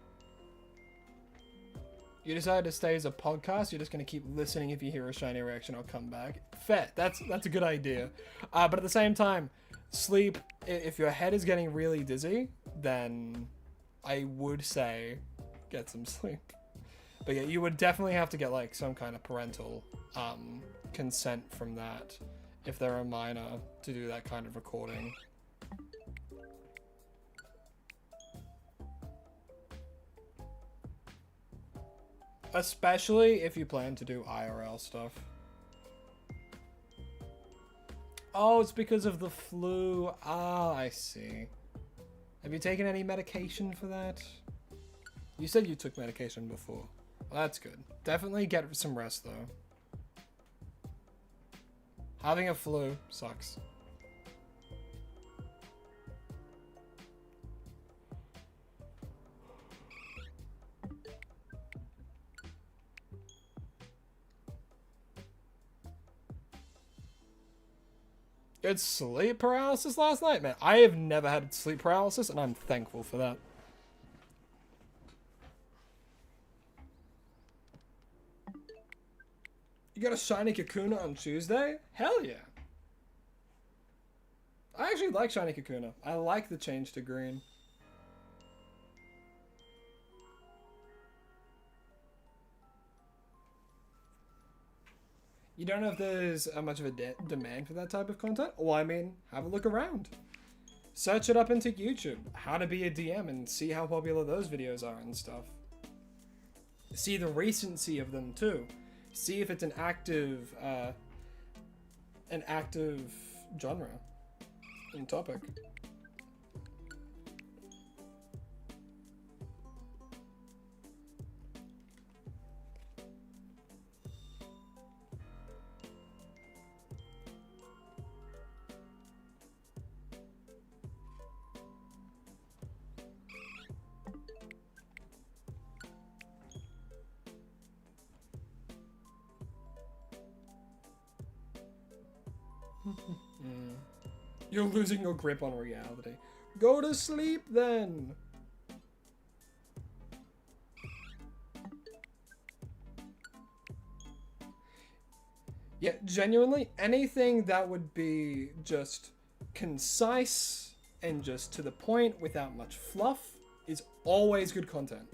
You decided to stay as a podcast, you're just going to keep listening. If you hear a shiny reaction, I'll come back. Fair, that's a good idea. But at the same time, sleep, if your head is getting really dizzy, then I would say get some sleep. But yeah, you would definitely have to get like some kind of parental consent from that if they're a minor to do that kind of recording. Especially if you plan to do IRL stuff. Oh, it's because of the flu. Ah, I see. Have you taken any medication for that? You said you took medication before. Well, that's good. Definitely get some rest, though. Having a flu sucks. Good sleep paralysis last night, man. I have never had sleep paralysis, and I'm thankful for that. You got a shiny Kakuna on Tuesday? Hell yeah. I actually like shiny Kakuna. I like the change to green. You don't know if there's much of a demand for that type of content? Well, I mean, have a look around. Search it up into YouTube. How to be a DM and see how popular those videos are and stuff. See the recency of them too. see if it's an active genre and topic. You're losing your grip on reality. Go to sleep then. Yeah, genuinely, anything that would be just concise and just to the point without much fluff is always good content.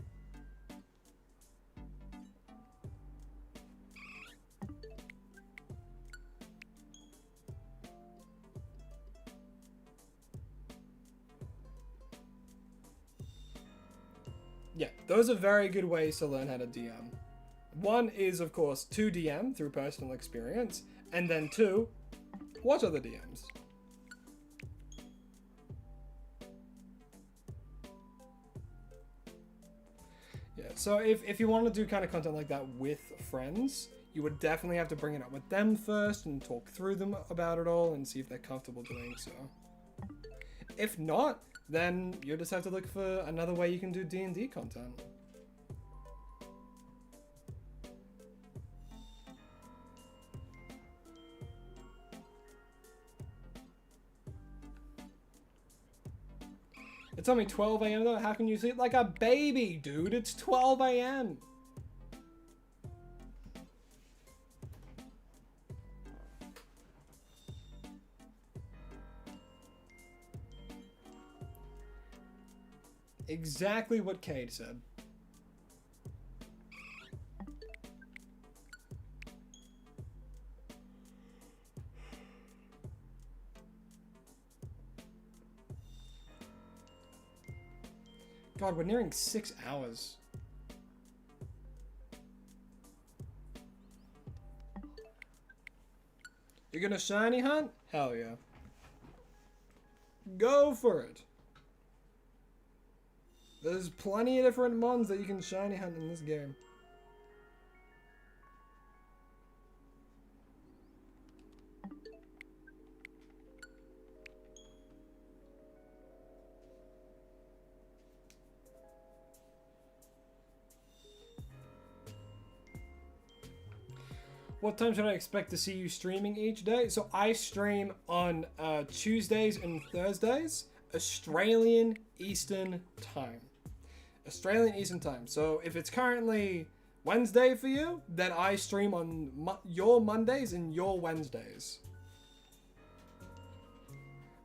Yeah, those are very good ways to learn how to DM. One is, of course, to DM through personal experience, and then two, watch other DMs. Yeah, so if you want to do kind of content like that with friends, you would definitely have to bring it up with them first and talk through them about it all and see if they're comfortable doing so. If not, then you'll just have to look for another way you can do D&D content. It's only 12 a.m. though. How can you sleep like a baby, dude? It's 12 a.m. Exactly what Cade said. God, we're nearing 6 hours. You're gonna shiny hunt? Hell yeah. Go for it. There's plenty of different mons that you can shiny hunt in this game. What time should I expect to see you streaming each day? So I stream on Tuesdays and Thursdays, Australian Eastern Time. Australian Eastern Time. So if it's currently Wednesday for you, then I stream on your Mondays and your Wednesdays.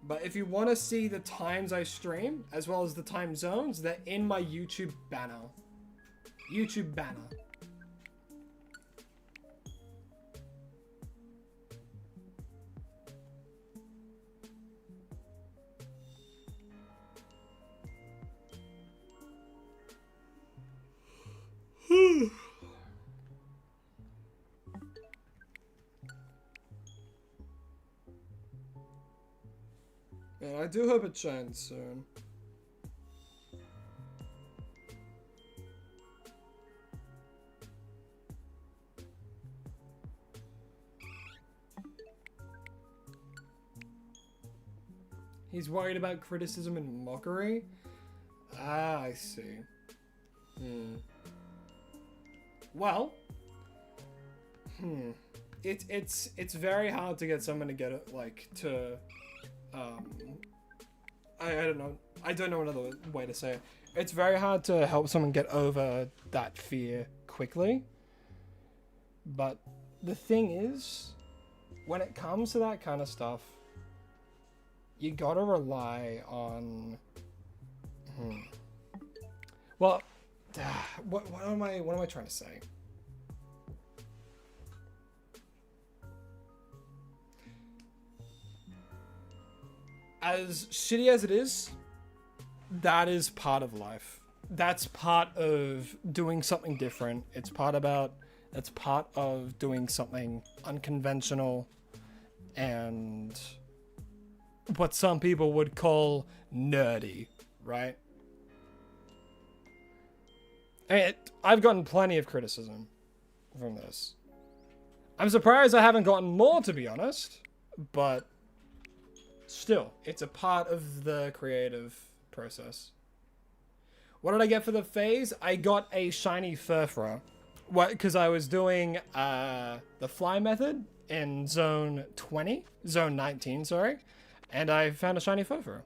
But if you want to see the times I stream, as well as the time zones, they're in my YouTube banner. YouTube banner. Man, I do hope it shines soon. He's worried about criticism and mockery? Ah, I see. Well, it's very hard to get someone to get it, like, to, I don't know. I don't know another way to say it. It's very hard to help someone get over that fear quickly. But the thing is, when it comes to that kind of stuff, you gotta rely on, well, what am I trying to say? As shitty as it is, that is part of life. That's part of doing something different. It's part about That's part of doing something unconventional and what some people would call nerdy, right? I've gotten plenty of criticism from this. I'm surprised I haven't gotten more, to be honest, but still, it's a part of the creative process. What did I get for the phase? I got a shiny furfur. What? Because I was doing the fly method in zone 19, sorry, and I found a shiny furfur.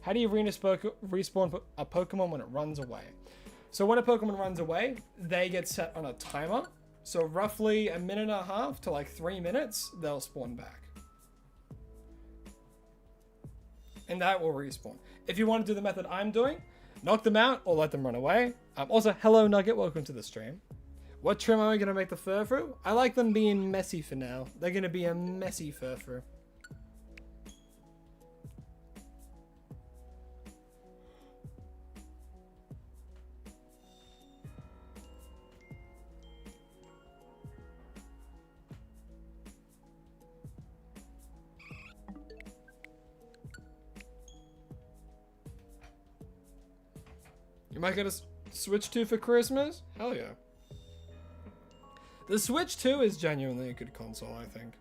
How do you respawn a Pokemon when it runs away? So when a Pokemon runs away, they get set on a timer. So roughly a minute and a half to like 3 minutes, they'll spawn back. And that will respawn. If you want to do the method I'm doing, knock them out or let them run away. Also, hello Nugget, welcome to the stream. What trim am I going to make the furfur? I like them being messy for now. They're going to be a messy furfur. You might get a Switch 2 for Christmas? Hell yeah. The Switch 2 is genuinely a good console, I think.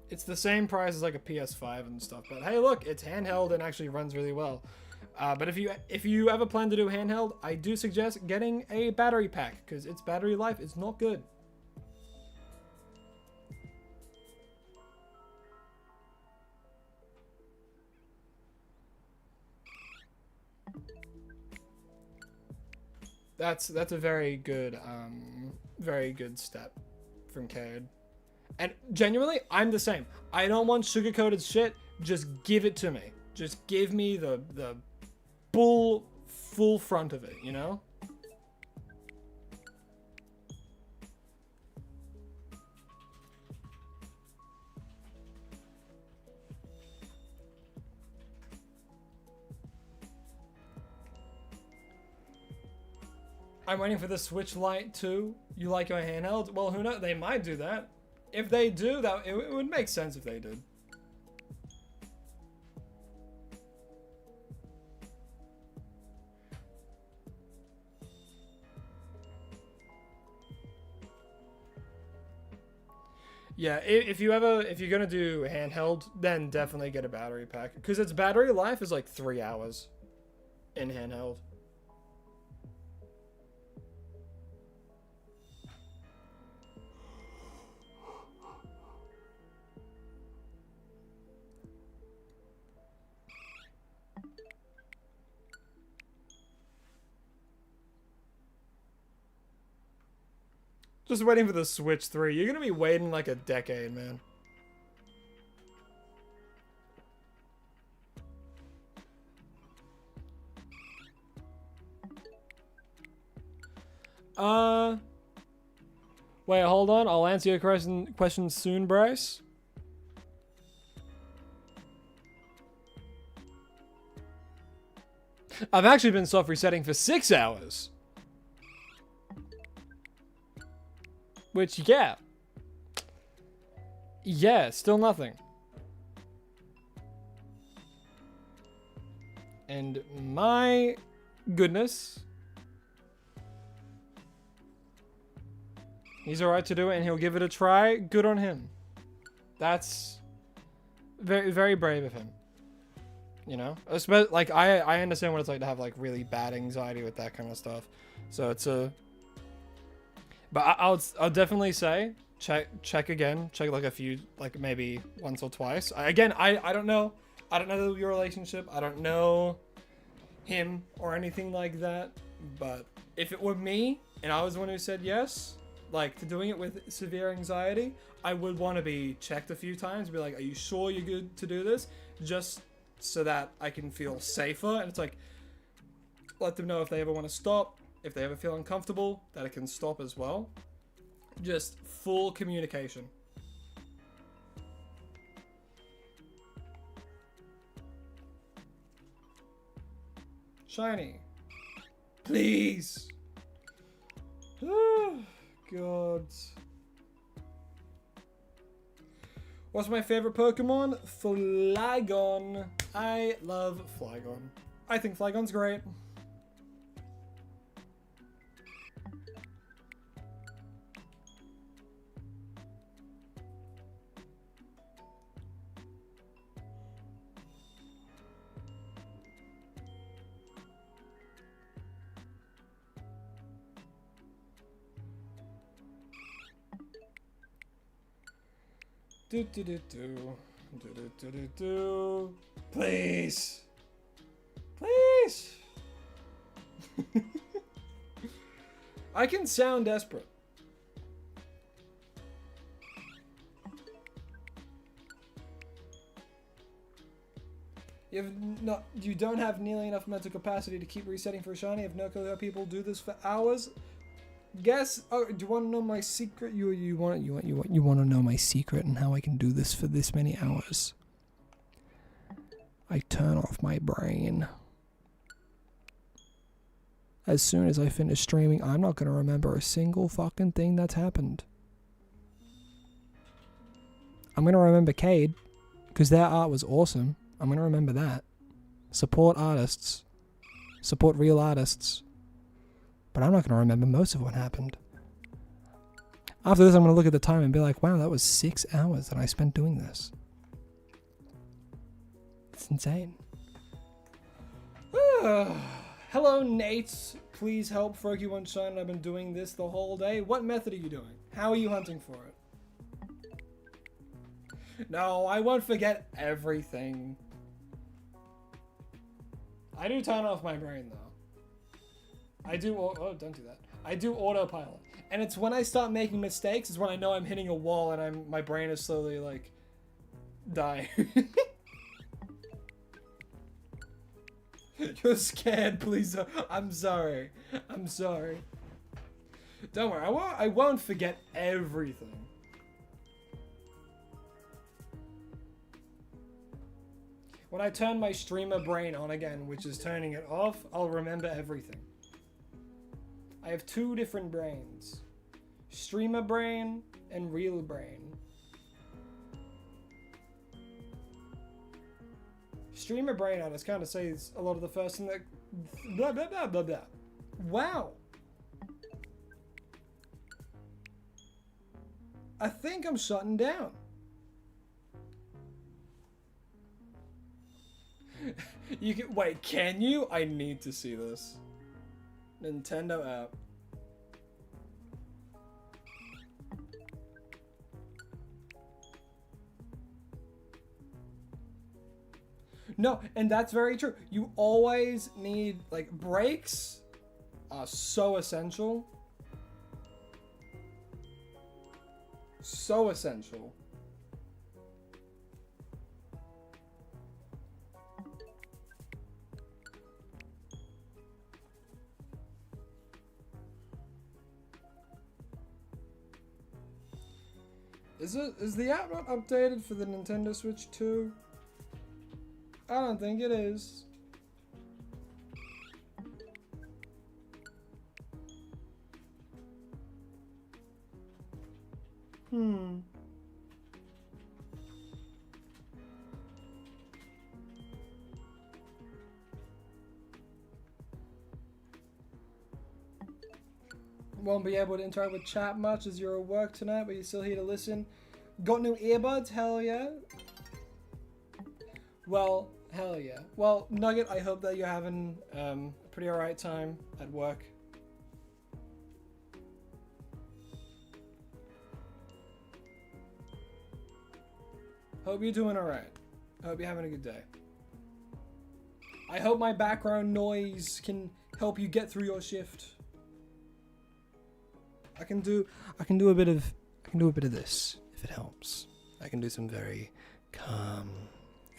It's the same price as like a PS5 and stuff, but hey look, it's handheld and actually runs really well. But if you ever plan to do handheld, I do suggest getting a battery pack, because its battery life is not good. That's a very good step from Cade. And genuinely, I'm the same. I don't want sugar-coated shit. Just give it to me. Just give me the full front of it, you know? I'm waiting for the Switch Lite too. You like your handheld? Well, who knows? They might do that. If they do, it would make sense if they did. Yeah, if you're gonna do handheld, then definitely get a battery pack, because its battery life is like 3 hours in handheld. Just waiting for the Switch 3. You're gonna be waiting like a decade, man. Wait, hold on. I'll answer your question soon, Bryce. I've actually been soft resetting for 6 hours. Which, yeah. Yeah, still nothing. And my goodness. He's alright to do it and he'll give it a try. Good on him. That's very, very brave of him. You know? Like, I understand what it's like to have, like, really bad anxiety with that kind of stuff. So it's a... But I'll definitely say check again. Check like a few, like maybe once or twice. I don't know. I don't know your relationship. I don't know him or anything like that. But if it were me and I was the one who said yes, like to doing it with severe anxiety, I would want to be checked a few times. Be like, are you sure you're good to do this? Just so that I can feel safer. And it's like, let them know if they ever want to stop. If they ever feel uncomfortable, that it can stop as well. Just full communication. Shiny. Please. Oh, God. What's my favorite Pokemon? Flygon. I love Flygon. I think Flygon's great. Do do do do do do do do do. Please, please. I can sound desperate. You don't have nearly enough mental capacity to keep resetting for a shiny. You have no clue how people do this for hours. Guess. Oh, do you want to know my secret? You want to know my secret and how I can do this for this many hours? I turn off my brain. As soon as I finish streaming, I'm not gonna remember a single fucking thing that's happened. I'm gonna remember Cade, because their art was awesome. I'm gonna remember that. Support artists. Support real artists. But I'm not going to remember most of what happened. After this, I'm going to look at the time and be like, wow, that was 6 hours that I spent doing this. It's insane. Hello, Nate. Please help Froakie One Shine. I've been doing this the whole day. What method are you doing? How are you hunting for it? No, I won't forget everything. I do turn off my brain, though. I do, oh, don't do that. I do autopilot. And it's when I start making mistakes is when I know I'm hitting a wall and my brain is slowly, like, dying. You're scared, please. I'm sorry. I'm sorry. Don't worry, I won't forget everything. When I turn my streamer brain on again, which is turning it off, I'll remember everything. I have 2 different brains. Streamer brain and real brain. Streamer brain, I just kind of say a lot of the first thing that... Blah, blah, blah, blah, blah. Wow. I think I'm shutting down. You can... Wait, can you? I need to see this. Nintendo app. No, and that's very true. You always need, like, breaks are so essential. So essential. Is the app not updated for the Nintendo Switch 2? I don't think it is. Won't be able to interact with chat much as you're at work tonight, but you're still here to listen. Got new earbuds? Hell yeah. Well, hell yeah. Well, Nugget, I hope that you're having a pretty alright time at work. Hope you're doing alright. Hope you're having a good day. I hope my background noise can help you get through your shift. I can do a bit of this if it helps. I can do some very calm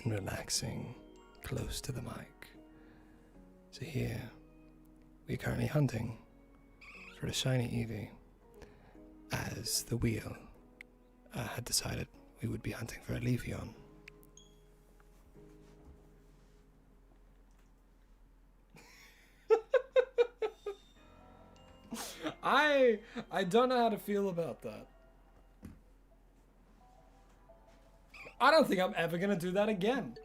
and relaxing close to the mic. So here, we're currently hunting for a shiny Eevee, as the wheel had decided we would be hunting for a Leafeon. I don't know how to feel about that. I don't think I'm ever gonna do that again.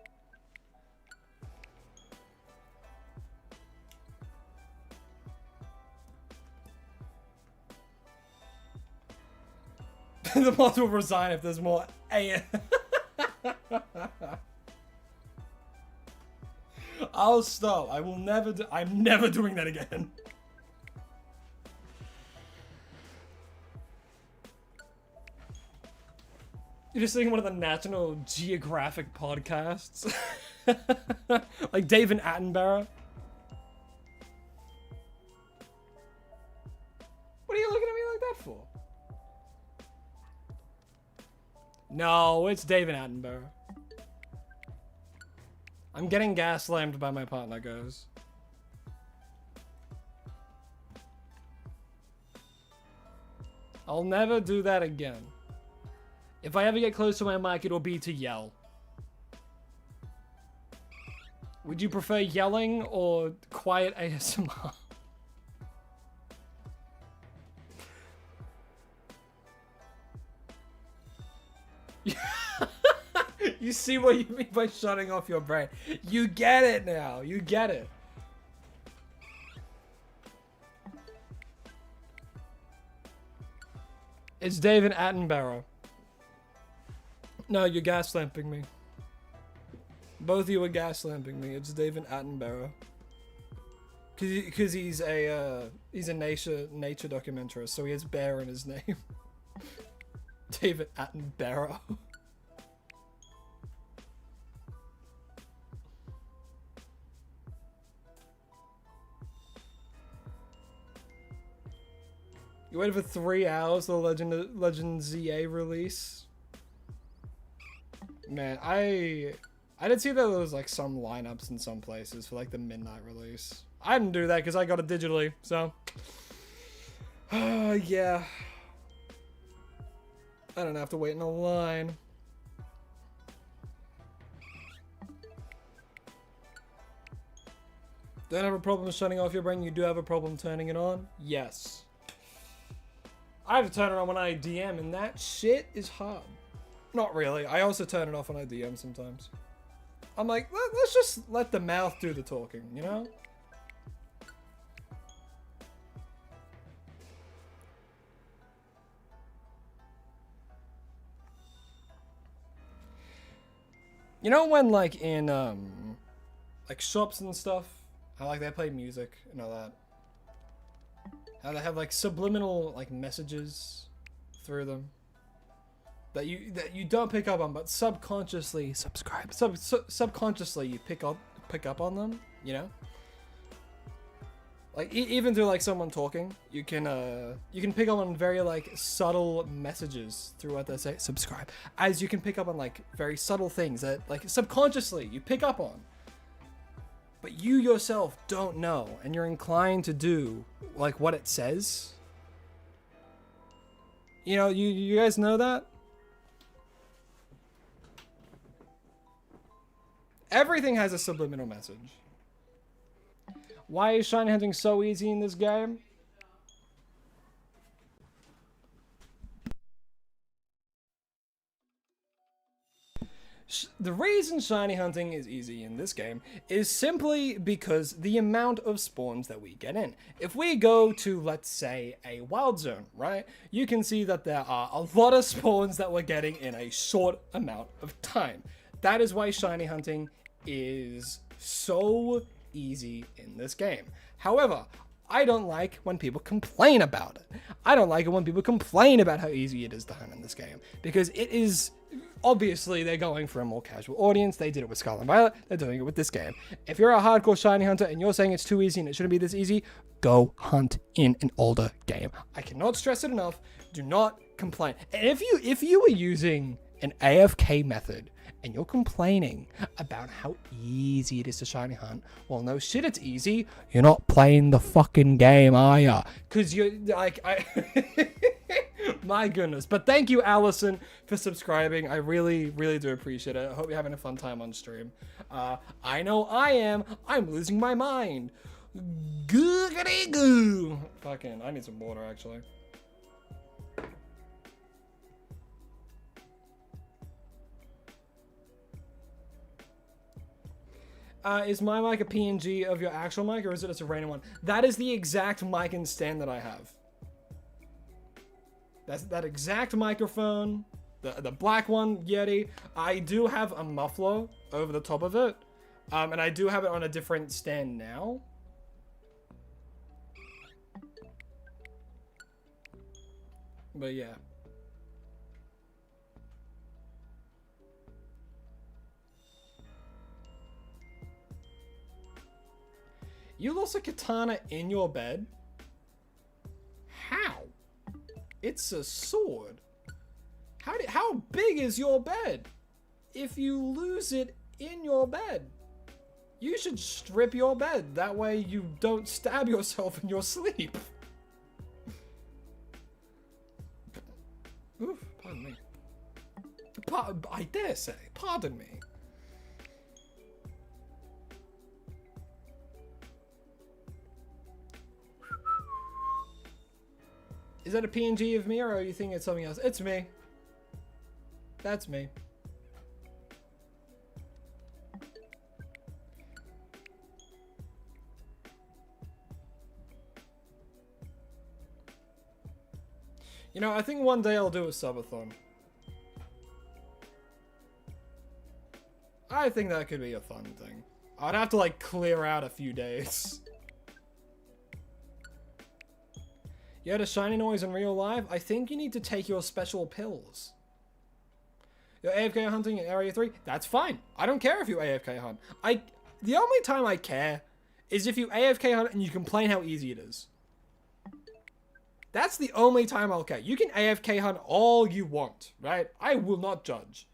The mods will resign if there's more A. I'll stop. I will never do. I'm never doing that again. You're just thinking one of the National Geographic podcasts. Like David Attenborough. What are you looking at me like that for? No, it's David Attenborough. I'm getting gas slammed by my partner, guys. I'll never do that again. If I ever get close to my mic, it'll be to yell. Would you prefer yelling or quiet ASMR? You see what you mean by shutting off your brain. You get it now. You get it. It's David Attenborough. No, you're gas-lamping me. Both of you are gas-lamping me. It's David Attenborough. Cause he's a nature documentarist, so he has bear in his name. David Attenborough. You waited for 3 hours for the Legend ZA release. Man, I did see that there was like some lineups in some places for like the midnight release. I didn't do that because I got it digitally, so. Yeah. I don't have to wait in a line. Don't have a problem shutting off your brain, you do have a problem turning it on? Yes. I have to turn it on when I DM, and that shit is hard. Not really. I also turn it off when I DM sometimes. I'm like, let's just let the mouth do the talking, you know? You know when like in like shops and stuff, how like they play music and all that? How they have like subliminal like messages through them that you don't pick up on, but subconsciously subconsciously you pick up on them, you know? Like even through like someone talking, you can pick up on very like subtle messages through what they say. Subscribe, as you can pick up on like very subtle things that like subconsciously you pick up on, but you yourself don't know, and you're inclined to do like what it says. You know, you guys know that? Everything has a subliminal message. Why is shiny hunting so easy in this game? The reason shiny hunting is easy in this game is simply because the amount of spawns that we get in. If we go to, let's say, a wild zone, right? You can see that there are a lot of spawns that we're getting in a short amount of time. That is why shiny hunting is so easy in this game. However, I don't like when people complain about it. I don't like it when people complain about how easy it is to hunt in this game, because it is. Obviously, they're going for a more casual audience. They did it with Scarlet Violet. They're doing it with this game. If you're a hardcore shiny hunter and you're saying it's too easy and it shouldn't be this easy, go hunt in an older game. I cannot stress it enough. Do not complain. And if you were using an AFK method and you're complaining about how easy it is to shiny hunt, well, no shit, it's easy. You're not playing the fucking game, are ya? Because you're like, my goodness. But thank you, Allison, for subscribing. I really, really do appreciate it. I hope you're having a fun time on stream. I know I am. I'm losing my mind. Googity goo. Fucking, I need some water actually. Is my mic a PNG of your actual mic, or is it just a random one? That is the exact mic and stand that I have. That's that exact microphone, the black one, Yeti. I do have a muffler over the top of it, and I do have it on a different stand now. But yeah. You lost a katana in your bed? How? It's a sword. How big is your bed? If you lose it in your bed, you should strip your bed. That way you don't stab yourself in your sleep. Oof, pardon me. I dare say, pardon me. Is that a PNG of me, or are you thinking it's something else? It's me. That's me. You know, I think one day I'll do a subathon. I think that could be a fun thing. I'd have to, like, clear out a few days. You had a shiny noise in real life? I think you need to take your special pills. You're AFK hunting in Area 3? That's fine. I don't care if you AFK hunt. The only time I care is if you AFK hunt and you complain how easy it is. That's the only time I'll care. You can AFK hunt all you want, right? I will not judge.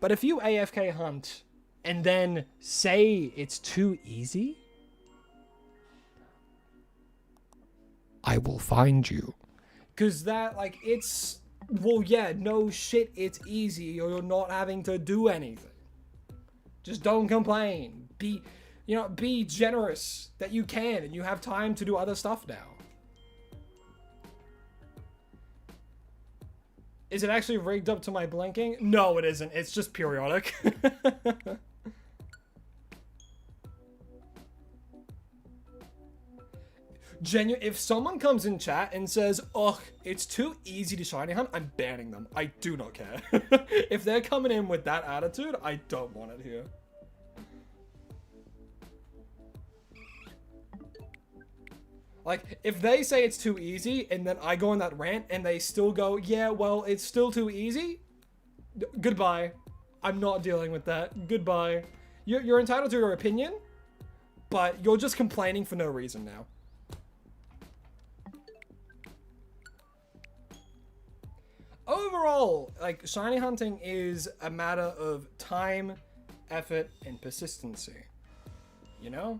But if you AFK hunt and then say it's too easy, I will find you. Because that, like, it's... Well, yeah, no shit, it's easy, or you're not having to do anything. Just don't complain. Be generous that you can, and you have time to do other stuff now. Is it actually rigged up to my blinking? No, it isn't. It's just periodic. If someone comes in chat and says, "Ugh, it's too easy to shiny hunt," I'm banning them. I do not care. If they're coming in with that attitude, I don't want it here. Like, if they say it's too easy, and then I go on that rant, and they still go, "Yeah, well, it's still too easy," goodbye. I'm not dealing with that. Goodbye. You're entitled to your opinion, but you're just complaining for no reason now. Overall, like, shiny hunting is a matter of time, effort, and persistency. You know?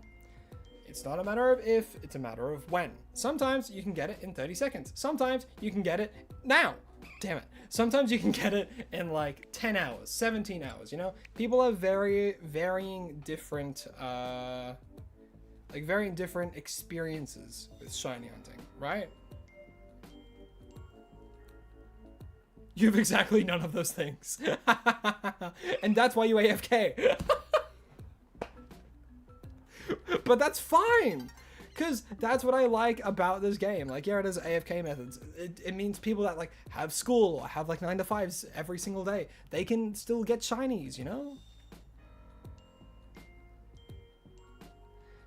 It's not a matter of if, it's a matter of when. Sometimes you can get it in 30 seconds. Sometimes you can get it now. Damn it. Sometimes you can get it in like 10 hours, 17 hours, you know? People have varying different experiences with shiny hunting, right? You have exactly none of those things. And that's why you AFK. But that's fine. Because that's what I like about this game. Like, yeah, it is AFK methods. It means people that, like, have school or have, like, 9 to 5s every single day, they can still get shinies, you know?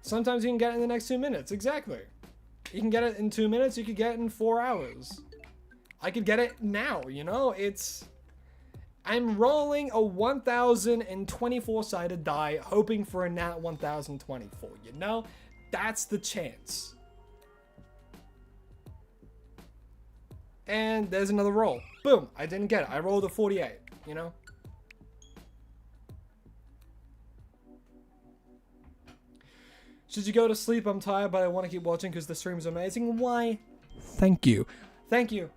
Sometimes you can get it in the next 2 minutes. Exactly. You can get it in 2 minutes. You could get it in 4 hours. I could get it now, you know? I'm rolling a 1024-sided die, hoping for a nat 1024, you know? That's the chance. And there's another roll. Boom, I didn't get it. I rolled a 48, you know? Should you go to sleep? I'm tired, but I want to keep watching because the stream's amazing. Why? Thank you. Thank you.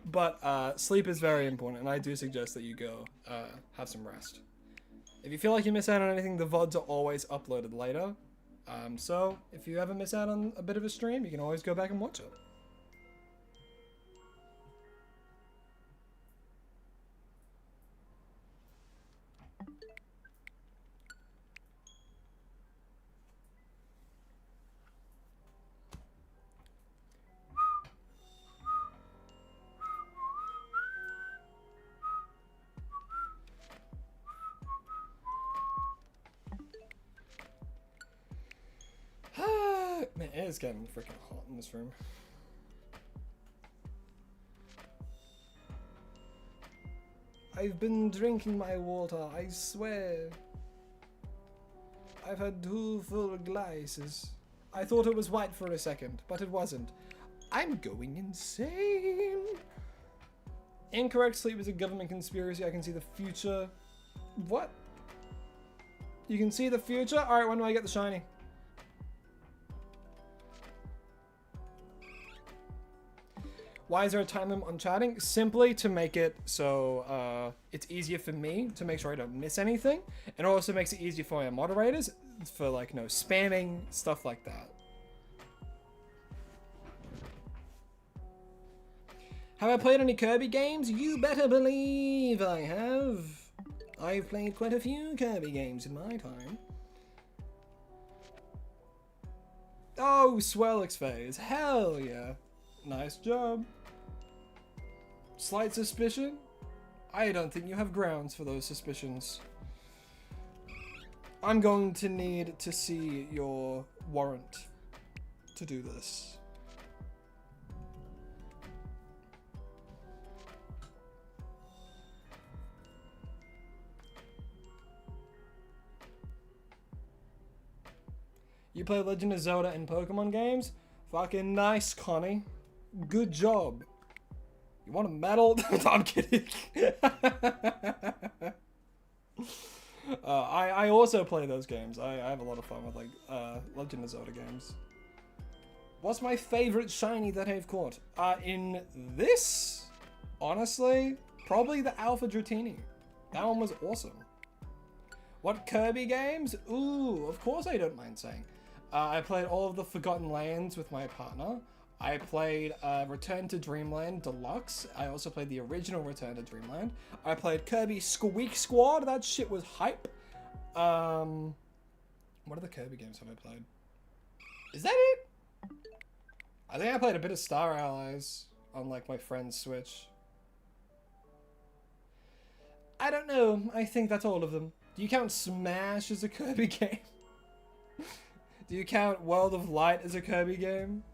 But sleep is very important, and I do suggest that you go have some rest. If you feel like you miss out on anything, the VODs are always uploaded later. So if you ever miss out on a bit of a stream, you can always go back and watch it. Man, it is getting freaking hot in this room. I've been drinking my water, I swear. I've had 2 full glasses. I thought it was white for a second, but it wasn't. I'm going insane. Incorrect sleep is a government conspiracy. I can see the future. What? You can see the future? Alright, when do I get the shiny? Why is there a time limit on chatting? Simply to make it so it's easier for me to make sure I don't miss anything. And it also makes it easier for my moderators for like, no spamming, stuff like that. Have I played any Kirby games? You better believe I have. I've played quite a few Kirby games in my time. Oh, Swellix phase. Hell yeah. Nice job. Slight suspicion? I don't think you have grounds for those suspicions. I'm going to need to see your warrant to do this. You play Legend of Zelda and Pokemon games? Fucking nice, Connie. Good job. You want a medal? I'm kidding. I also play those games. I have a lot of fun with like Legend of Zelda games. What's my favorite shiny that I've caught? In this, honestly, probably the Alpha Dratini. That one was awesome. What Kirby games? Ooh, of course I don't mind saying. I played all of the Forgotten Lands with my partner. I played Return to Dreamland Deluxe. I also played the original Return to Dreamland. I played Kirby Squeak Squad. That shit was hype. What other Kirby games have I played? Is that it? I think I played a bit of Star Allies on like my friend's Switch. I don't know. I think that's all of them. Do you count Smash as a Kirby game? Do you count World of Light as a Kirby game?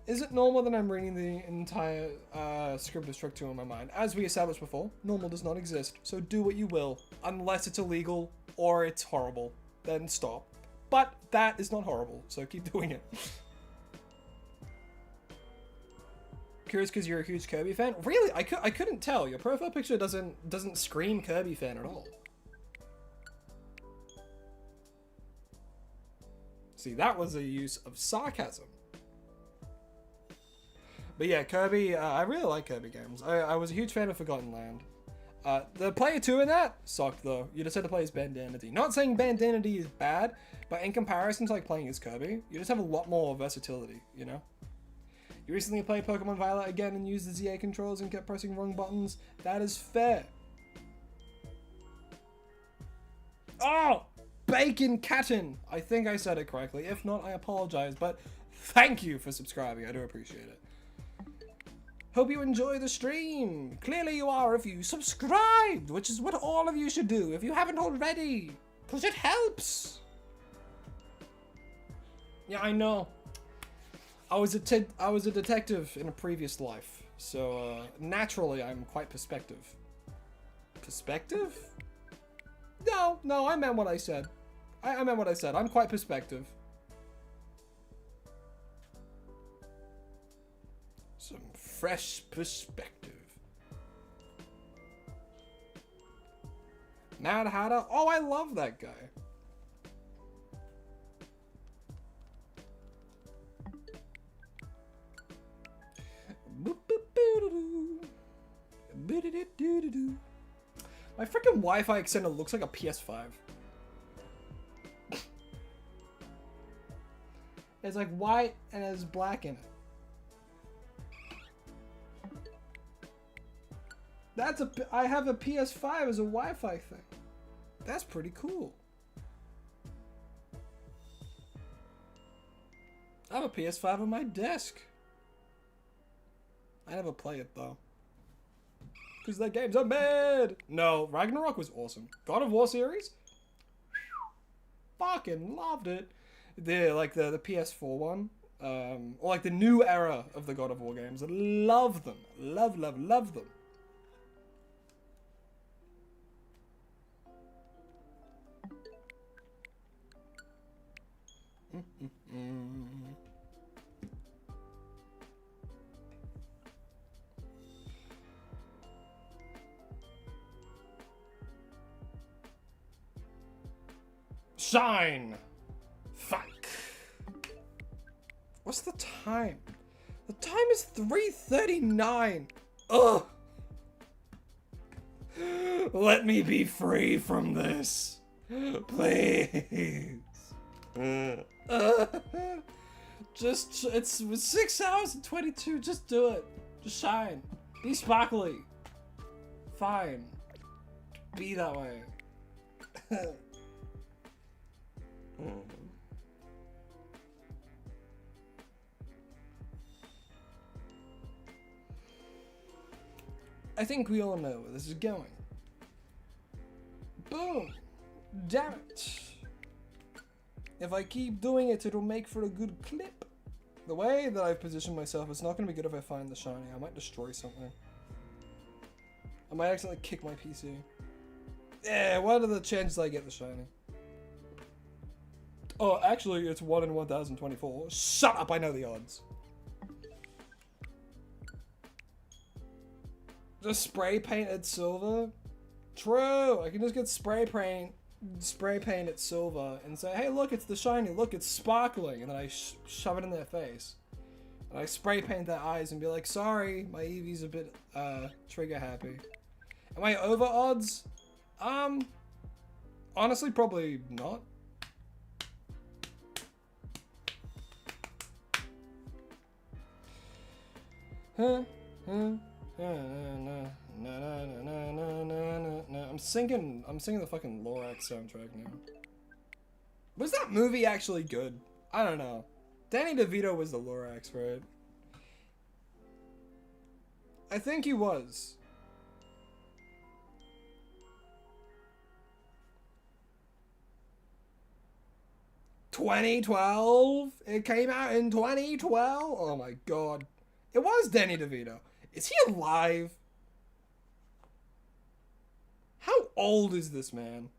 Is it normal that I'm reading the entire script of Struck 2 in my mind? As we established before, normal does not exist, so do what you will. Unless it's illegal or it's horrible, then stop. But that is not horrible, so keep doing it. Curious because you're a huge Kirby fan? Really? I couldn't tell. Your profile picture doesn't scream Kirby fan at all. See, that was a use of sarcasm. But yeah, Kirby, I really like Kirby games. I was a huge fan of Forgotten Land. The player 2 in that sucked though. You just had to play as Bandanity. Not saying Bandanity is bad, but in comparison to like playing as Kirby, you just have a lot more versatility, you know? You recently played Pokemon Violet again and used the ZA controls and kept pressing wrong buttons. That is fair. Oh! Bacon Catton! I think I said it correctly. If not, I apologize, but thank you for subscribing. I do appreciate it. Hope you enjoy the stream. Clearly you are if you subscribed, which is what all of you should do if you haven't already, because it helps. Yeah, I know. I was a detective in a previous life, so naturally I'm quite perspective. Perspective? No, I meant what I said. I meant what I said. I'm quite perspective. Some fresh perspective. Mad Hatter. Oh, I love that guy. My freaking Wi-Fi extender looks like a PS5. It's like white and it has black in it. I have a PS5 as a Wi-Fi thing. That's pretty cool. I have a PS5 on my desk. I never play it though. Because the games are mad. No, Ragnarok was awesome. God of War series? Fucking loved it. The PS4 one. Or like the new era of the God of War games. I love them. Love them. Shine! Fuck. What's the time? The time is 3:39. Ugh. Let me be free from this. Please. It's 6 hours and 22. Just do it. Just shine. Be sparkly. Fine. Be that way. I think we all know where this is going. Boom. Damn it. If I keep doing it, it'll make for a good clip. The way that I've positioned myself, it's not going to be good if I find the shiny. I might destroy something. I might accidentally kick my PC. Yeah, what are the chances I get the shiny? Oh, actually, it's 1 in 1024. Shut up, I know the odds. Just spray painted silver? True, I can just get spray painted silver and say, hey, look, it's the shiny, look, it's sparkling. And then I shove it in their face. And I spray paint their eyes and be like, sorry, my Eevee's a bit, trigger happy. Am I over odds? Honestly, probably not. I'm singing the fucking Lorax soundtrack now. Was that movie actually good? I don't know. Danny DeVito was the Lorax, right? I think he was. $2012? It came out in 2012? Oh my god. It was Danny DeVito. Is he alive? How old is this man?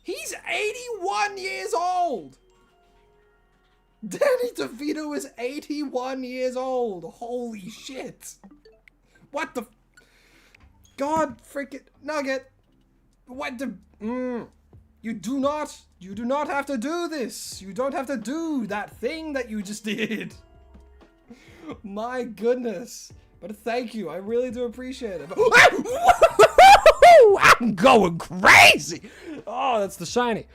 He's 81 years old! Danny DeVito is 81 years old! Holy shit! What the... God freaking... Nugget! What the... You do not have to do this! You don't have to do that thing that you just did! My goodness. But thank you. I really do appreciate it. I'm going crazy. Oh, that's the shiny.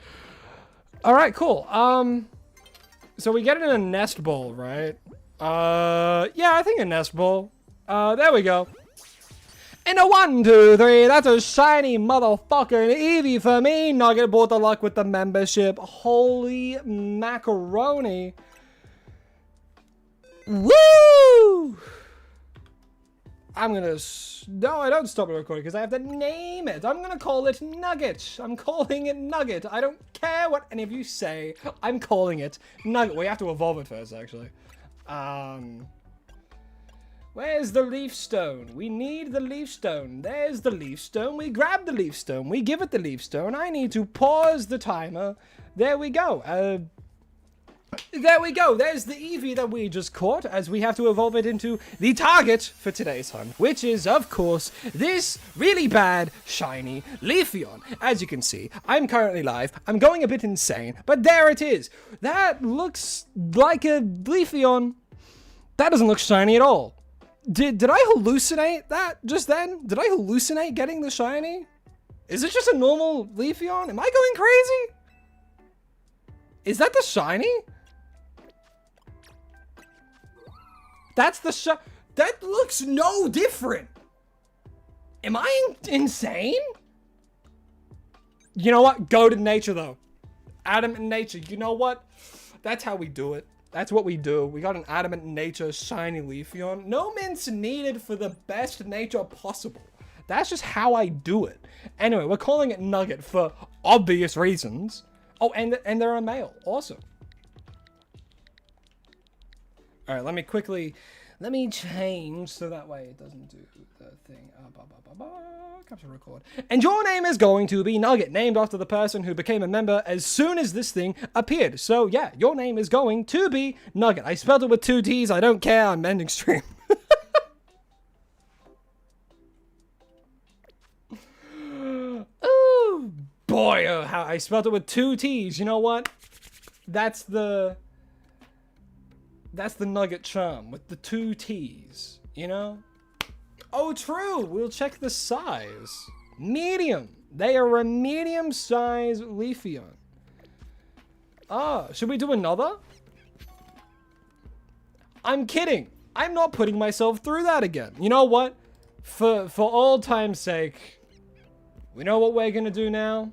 All right, cool. So we get it in a nest bowl, right? Yeah, I think a nest bowl. There we go. And a 1, 2, 3. That's a shiny motherfucking Eevee for me. Nugget bought the luck with the membership. Holy macaroni. Woo! I'm gonna... No, I don't stop the recording because I have to name it. I'm gonna call it Nugget. I'm calling it Nugget. I don't care what any of you say. I'm calling it Nugget. We have to evolve it first, actually. Where's the leaf stone? We need the leaf stone. There's the leaf stone. We grab the leaf stone. We give it the leaf stone. I need to pause the timer. There we go. There we go. There's the Eevee that we just caught, as we have to evolve it into the target for today's hunt, which is, of course, this really bad, shiny Leafeon. As you can see, I'm currently live. I'm going a bit insane, but there it is. That looks like a Leafeon. That doesn't look shiny at all. Did I hallucinate that just then? Did I hallucinate getting the shiny? Is it just a normal Leafeon? Am I going crazy? Is that the shiny? That's the that looks no different. Am I insane? You know what? Go to nature though. Adamant nature. You know what? That's how we do it. That's what we do. We got an adamant nature shiny Leafeon. No mints needed for the best nature possible. That's just how I do it. Anyway, we're calling it Nugget for obvious reasons. Oh, and they're a male. Awesome. All right, let me change so that way it doesn't do the thing. Capture record. And your name is going to be Nugget, named after the person who became a member as soon as this thing appeared. So yeah, your name is going to be Nugget. I spelled it with 2 T's. I don't care. I'm ending stream. Oh boy, oh, how I spelled it with 2 T's. You know what? That's the Nugget charm with the 2 T's, you know? Oh, true. We'll check the size. Medium. They are a medium size Leafeon. Ah, should we do another? I'm kidding. I'm not putting myself through that again. You know what? For all time's sake, we know what we're gonna do now?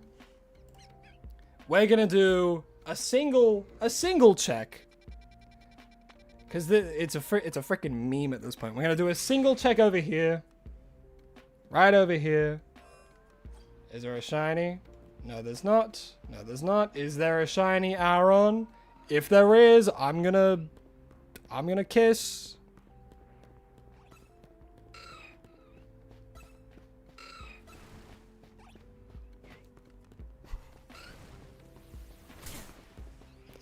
We're gonna do a single check. Because it's a freaking meme at this point. We're going to do a single check over here. Right over here. Is there a shiny? No, there's not. No, there's not. Is there a shiny Aaron? If there is, I'm gonna kiss.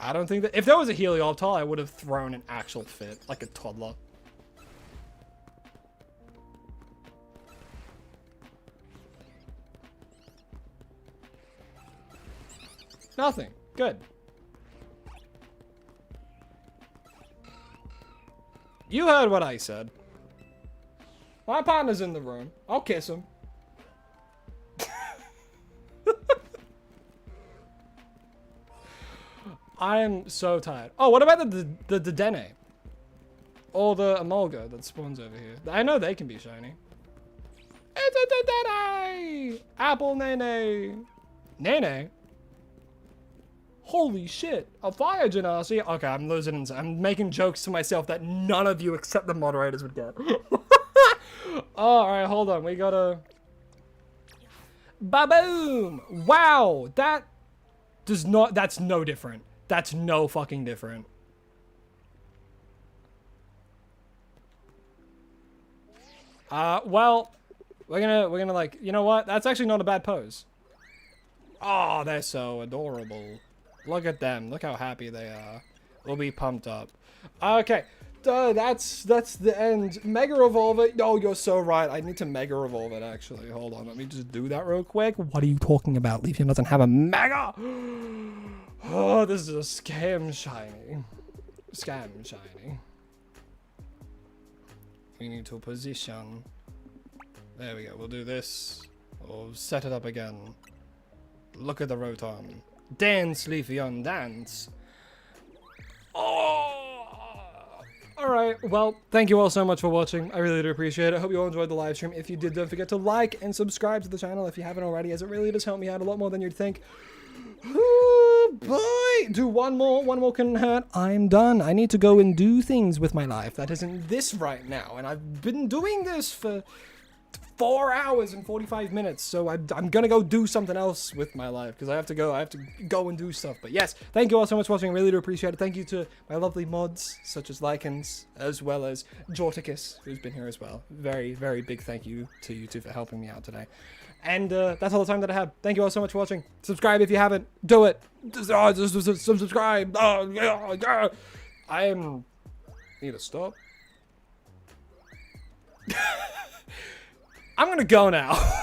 I don't think that... If there was a Helioptile, I would have thrown an actual fit, like a toddler. Nothing. Good. You heard what I said. My partner's in the room. I'll kiss him. I am so tired. Oh, what about the Dedenne? Or the Emolga that spawns over here? I know they can be shiny. It's a Dedenne! Apple Nene. Nene? Holy shit. A fire genasi? Okay, I'm losing. I'm making jokes to myself that none of you except the moderators would get. Oh, alright, hold on. We gotta... Ba-boom! Wow! That does not... That's no different. That's no fucking different. Well, we're gonna like, you know what? That's actually not a bad pose. Oh, they're so adorable. Look at them. Look how happy they are. We'll be pumped up. Okay. That's the end. Mega Revolve it. Oh, you're so right. I need to Mega Revolve it, actually. Hold on. Let me just do that real quick. What are you talking about? Leafeon doesn't have a Mega. Oh, this is a scam shiny. Scam shiny. We need to position. There we go. We'll do this. We'll set it up again. Look at the Rotom. Dance, Leafeon, dance. Oh! Alright, well, thank you all so much for watching. I really do appreciate it. I hope you all enjoyed the live stream. If you did, don't forget to like and subscribe to the channel if you haven't already, as it really does help me out a lot more than you'd think. Oh boy! Do one more couldn't hurt. I'm done. I need to go and do things with my life that isn't this right now, and I've been doing this for 4 hours and 45 minutes, so I'm gonna go do something else with my life, because I have to go and do stuff. But yes, thank you all so much for watching. I really do appreciate it. Thank you to my lovely mods, such as Lycans, as well as Jorticus, who's been here as well. Very, very big thank you to you two for helping me out today. And that's all the time that I have. Thank you all so much for watching. Subscribe if you haven't. Do it. Subscribe. I need to stop. I'm gonna go now.